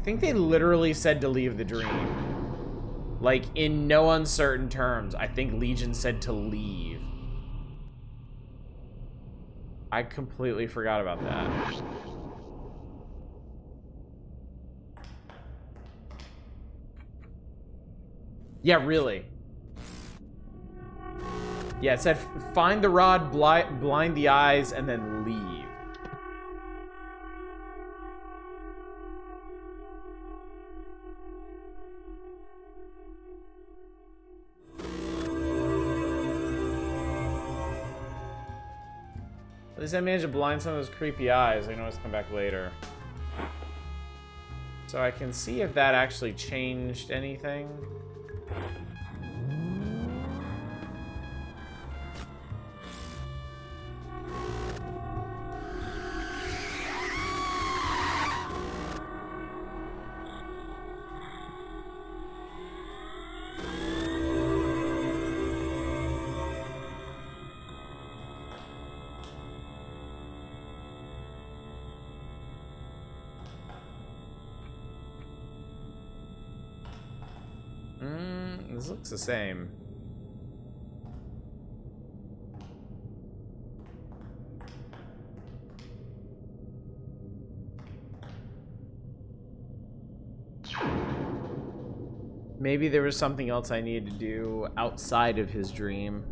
they literally said to leave the dream. Like, in no uncertain terms, I think Legion said to leave. I completely forgot about that. Yeah, really. Yeah, it said find the rod, blind the eyes, and then leave. At least I managed to blind some of those creepy eyes. I know it's come back later. So I can see if that actually changed anything. This looks the same. Maybe there was something else I needed to do outside of his dream.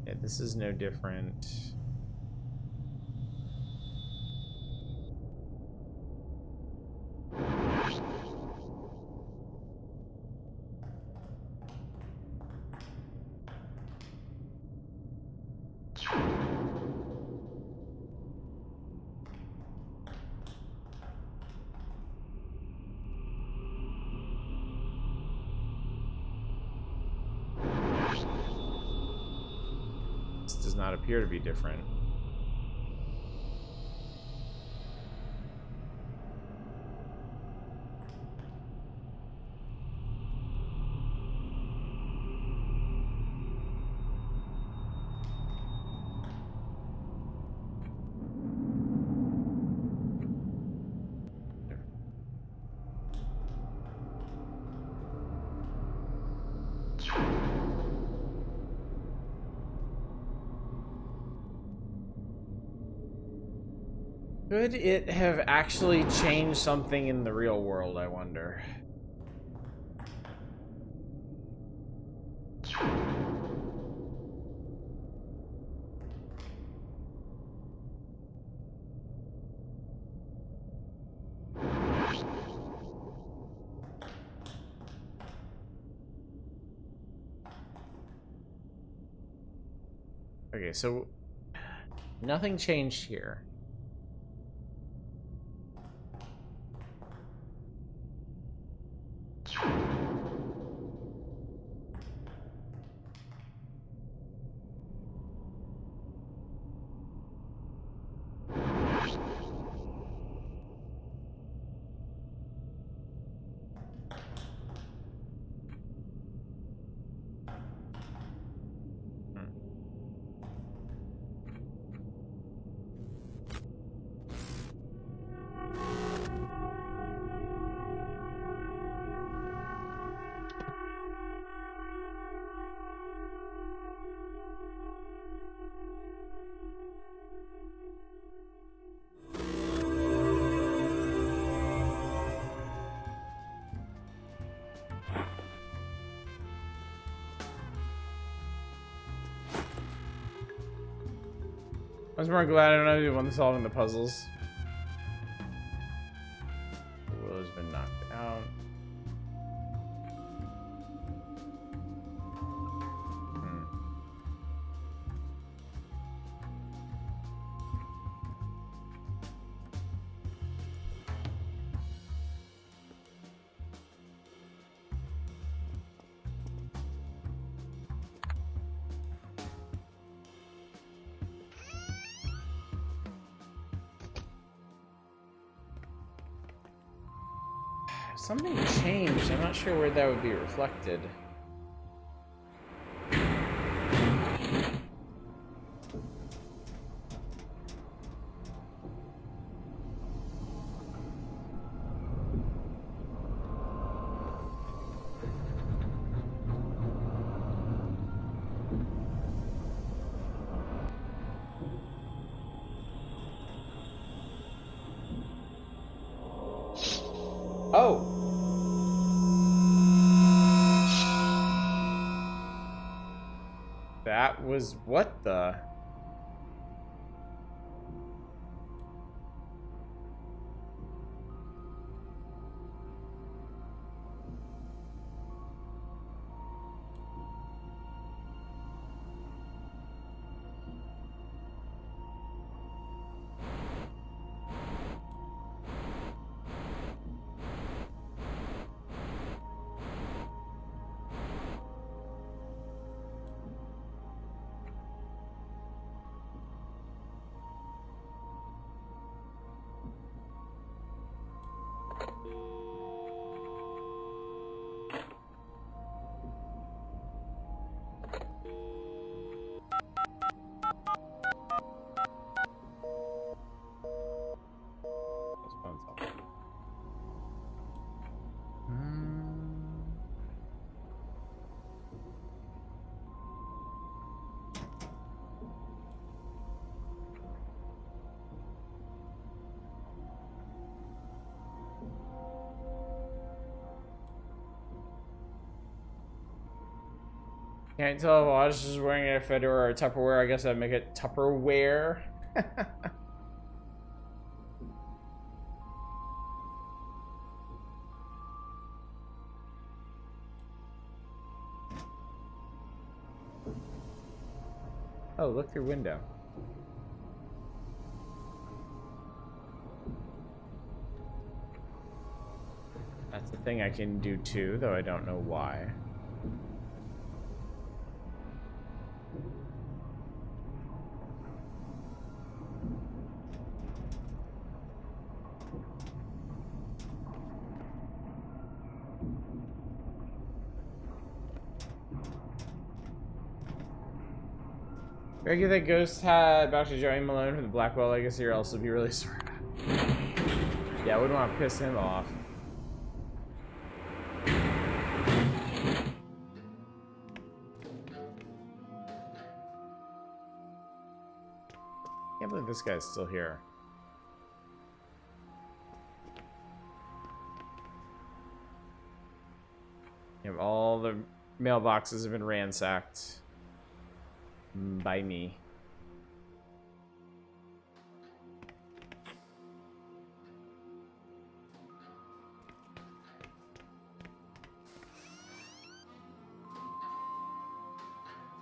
Yeah, this is no different. Does not appear to be different. Could it have actually changed something in the real world, I wonder? Okay, so nothing changed here. I was more glad I don't have to be the one solving the puzzles. Will has been knocked out. Something changed. I'm not sure where that would be reflected. Oh! That was what the... Can't tell if Oz is wearing a fedora or Tupperware. I guess I'd make it Tupperware. Oh, look through window. That's the thing I can do too, though I don't know why. Greg, if that ghost had back to Joey Malone from the Blackwell Legacy, or else would be really sore about it. Yeah, I wouldn't want to piss him off. Can't believe this guy's still here. Yep, all the mailboxes have been ransacked by me.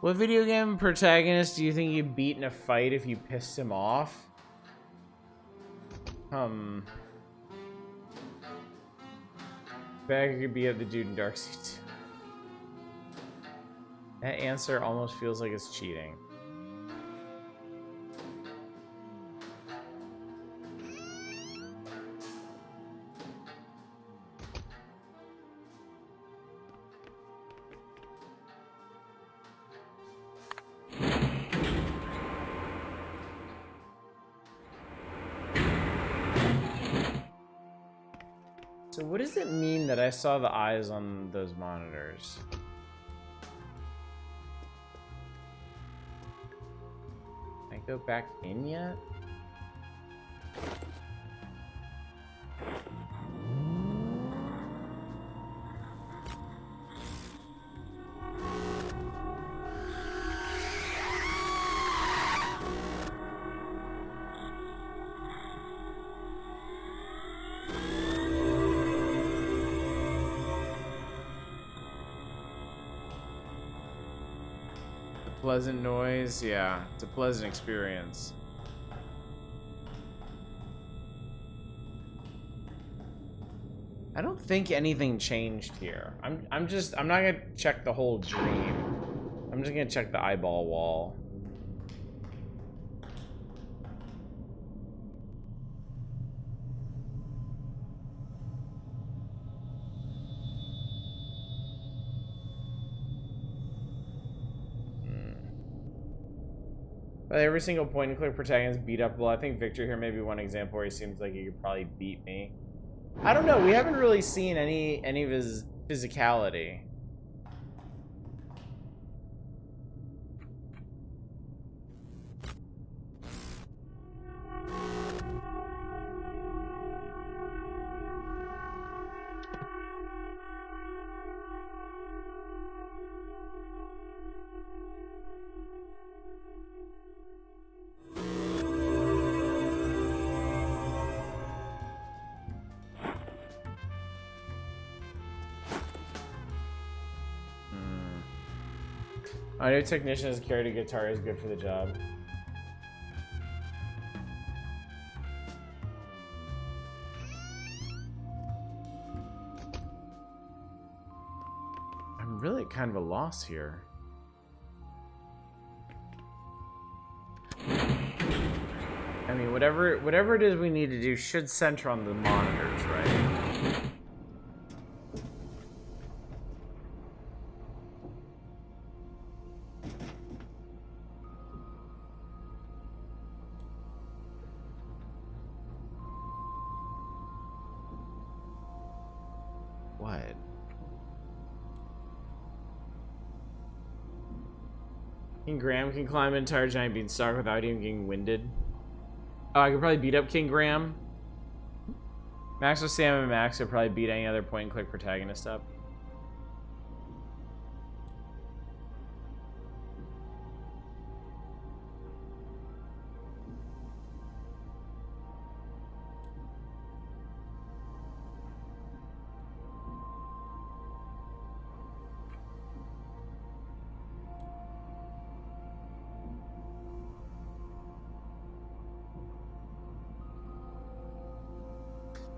What video game protagonist do you think you beat in a fight if you pissed him off? Bag could be at the dude in Darkseid. That answer almost feels like it's cheating. So what does it mean that I saw the eyes on those monitors? Can I go back in yet? Pleasant noise, yeah, it's a pleasant experience. I don't think anything changed here. I'm not gonna check the whole dream. I'm just gonna check the eyeball wall. Every single point and click protagonist beat up. Well, I think Victor here may be one example where he seems like he could probably beat me. I don't know. We haven't really seen any of his physicality. Audio technician has carried a guitar is good for the job. I'm really kind of a loss here. I mean, whatever it is we need to do should center on the monitors, right? What? King Graham can climb an entire giant beanstalk without even getting winded. Oh, I could probably beat up King Graham. Max with Sam and Max could probably beat any other point and click protagonist up.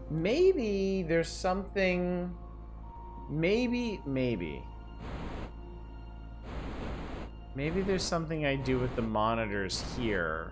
Maybe there's something. Maybe there's something I do with the monitors here.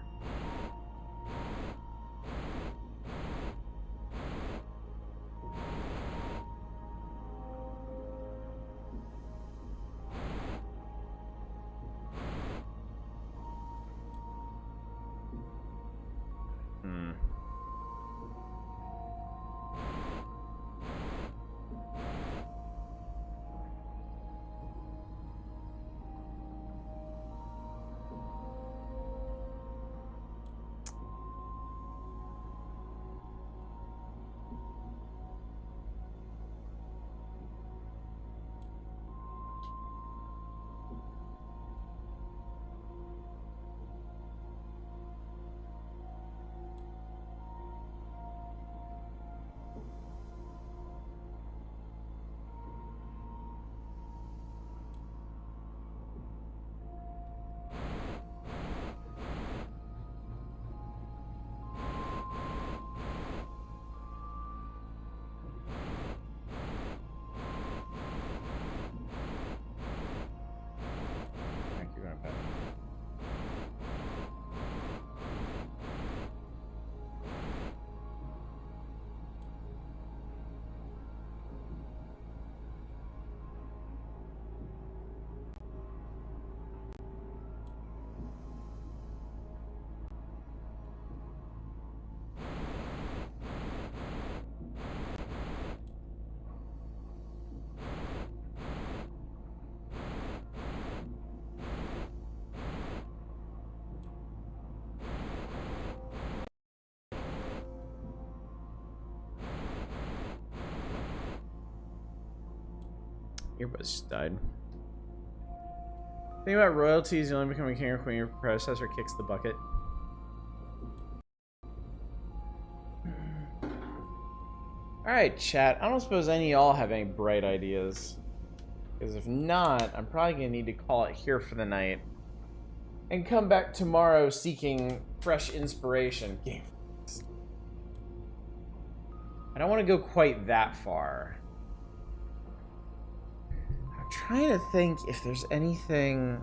Earbuds just died. Think about royalties, you only become a king or queen, your predecessor kicks the bucket. Alright, chat. I don't suppose any of y'all have any bright ideas. Because if not, I'm probably going to need to call it here for the night. And come back tomorrow seeking fresh inspiration. Game. I don't want to go quite that far. I'm trying to think if there's anything...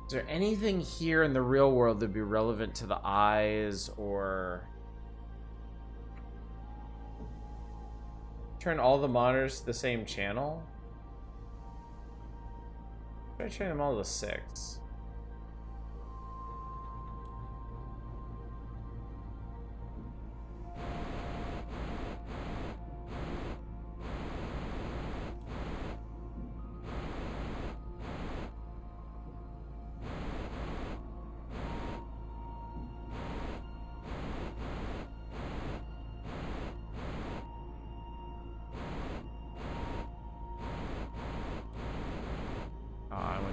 Is there anything here in the real world that'd be relevant to the eyes, or turn all the monitors to the same channel? Try to turn them all to 6.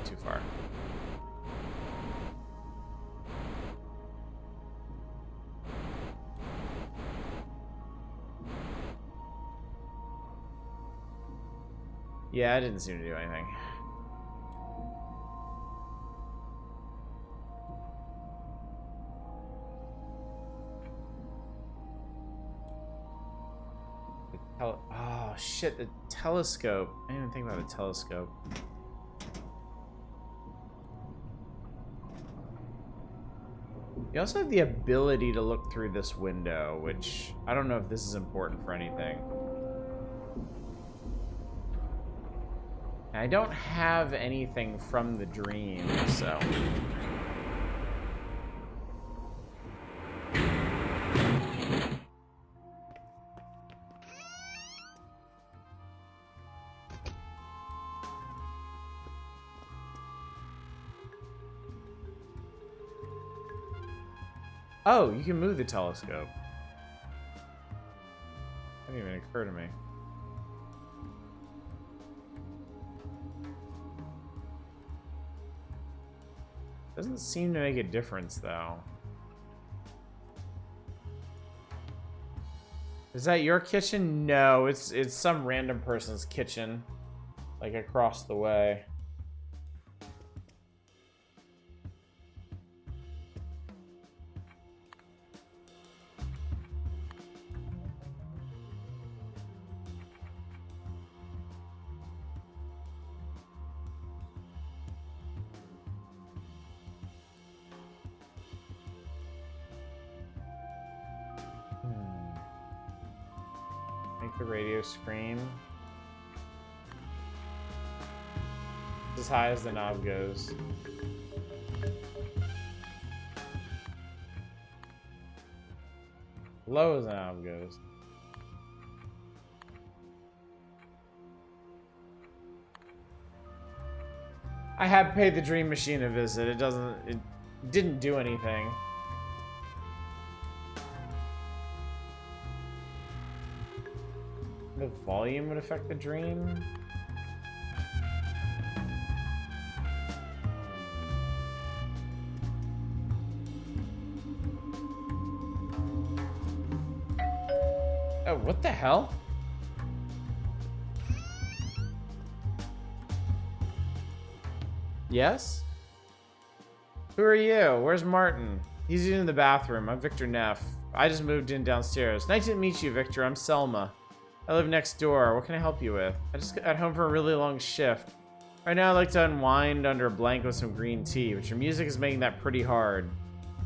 Too far. Yeah, I didn't seem to do anything. Oh shit, the telescope. I didn't even think about the telescope. You also have the ability to look through this window, which I don't know if this is important for anything. And I don't have anything from the dream, so... Oh, you can move the telescope. That didn't even occur to me. Doesn't seem to make a difference, though. Is that your kitchen? No, it's some random person's kitchen, like across the way. The radio screen. It's as high as the knob goes. Low as the knob goes. I have paid the Dream Machine a visit. It didn't do anything. The volume would affect the dream? Oh, what the hell? Yes? Who are you? Where's Martin? He's in the bathroom. I'm Victor Neff. I just moved in downstairs. Nice to meet you, Victor. I'm Selma. I live next door. What can I help you with? I just got home from a really long shift. Right now I'd like to unwind under a blanket with some green tea, but your music is making that pretty hard.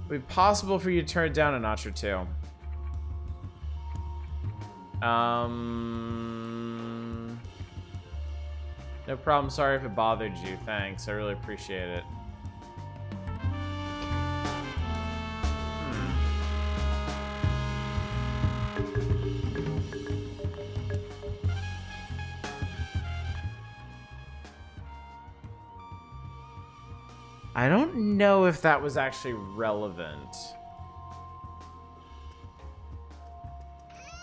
Would it be possible for you to turn it down a notch or two? No problem. Sorry if it bothered you. Thanks. I really appreciate it. I don't know if that was actually relevant.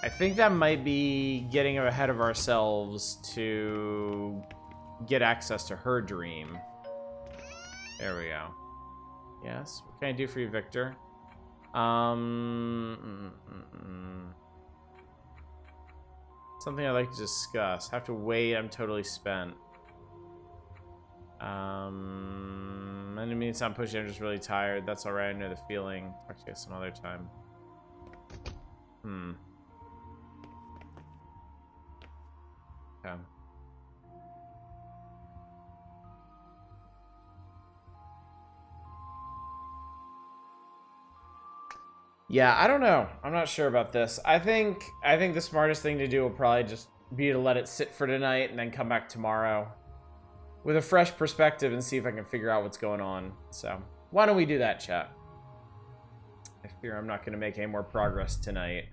I think that might be getting ahead of ourselves to get access to her dream. There we go. Yes, what can I do for you, Victor? Something I'd like to discuss. Have to wait, I'm totally spent. In the meantime, I'm pushing, I'm just really tired. That's alright, I know the feeling. Talk to you some other time. Okay. Yeah, I don't know. I'm not sure about this. I think the smartest thing to do will probably just be to let it sit for tonight and then come back tomorrow with a fresh perspective and see if I can figure out what's going on. So, why don't we do that, chat? I fear I'm not going to make any more progress tonight.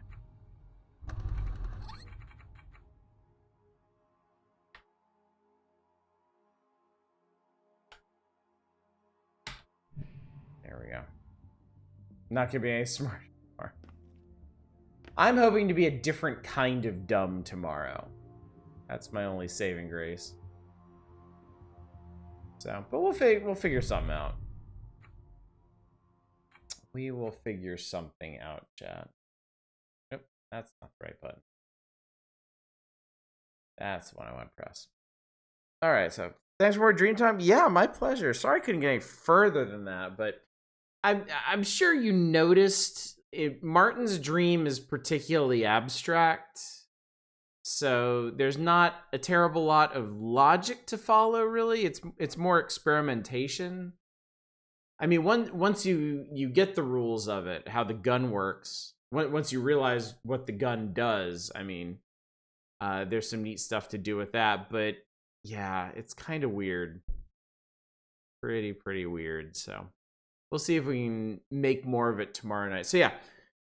There we go. Not gonna be any smart tomorrow. I'm hoping to be a different kind of dumb tomorrow. That's my only saving grace. So, but we'll figure something out. We will figure something out, chat. Nope, that's not the right button. That's the one I want to press. All right, so thanks for more Dreamtime. Yeah, my pleasure. Sorry I couldn't get any further than that, but I'm sure you noticed Martin's dream is particularly abstract, so there's not a terrible lot of logic to follow. Really, it's more experimentation. I mean, once you get the rules of it, how the gun works, once you realize what the gun does, I mean, there's some neat stuff to do with that. But yeah, it's kind of weird, pretty weird. So. We'll see if we can make more of it tomorrow night. So yeah,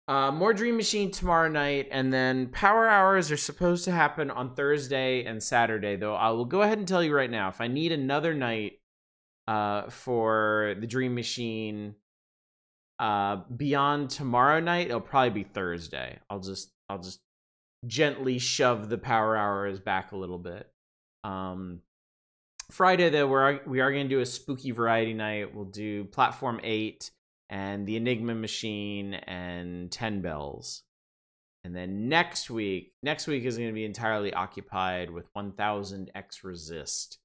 more Dream Machine tomorrow night, and then Power Hours are supposed to happen on Thursday and Saturday, though I will go ahead and tell you right now, if I need another night for the Dream Machine beyond tomorrow night, it'll probably be Thursday. I'll just gently shove the Power Hours back a little bit. Friday, though, we are going to do a spooky variety night. We'll do Platform 8 and the Enigma Machine and 10 Bells. And then next week is going to be entirely occupied with 1000 X Resist,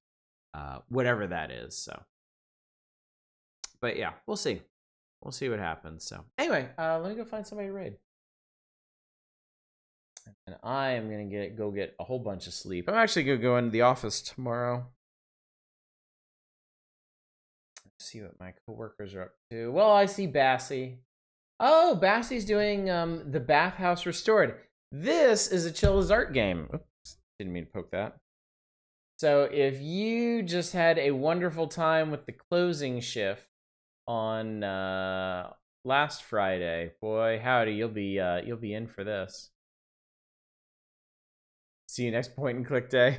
whatever that is. So, but yeah, we'll see. We'll see what happens. So anyway, let me go find somebody to raid. And I am going to go get a whole bunch of sleep. I'm actually going to go into the office tomorrow. See what my coworkers are up to. Well, I see Bassy. Oh, Bassy's doing the Bathhouse Restored. This is a Chill as Art game. Oops, didn't mean to poke that. So if you just had a wonderful time with the closing shift on last Friday, boy howdy, you'll be in for this. See you next point and click day.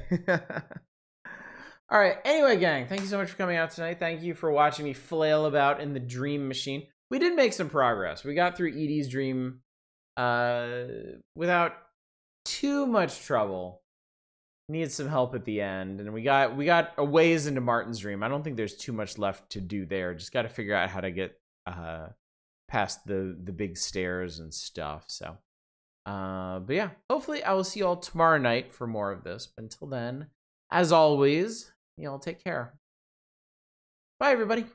All right, anyway, gang, thank you so much for coming out tonight. Thank you for watching me flail about in the Dream Machine. We did make some progress. We got through Edie's dream without too much trouble. Needed some help at the end, and we got a ways into Martin's dream. I don't think there's too much left to do there. Just got to figure out how to get past the big stairs and stuff. So, but yeah, hopefully I will see you all tomorrow night for more of this. But until then, as always, y'all take care. Bye, everybody.